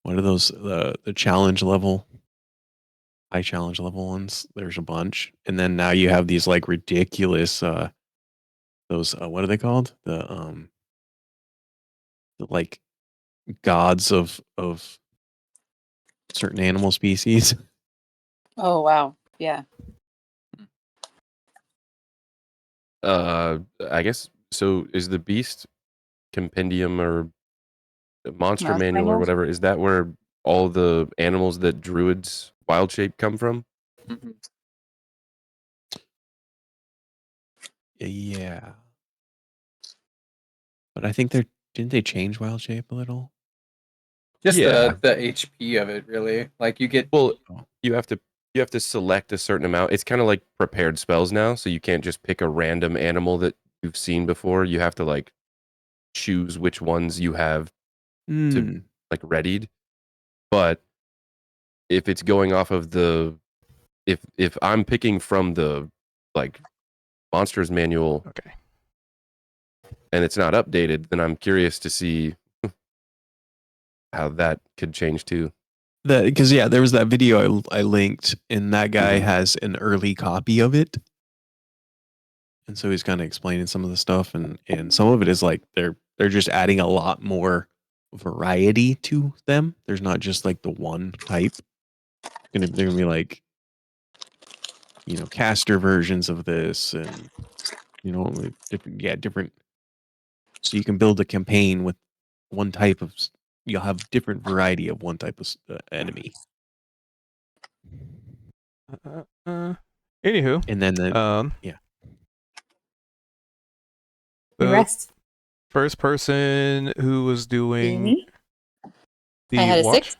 What are those? The challenge level, high challenge level ones. There's a bunch, and then now you have these like ridiculous. Those what are they called? The like gods of certain animal species. Oh wow. Yeah. I guess so. Is the Beast Compendium or Monster Manual or whatever? Is that where all the animals that druids wild shape come from? Mhm. Yeah, but I think didn't they change wild shape a little? Just Yeah. the HP of it, really. Like you get Well, you have to select a certain amount. It's kind of like prepared spells now, so you can't just pick a random animal that you've seen before. You have to like choose which ones you have to like readied. But if it's going off of if I'm picking from the like monsters manual Okay. and it's not updated, then I'm curious to see how that could change too. Because there was that video I linked, and that guy has an early copy of it, and so he's kind of explaining some of the stuff, and some of it is like they're just adding a lot more variety to them. There's not just like the one type. They're gonna be like, caster versions of this, and with different. So you can build a campaign with one type of. You'll have different variety of one type of enemy. Anywho, And then yeah. The the rest. first person who was doing Me? I the had a watch 6.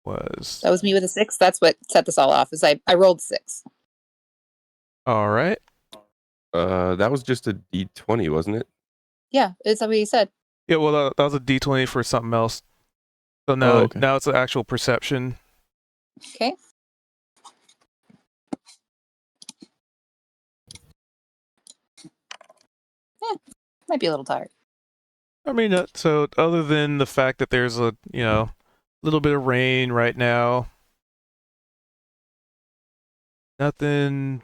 was That was me with a 6. That's what set this all off. Is I rolled 6. all right. That was just a D20, wasn't it? Yeah, it's what he said. Yeah, well, that was a D20 for something else. So now, okay. now it's an actual perception. Okay. Might be a little tired. I mean, so other than the fact that there's a little bit of rain right now, nothing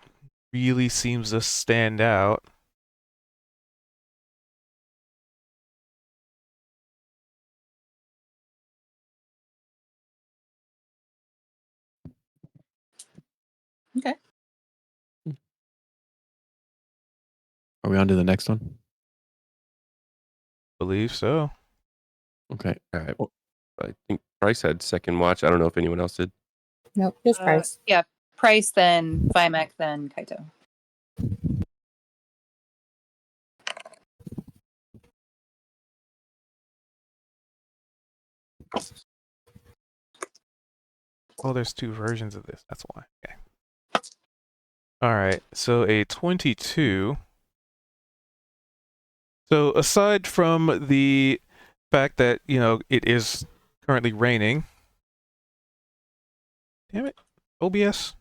really seems to stand out. Okay. Are we on to the next one? Believe so. Okay. All right. Well, I think Price had second watch. I don't know if anyone else did. Nope, just Price. Yeah. Price, then Vimek, then Kaito. Oh, there's 2 versions of this. That's why. Okay. All right. So a 22. So aside from the fact that, it is currently raining. Damn it. OBS.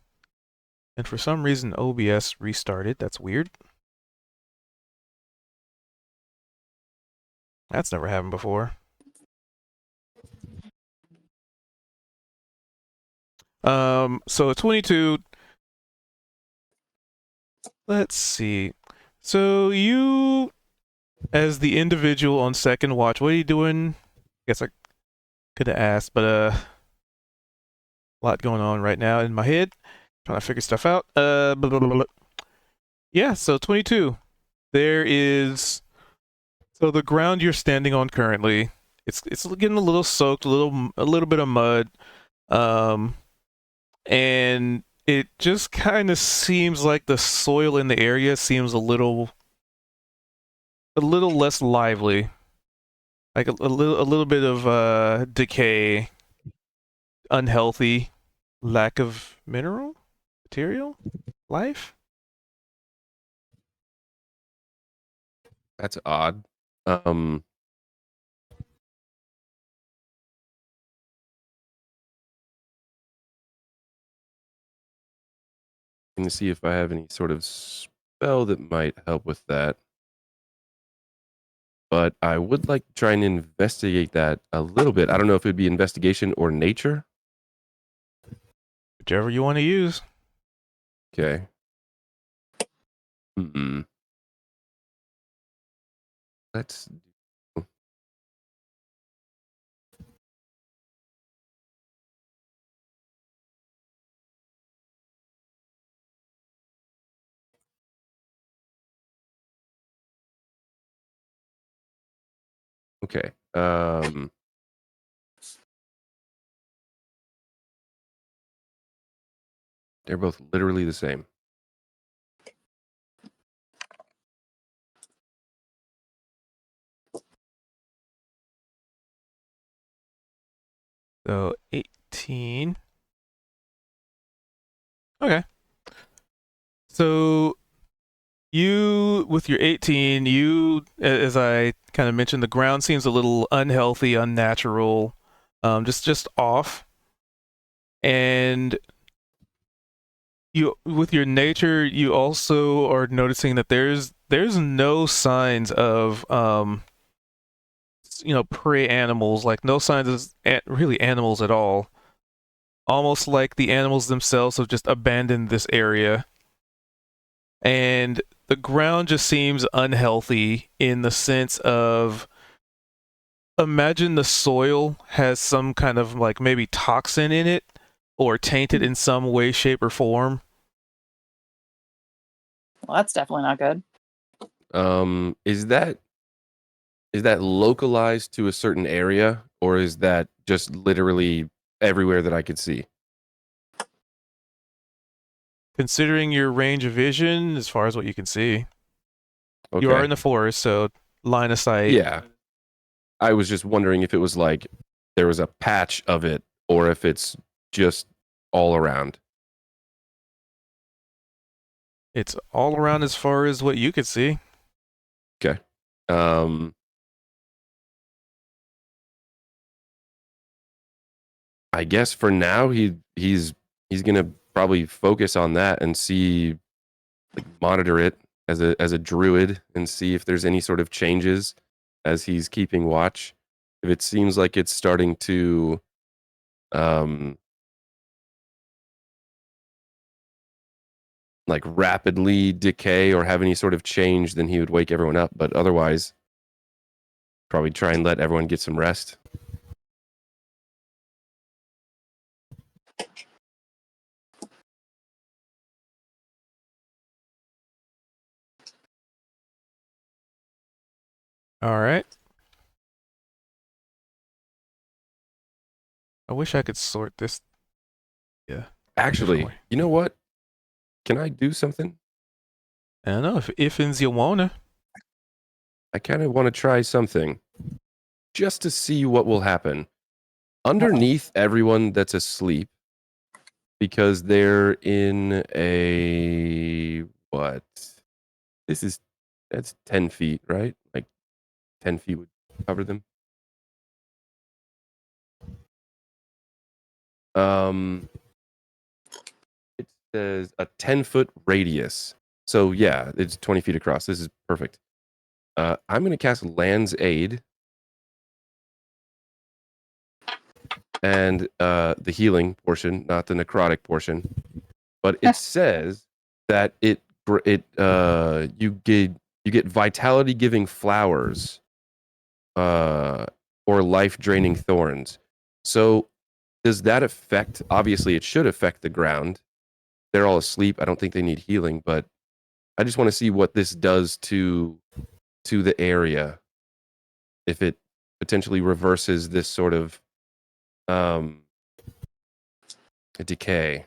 And for some reason OBS restarted. That's weird. That's never happened before. So a 22. Let's see. So you, as the individual on second watch, what are you doing? I guess I could have asked, but a lot going on right now in my head, trying to figure stuff out. Blah, blah, blah, blah. Yeah, so 22. There is, so the ground you're standing on currently, it's getting a little soaked, a little bit of mud, and it just kind of seems like the soil in the area seems a little less lively, like a little bit of decay, unhealthy, lack of material, life. That's odd. Going to see if I have any sort of spell that might help with that. but I would like to try and investigate that a little bit. I don't know if it'd be investigation or nature. Whichever you want to use. Okay. Hmm. Let's do. Okay. They're both literally the same. So 18. Okay. So you, with your 18, as I kind of mentioned, the ground seems a little unhealthy, unnatural, just off. And you, with your nature, you also are noticing that there's no signs of prey animals, like no signs of really animals at all. Almost like the animals themselves have just abandoned this area. And the ground just seems unhealthy in the sense of, imagine the soil has some kind of like maybe toxin in it or tainted in some way, shape, or form. Well, that's definitely not good. Is that localized to a certain area, or is that just literally everywhere that I could see? Considering your range of vision, as far as what you can see, Okay. you are in the forest, so line of sight. Yeah. I was just wondering if it was like there was a patch of it, or if it's just all around. It's all around as far as what you could see. Okay. I guess for now he's gonna probably focus on that and see, like, monitor it as a druid and see if there's any sort of changes as he's keeping watch. If it seems like it's starting to like rapidly decay or have any sort of change, then he would wake everyone up. But otherwise, probably try and let everyone get some rest. All right. I wish I could sort this. Yeah. Actually, differently. you know what? Can I do something? I don't know if you wanna. I kind of want to try something just to see what will happen. Underneath everyone that's asleep, because they're in a what? That's 10 feet, right? Like 10 feet would cover them. It says a 10-foot radius. So yeah, it's 20 feet across. This is perfect. I'm going to cast Land's Aid and the healing portion, not the necrotic portion. But it says that you get vitality giving flowers, or life draining thorns. So does that affect? Obviously, it should affect the ground. They're all asleep. I don't think they need healing, but I just want to see what this does to the area. If it potentially reverses this sort of decay.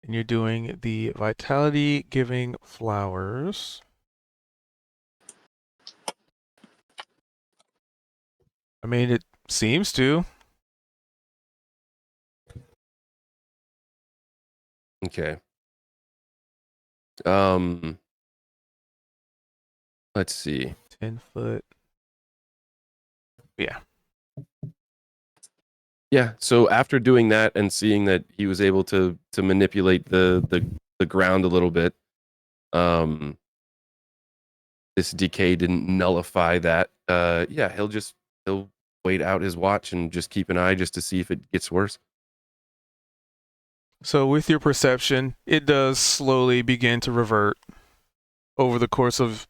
And you're doing the vitality giving flowers. I mean, it seems to. Okay. Let's see. 10-foot. Yeah. Yeah. So after doing that and seeing that he was able to manipulate the ground a little bit, this decay didn't nullify that, he'll wait out his watch and just keep an eye just to see if it gets worse. So with your perception, it does slowly begin to revert over the course of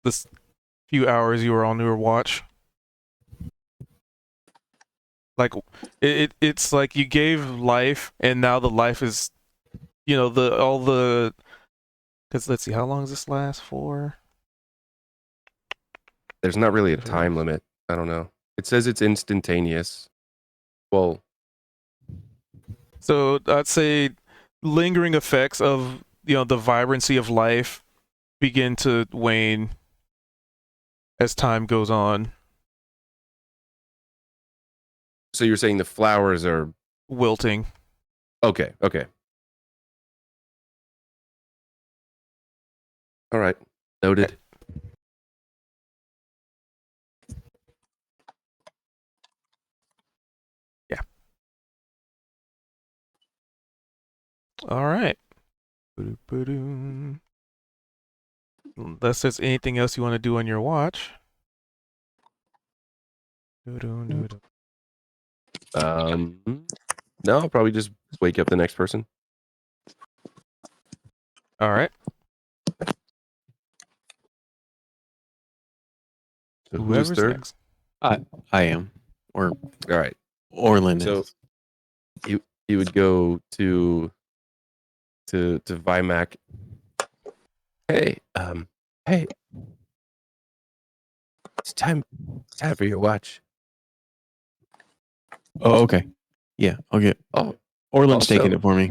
the few hours you were on your watch. Like it's like you gave life, and now the life is, because let's see, how long does this last for? There's not really a time limit. I don't know. It says it's instantaneous. Well, so I'd say lingering effects of the vibrancy of life begin to wane as time goes on. so you're saying the flowers are Wilting. okay. All right. Noted. Yeah. All right. Unless there's anything else you want to do on your watch. No, I'll probably just wake up the next person. All right. So who's Whoever's third? next. I am. Or All right. Orlin So is. he would go to Vimac. Hey, it's time for your watch. Oh, okay. Yeah, I'll get. Oh, Orlin's also- taking it for me.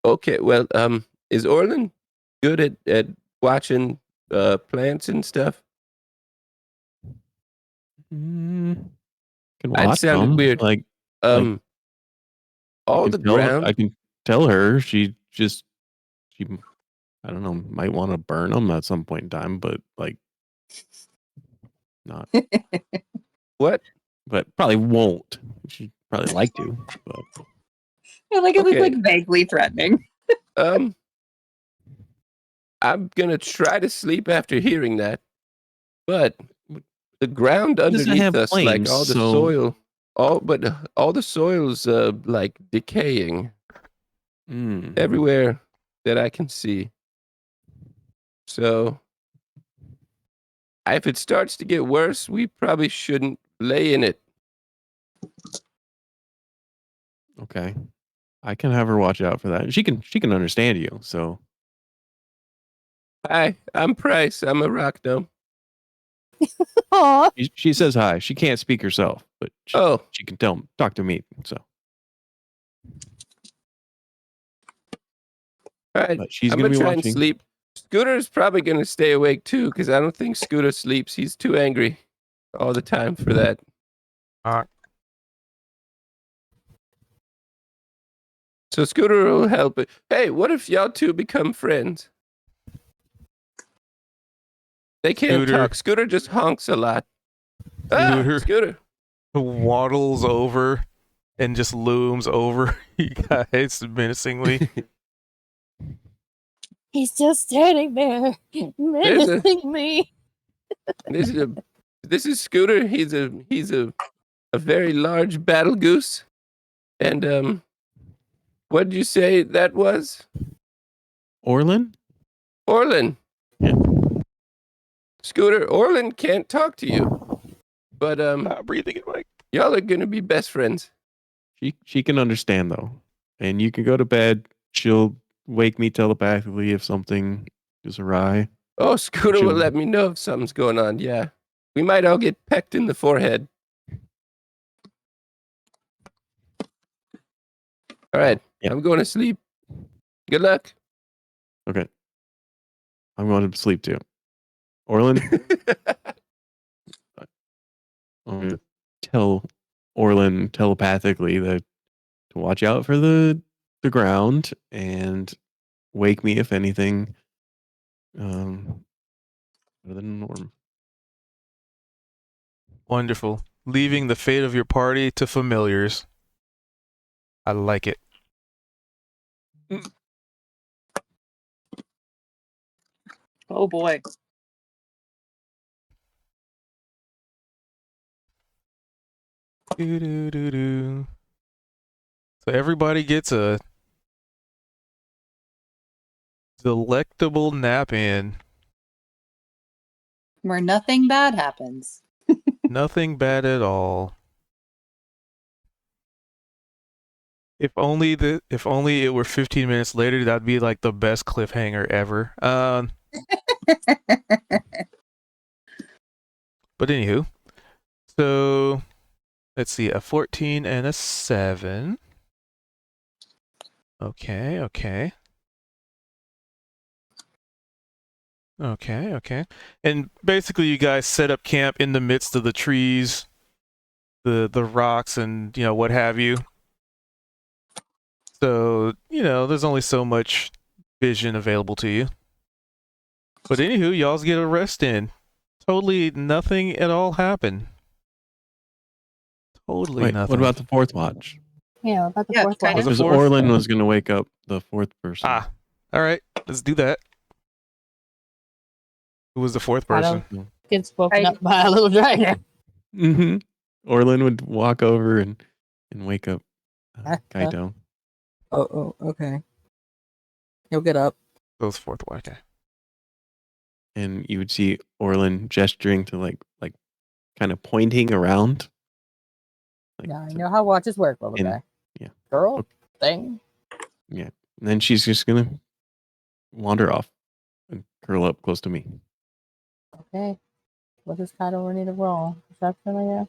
okay. Well, is Orlin good at watching plants and stuff? Can That watch sounded them. weird. Like All I the can tell, ground. I can tell her she I don't know, might want to burn them at some point in time, but like not. What? But probably won't. She'd probably like to, but I like it was Okay. like vaguely threatening. I'm gonna try to sleep after hearing that, but the ground doesn't underneath have us, like flames, all the so- soil, all the soil's like decaying everywhere that I can see. So, if it starts to get worse, we probably shouldn't lay in it. Okay. I can have her watch out for that. She can understand you, so Hi, I'm Price. I'm a rock gnome. Aw. she says hi. She can't speak herself, but Oh, she can talk to me. So, all right. but she's I'm gonna gonna be try and watching. sleep. Scooter's probably gonna stay awake too, because I don't think Scooter sleeps. He's too angry all the time for that. So Scooter will help it. Hey, what if y'all two become friends? They can't Scooter. talk. Scooter just honks a lot. Scooter. Scooter. Waddles over and just looms over you guys menacingly. He's just standing there, menacing me. This is Scooter. He's a very large battle goose. And what did you say that was? Orlin? Orlin. Yeah. Scooter, Orlin can't talk to you. But Not breathing it like y'all are gonna be best friends. She can understand though. And you can go to bed. She'll wake me telepathically if something is awry. Oh, Scooter will She'll- let me know if something's going on, yeah. We might all get pecked in the forehead. All right, Yeah. I'm going to sleep. Good luck. Okay. I'm going to sleep too. Orlin, I'm going to tell Orlin telepathically that to watch out for the ground and wake me if anything other than norm. wonderful. Leaving the fate of your party to familiars. I like it. Oh boy. Do. So everybody gets a delectable nap in. Where nothing bad happens. Nothing bad at all. If only it were 15 minutes later, that'd be like the best cliffhanger ever. But anywho, so let's see, a 14 and a 7. Okay. And basically you guys set up camp in the midst of the trees, the rocks and, what have you. So, there's only so much vision available to you. But anywho, y'all's get a rest in. Totally nothing at all happened. Totally Wait, nothing. what about the fourth watch? Yeah, about the Yeah, fourth kind one. of. Was Because fourth? Orlin was going to wake up the fourth person. All right, let's do that. Who was the fourth I person? don't get spoken up by a little dragon. Mm-hmm. Orlin would walk over and wake up Kaito. Oh, okay. He'll get up. Those fourth one. Okay. And you would see Orlin gesturing to like kind of pointing around. Yeah, I know how watches work, little guy. Yeah. Girl, Okay. thing. Yeah. And then she's just going to wander off and curl up close to me. Okay. What does Kaido need to roll? Perception, I guess?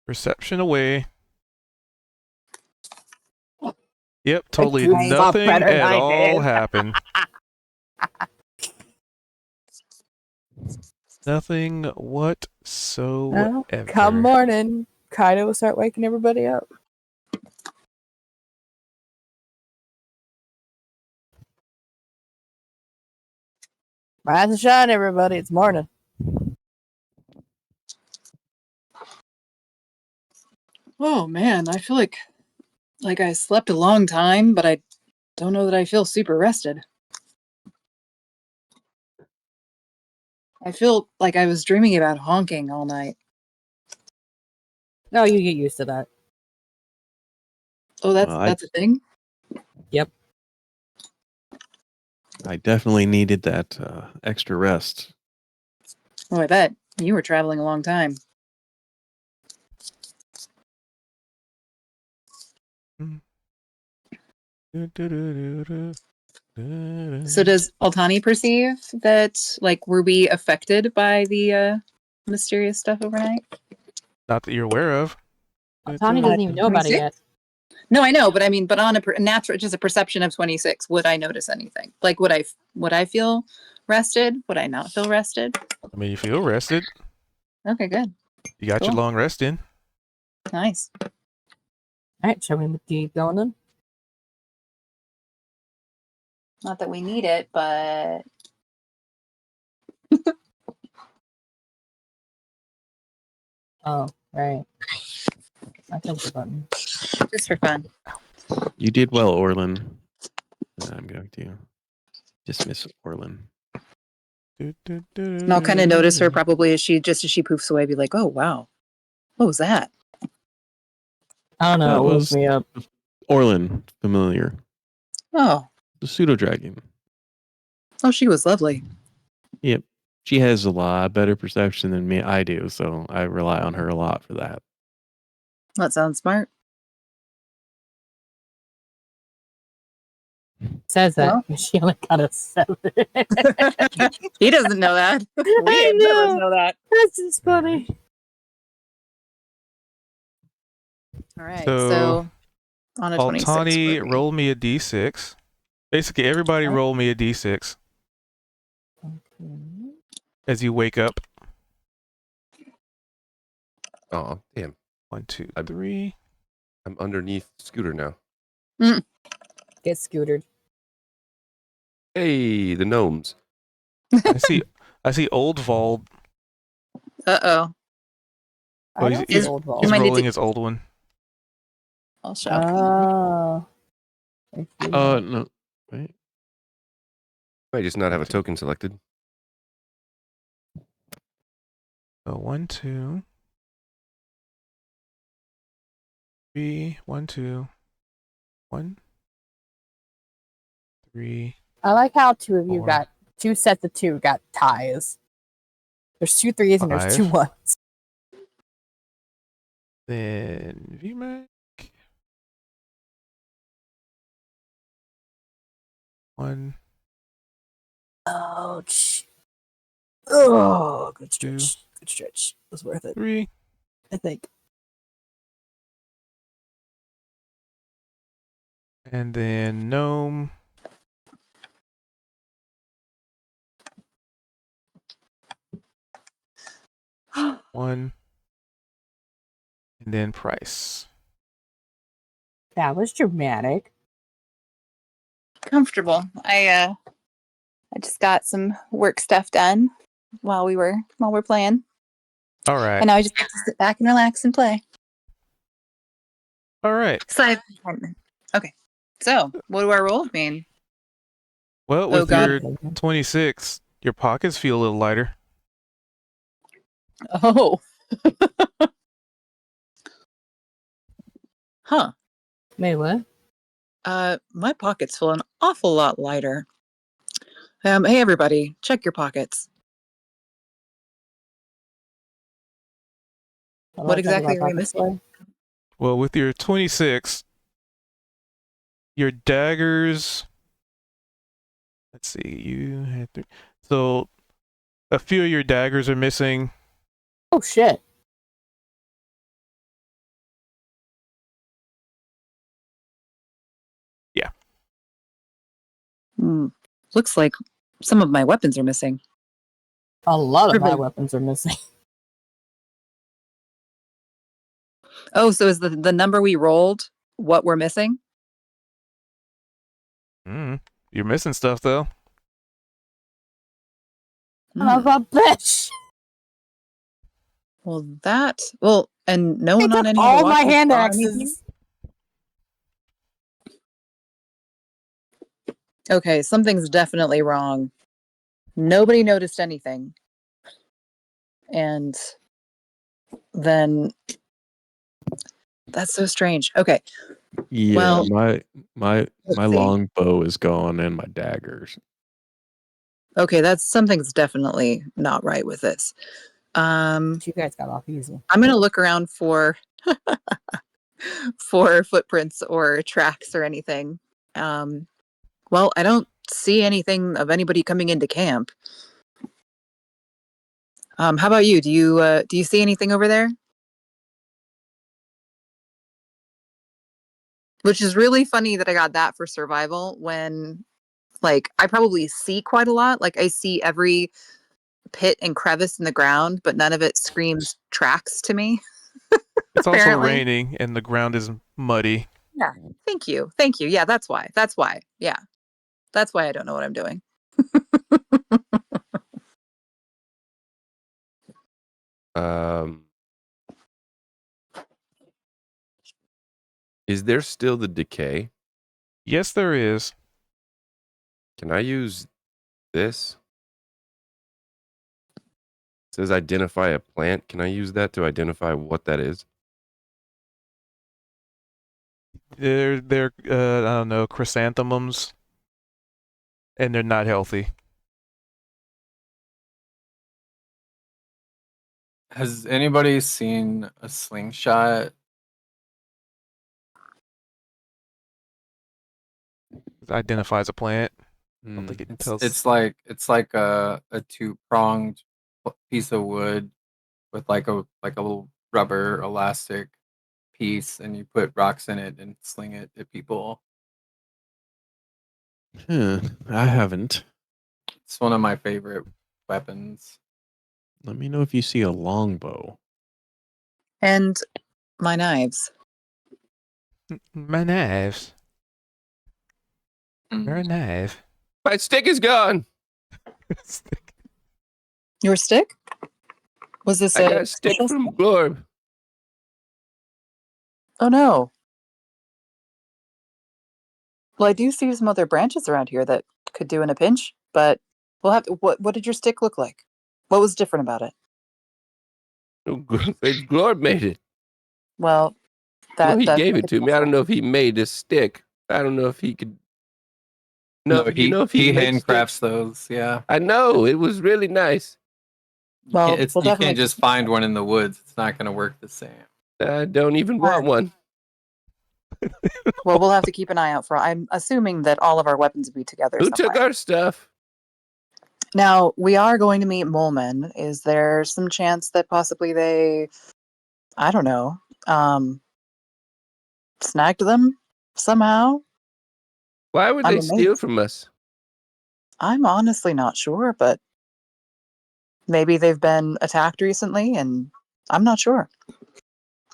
Perception away. Yep, totally you saw nothing better than at I all did. happened. Nothing whatsoever. Come morning, Kaido will start waking everybody up. Rise and shine, everybody. It's morning. Oh man, I feel like I slept a long time, but I don't know that I feel super rested. I feel like I was dreaming about honking all night. No, you get used to that. Oh, that's a thing? Yep. I definitely needed that extra rest. Oh, I bet. You were traveling a long time. So does Altani perceive that, were we affected by the mysterious stuff overnight? Not that you're aware of. Altani doesn't even know about it yet. No, I know, but I mean, but on a natural, just a perception of 26, would I notice anything? Like, would I feel rested? Would I not feel rested? I mean, you feel rested. Okay, good. You got your long rest in. Nice. All right, shall we keep going then? Not that we need it, but Oh, right. I clicked the button. just for fun. You did well, Orlin. I'm going to dismiss Orlin. And I'll kind of notice her probably as she poofs away, be like, "Oh wow, what was that?" I don't know. That It woke was me up. Orlin, familiar. Oh, The pseudo dragon. oh, she was lovely. Yep. She has a lot better perception than I do, so I rely on her a lot for that. That sounds smart. Says that. She only got a 7. He doesn't know that. I know. know that. That's just funny. All right. So, So on a 26. Altani, roll me a d6. Basically, everybody roll me a d6 as you wake up. Oh, damn. 1, 2, 3. I'm underneath Scooter now. Get scootered. Hey, the gnomes. I see Old Vald. Uh-oh. Oh, he's Old Vault. he's Might need rolling to- his old one. I'll show. Oh. No. Wait. I just not have a token selected. So 1, 2. 3, 1, 2, 1, 3. I like how two of you 4, got two sets of two got ties. There's 2 3s and there's 2 5. 1s. Then VMAC. 1, Ouch. Oh, good 2, stretch. Good stretch. It was worth it, 3. I think. And then gnome. 1. And then price. That was dramatic. Comfortable. I just got some work stuff done while we're playing. All right. And now I just get to sit back and relax and play. All right. Okay. So, what do our rolls mean? Well, with your 26, your pockets feel a little lighter. Oh. Huh. Wait, what? My pockets feel an awful lot lighter. Hey everybody, check your pockets. What exactly are we missing? Well, with your 26, your daggers. Let's see, you had 3. So a few of your daggers are missing. Oh shit. Yeah. Looks like some of my weapons are missing. A lot of my weapons are missing. Oh, so is the number we rolled what we're missing? You're missing stuff though. Son of a bitch. And no one on any all my hand axes. Okay, something's definitely wrong. Nobody noticed anything. And then that's so strange. Okay. Yeah, Well, my long bow is gone and my daggers. Okay, something's definitely not right with this. You guys got off easy. I'm gonna look around for footprints or tracks or anything. Well, I don't see anything of anybody coming into camp. How about you? Do you see anything over there? Which is really funny that I got that for survival when, like, I probably see quite a lot. Like, I see every pit and crevice in the ground, but none of it screams tracks to me. It's also raining and the ground is muddy. Yeah. Thank you. Yeah, that's why. Yeah. That's why I don't know what I'm doing. Is there still the decay? Yes, there is. Can I use this? It says identify a plant. Can I use that to identify what that is? They're I don't know, chrysanthemums, and they're not healthy. Has anybody seen a slingshot? It identifies a plant. I don't think it tells. It's like a 2-pronged piece of wood with like a little rubber elastic piece, and you put rocks in it and sling it at people. I haven't. It's one of my favorite weapons. Let me know if you see a longbow. And my knives. My knives. Your knife. My stick is gone. Your stick? Was this I got a stick from Glorb. Oh no. Well, I do see some other branches around here that could do in a pinch, but we'll have to, what did your stick look like? What was different about it? Glorb made it. Well, Well, he That's gave like it to me. I don't know if he made a stick. I don't know if he could. No, do you know if he makes handcrafts sticks? those. Yeah, I know it was really nice. Well, we'll you definitely can't just find one in the woods. It's not going to work the same. I don't even Alright. want one. Well, we'll have to keep an eye out for. I'm assuming that all of our weapons will be together Who somewhere. took our stuff? Now, we are going to meet Moleman. Is there some chance that possibly they, I don't know, snagged them somehow? Why would I'm they steal amazed. from us? I'm honestly not sure, but maybe they've been attacked recently, and I'm not sure.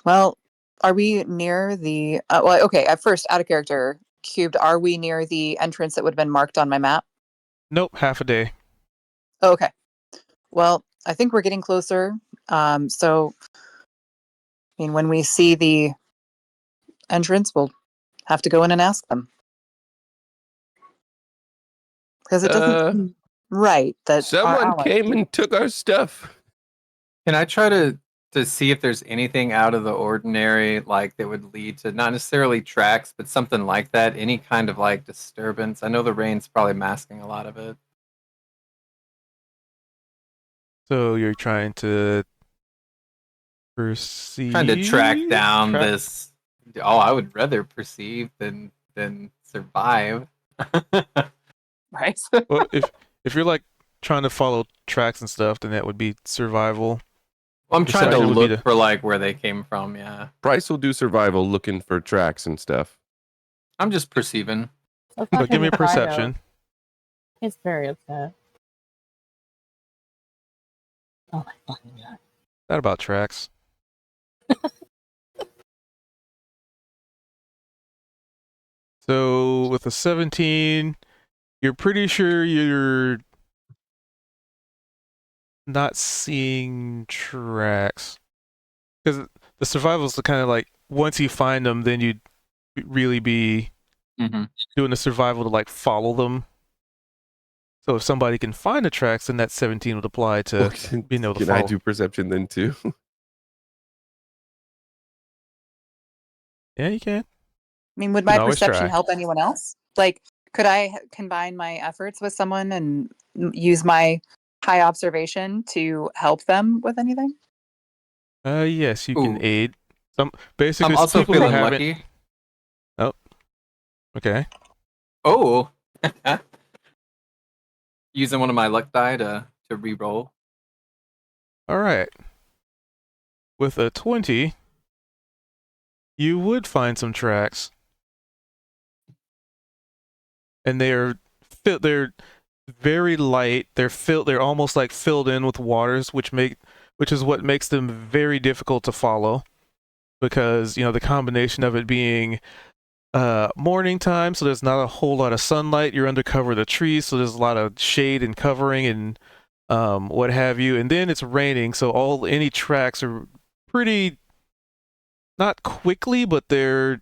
Well, are we near the? Well, okay. At first, out of character, cubed. Are we near the entrance that would have been marked on my map? Nope, half a day. Oh, okay. Well, I think we're getting closer. So, I mean, when we see the entrance, we'll have to go in and ask them because it doesn't seem right that our Someone allies. came and took our stuff. Can I try to see if there's anything out of the ordinary, like that would lead to not necessarily tracks, but something like that? Any kind of like disturbance? I know the rain's probably masking a lot of it. So you're trying to perceive? Trying to track down this. Oh, I would rather perceive than survive. Right. Well, if you're like trying to follow tracks and stuff, then that would be survival. Well, I'm trying to Perception would be look for like where they came from. Yeah, Bryce will do survival looking for tracks and stuff. I'm just perceiving. Let's So not give me a him Fido. perception. He's very upset. Oh my fucking god. That about tracks. So with a 17, you're pretty sure you're not seeing tracks. Because the survival is kind of like, once you find them, then you'd really be doing the survival to like follow them. So if somebody can find the tracks, then that 17 would apply to being able to Can follow. I do perception then too? Yeah, you can. I mean, would You can my always perception try. help anyone else? Like, could I combine my efforts with someone and use my high observation to help them with anything? Yes, you can Ooh. aid. Basically, I'm also people who feeling haven't. lucky. Oh, okay. Oh, using one of my luck die to re-roll. All right. With a 20, you would find some tracks, and they're very light. They're almost like filled in with waters, which is what makes them very difficult to follow, because the combination of it being morning time, so there's not a whole lot of sunlight. You're under cover of the trees, so there's a lot of shade and covering and what have you. And then it's raining, so any tracks are pretty, not quickly, but a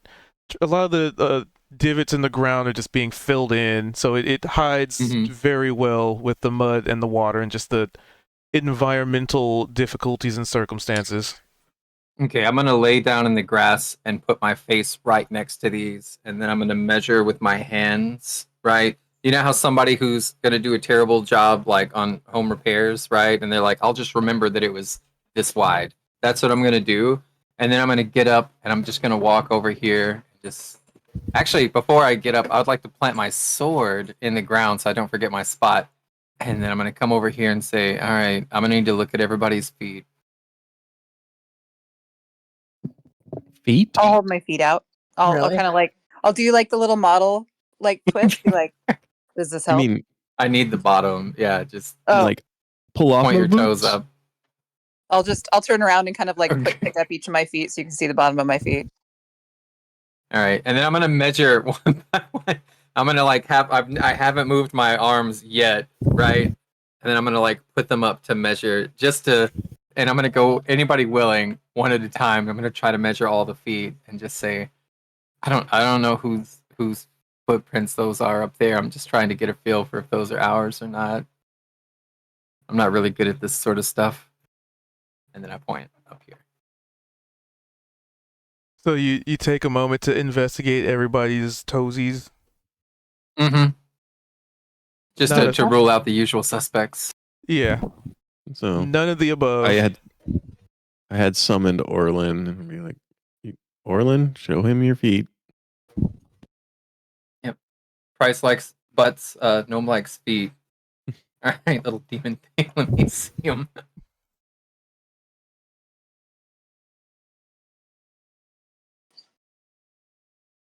lot of the divots in the ground are just being filled in, so it hides very well with the mud and the water and just the environmental difficulties and circumstances. Okay, I'm gonna lay down in the grass and put my face right next to these, and then I'm gonna measure with my hands, right? You know how somebody who's gonna do a terrible job like on home repairs, right? And they're like, I'll just remember that it was this wide. That's what I'm gonna do. And then I'm gonna get up and I'm just gonna walk over here. Actually, before I get up, I would like to plant my sword in the ground so I don't forget my spot. And then I'm gonna come over here and say, all right, I'm gonna need to look at everybody's feet. Feet? I'll hold my feet out. I'll Really? kind of like, I'll do like the little model like twist. Be like, does this I help? mean, I need the bottom. Yeah, just Oh, like pull off point my your toes boots? up. I'll turn around and kind of like Okay. pick up each of my feet so you can see the bottom of my feet. All right, and then I'm gonna measure one by one. I'm gonna like I haven't moved my arms yet, right? And then I'm gonna like put them up to measure and I'm gonna go anybody willing one at a time. I'm gonna try to measure all the feet and just say, I don't know whose footprints those are up there. I'm just trying to get a feel for if those are ours or not. I'm not really good at this sort of stuff. And then I point up here. So you take a moment to investigate everybody's toesies. Mm-hmm. Just Not to rule out the usual suspects. Yeah. So None of the above. I had summoned Orlin and be like, Orlin, show him your feet. Yep. Price likes butts, Gnome likes feet. All right, little demon thing. Let me see him.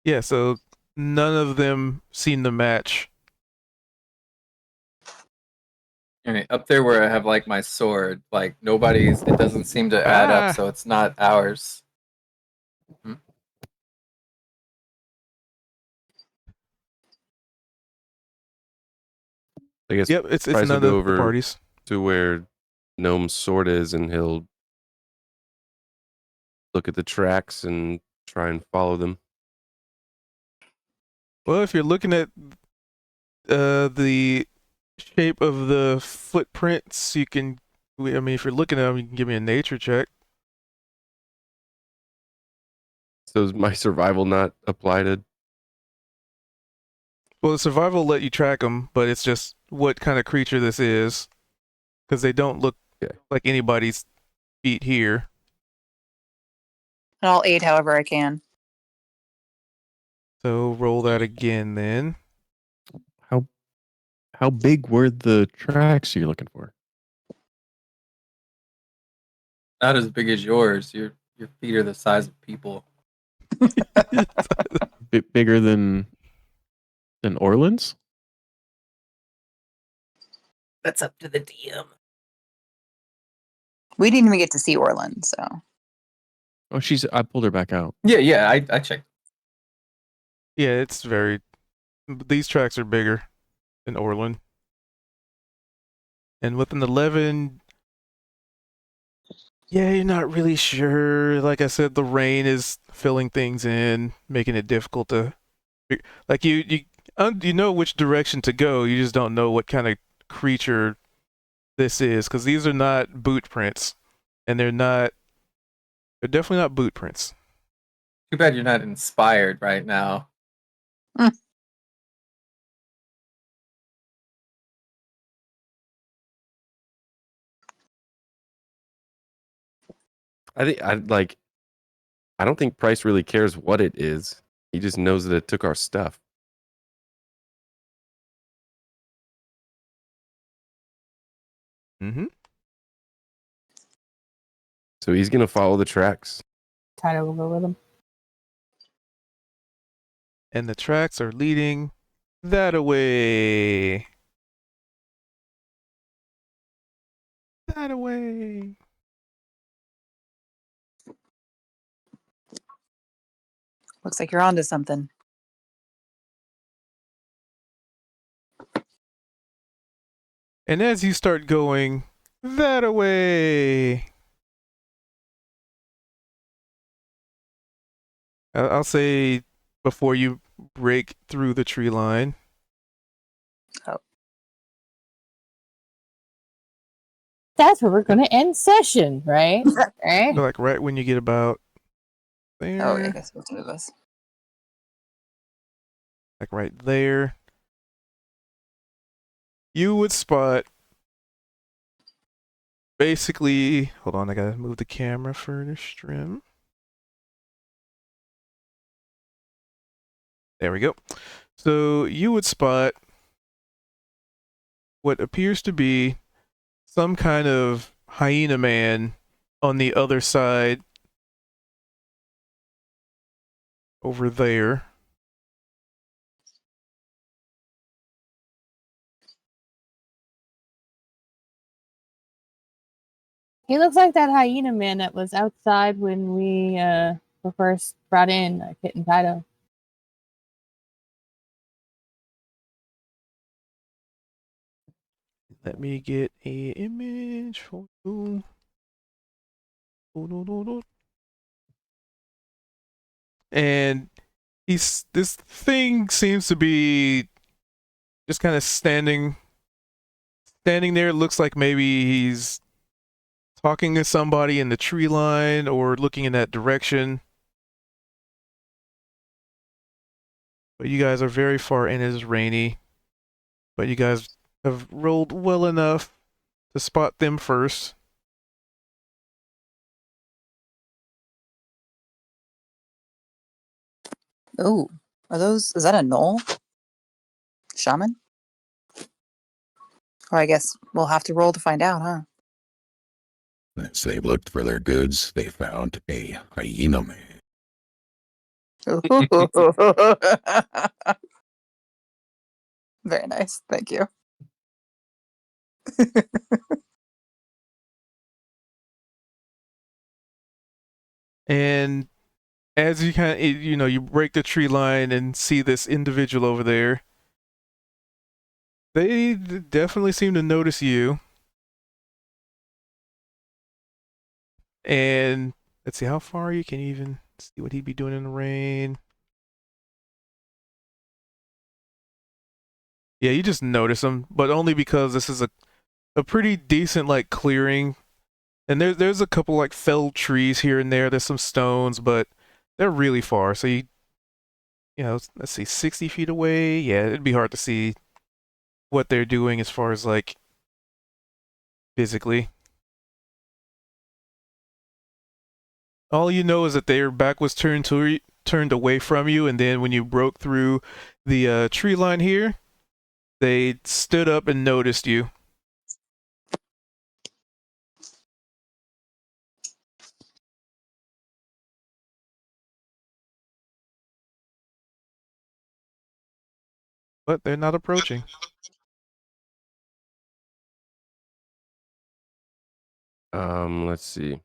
Yeah, so none of them seem to match. Anyway, up there where I have like my sword, like nobody's. It doesn't seem to add up, so it's not ours. I guess Yep, it's Price none will of go the over parties. to where Gnome's sword is, and he'll look at the tracks and try and follow them. Well, if you're looking at the shape of the footprints, you can. I mean, if you're looking at them, you can give me a nature check. So is my survival not apply to? Well, the survival will let you track them, but it's just what kind of creature this is, because they don't look like anybody's feet here. And I'll aid however I can. So roll that again, then. How big were the tracks you're looking for? Not as big as yours. Your feet are the size of people. Bit bigger than Orlin's? That's up to the DM. We didn't even get to see Orlin, so. Oh, I pulled her back out. Yeah, I checked. Yeah, it's very. These tracks are bigger than Orlin. And with an 11, yeah, you're not really sure. Like I said, the rain is filling things in, making it difficult to. Like you know which direction to go. You just don't know what kind of creature this is, because these are not boot prints, and they're definitely not boot prints. Too bad you're not inspired right now. I don't think Price really cares what it is. He just knows that it took our stuff. Mm-hmm. So he's gonna follow the tracks. Tyler will go with him. And the tracks are leading that away. That away. Looks like you're onto something. And as you start going that away, I'll say before you break through the tree line. Oh. That's where we're going to end session, right? Right? Like right when you get about there. Oh, I guess we'll do this. Like right there. You would spot basically, hold on, I gotta move the camera for the stream. There we go. So you would spot what appears to be some kind of hyena man on the other side over there. He looks like that hyena man that was outside when we were first brought in Kit and Kaito. Let me get a image for you. And this thing seems to be just kind of standing there. It looks like maybe he's talking to somebody in the tree line or looking in that direction. But you guys are very far in. It is rainy. But you guys have rolled well enough to spot them first. Oh, is that a knoll? Shaman? Or I guess we'll have to roll to find out, huh? As they looked for their goods, they found a hyena man. Very nice. Thank you. And as you you break the tree line and see this individual over there, they definitely seem to notice you. And let's see, how far are you? Can you even see what he'd be doing in the rain? Yeah, you just notice him, but only because this is a pretty decent like clearing. And there's a couple like felled trees here and there. There's some stones, but they're really far. So let's see, 60 feet away. Yeah, it'd be hard to see what they're doing as far as like physically. All you know is that their back was turned away from you, and then when you broke through the tree line here, they stood up and noticed you. But they're not approaching. Let's see.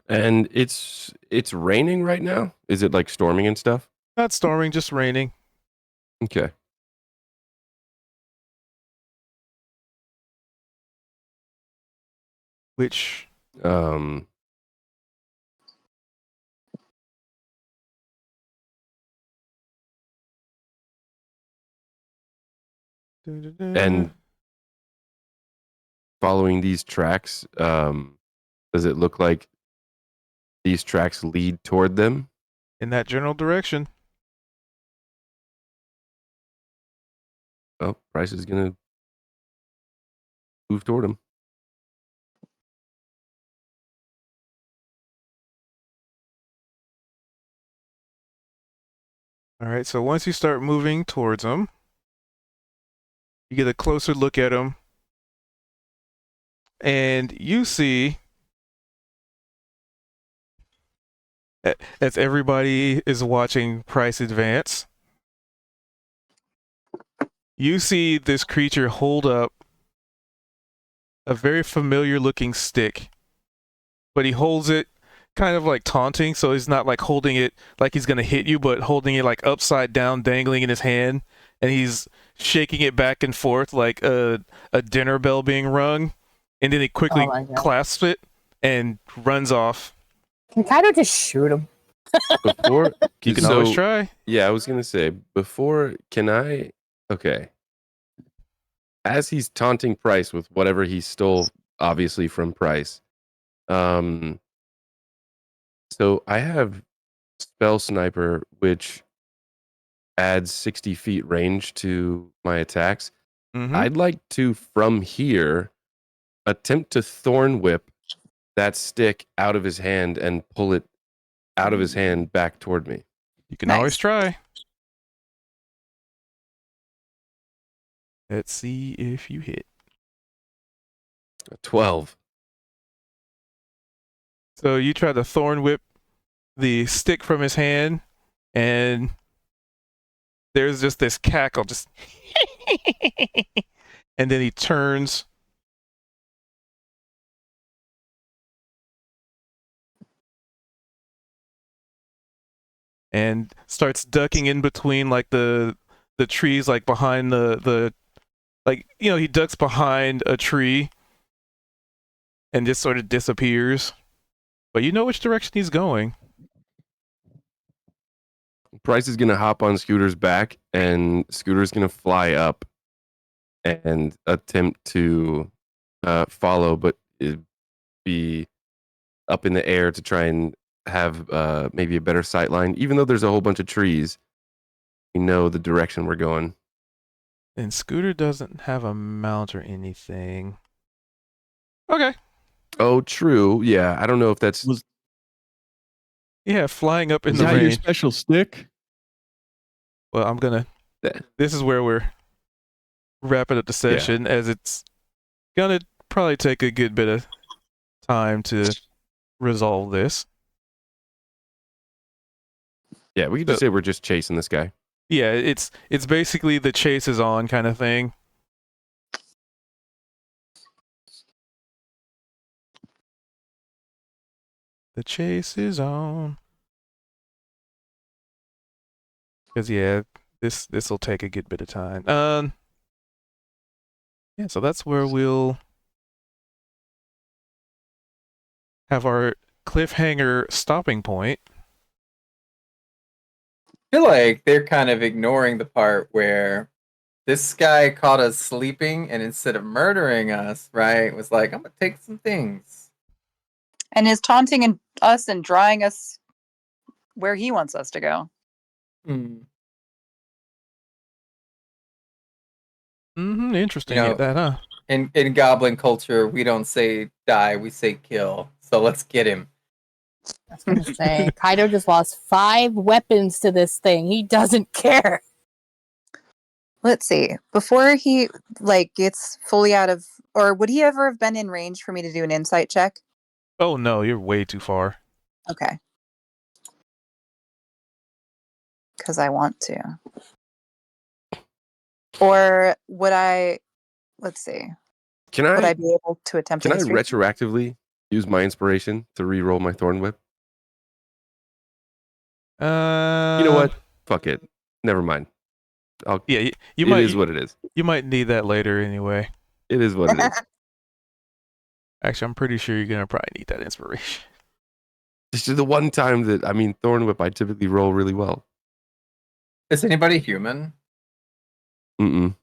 And it's raining right now? Is it like storming and stuff? Not storming, just raining. Okay. Which Um and following these tracks, does it look like these tracks lead toward them? in that general direction. Oh, Price is gonna move toward him. All right, so once you start moving towards them, you get a closer look at them, and you see, as everybody is watching Price advance, you see this creature hold up a very familiar looking stick, but he holds it kind of like taunting, so he's not like holding it like he's gonna hit you, but holding it like upside down, dangling in his hand, and he's shaking it back and forth like a dinner bell being rung, and then he quickly clasps it and runs off. Can Kaido just shoot him? Before You can always try. Yeah, I was gonna say before. Can I? Okay. As he's taunting Price with whatever he stole, obviously from Price. So I have Spell Sniper, which adds 60 feet range to my attacks. Mm-hmm. I'd like to, from here, attempt to Thorn Whip that stick out of his hand and pull it out of his hand back toward me. You can always try. Let's see if you hit. 12. So you try to thorn whip the stick from his hand, and there's just this cackle, just and then he turns and starts ducking in between like the trees, like behind the like, you know, he ducks behind a tree and just sort of disappears. But you know which direction he's going. Price is gonna hop on Scooter's back, and Scooter's gonna fly up and attempt to follow, but be up in the air to try and have maybe a better sight line. Even though there's a whole bunch of trees, we know the direction we're going. And Scooter doesn't have a mount or anything. Okay. Oh, true. Yeah, I don't know if that's Yeah, flying up in Is the that rain. your special stick? Well, I'm gonna. This is where we're wrapping up the session, as it's gonna probably take a good bit of time to resolve this. Yeah, we could just say we're just chasing this guy. Yeah, it's basically the chase is on kind of thing. The chase is on. Because yeah, this will take a good bit of time. Yeah, so that's where we'll have our cliffhanger stopping point. I feel like they're kind of ignoring the part where this guy caught us sleeping, and instead of murdering us, right, was like, I'm gonna take some things. And is taunting us and drawing us where he wants us to go. Interesting, You know, that, huh? In goblin culture, we don't say die, we say kill. So let's get him. I was gonna say, Kaido just lost 5 weapons to this thing. He doesn't care. Let's see. Before he gets fully out of, or would he ever have been in range for me to do an insight check? Oh no, you're way too far. Okay. Because I want to. Or would I? Let's see. Would I be able to attempt? Can I retroactively use my inspiration to re-roll my thorn whip? You know what? Fuck it. Never mind. Yeah, it is what it is. You might need that later anyway. It is what it is. Actually, I'm pretty sure you're gonna probably need that inspiration. This is the one time that thorn whip I typically roll really well. Is anybody human? Mm-mm.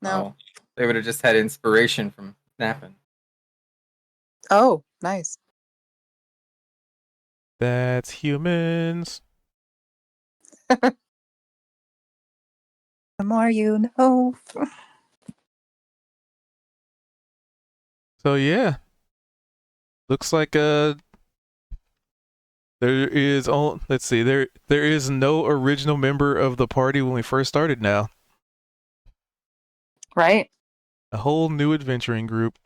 No. Oh, they would have just had inspiration from snapping. Oh, nice. That's humans. The more you know. So yeah, looks like there is let's see, there is no original member of the party when we first started now. Right. A whole new adventuring group.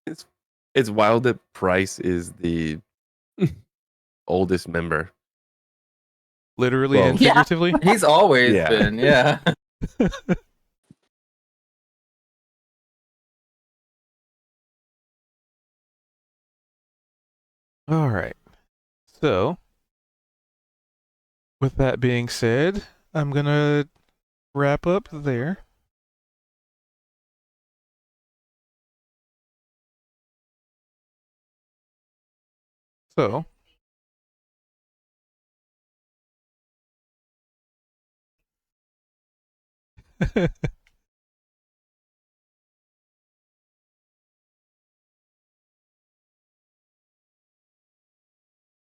It's wild that Price is the oldest member. Literally and figuratively. Yeah. He's always been, yeah. All right. So, with that being said, I'm going to wrap up there. So,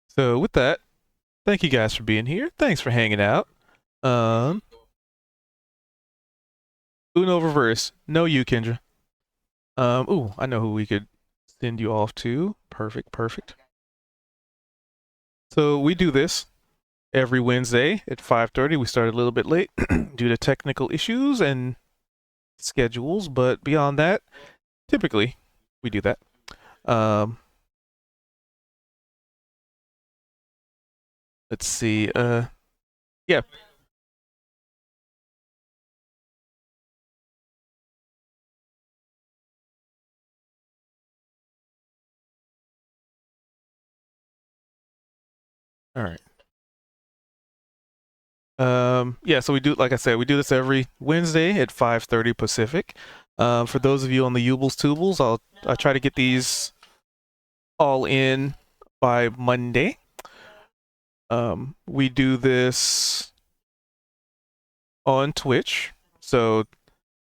so with that, thank you guys for being here. Thanks for hanging out. Uno reverse. No, you, Kendra. Ooh, I know who we could send you off to. Perfect. So we do this every Wednesday at 5:30. We started a little bit late due to technical issues and schedules, but beyond that, typically we do that. Let's see. Yeah. All right. Yeah, so we do, like I said, we do this every Wednesday at 5:30 Pacific. For those of you on the Ubles Tubles, I try to get these all in by Monday. We do this on Twitch. So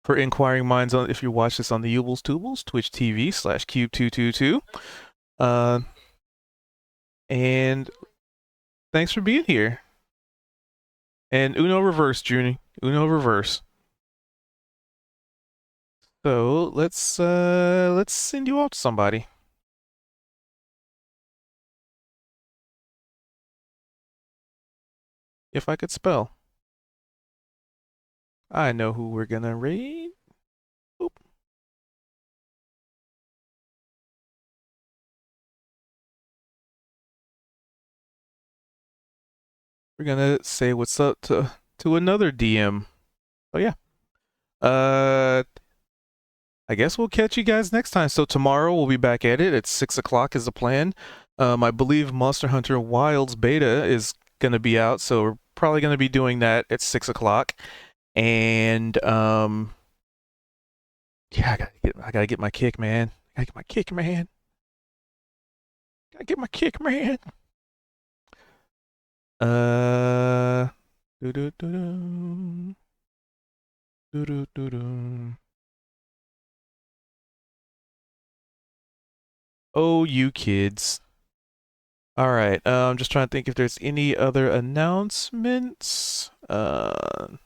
for inquiring minds, on if you watch this on the Ubles Tubles, Twitch TV/Cube222. And thanks for being here. And Uno reverse, Junie. Uno reverse. So let's send you off to somebody. If I could spell. I know who we're gonna raid. Oop. We're gonna say what's up to another DM. Oh yeah. I guess we'll catch you guys next time. So tomorrow we'll be back at it at 6 o'clock is the plan. I believe Monster Hunter Wilds beta is gonna be out, so we're probably gonna be doing that at 6 o'clock. And yeah, I gotta get my kick, man. I gotta get my kick, man. Gotta get my kick, man. Do do do do. Do do do do. Oh, you kids. All right. I'm just trying to think if there's any other announcements. I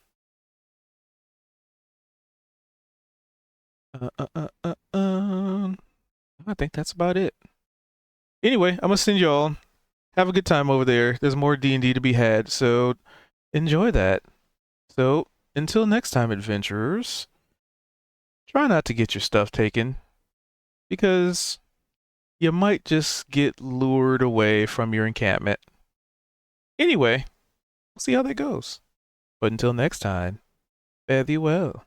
think that's about it. Anyway, I'm gonna send y'all. Have a good time over there. There's more D&D to be had, so enjoy that. So until next time, adventurers, try not to get your stuff taken, because you might just get lured away from your encampment. Anyway, we'll see how that goes. But until next time, fare thee well.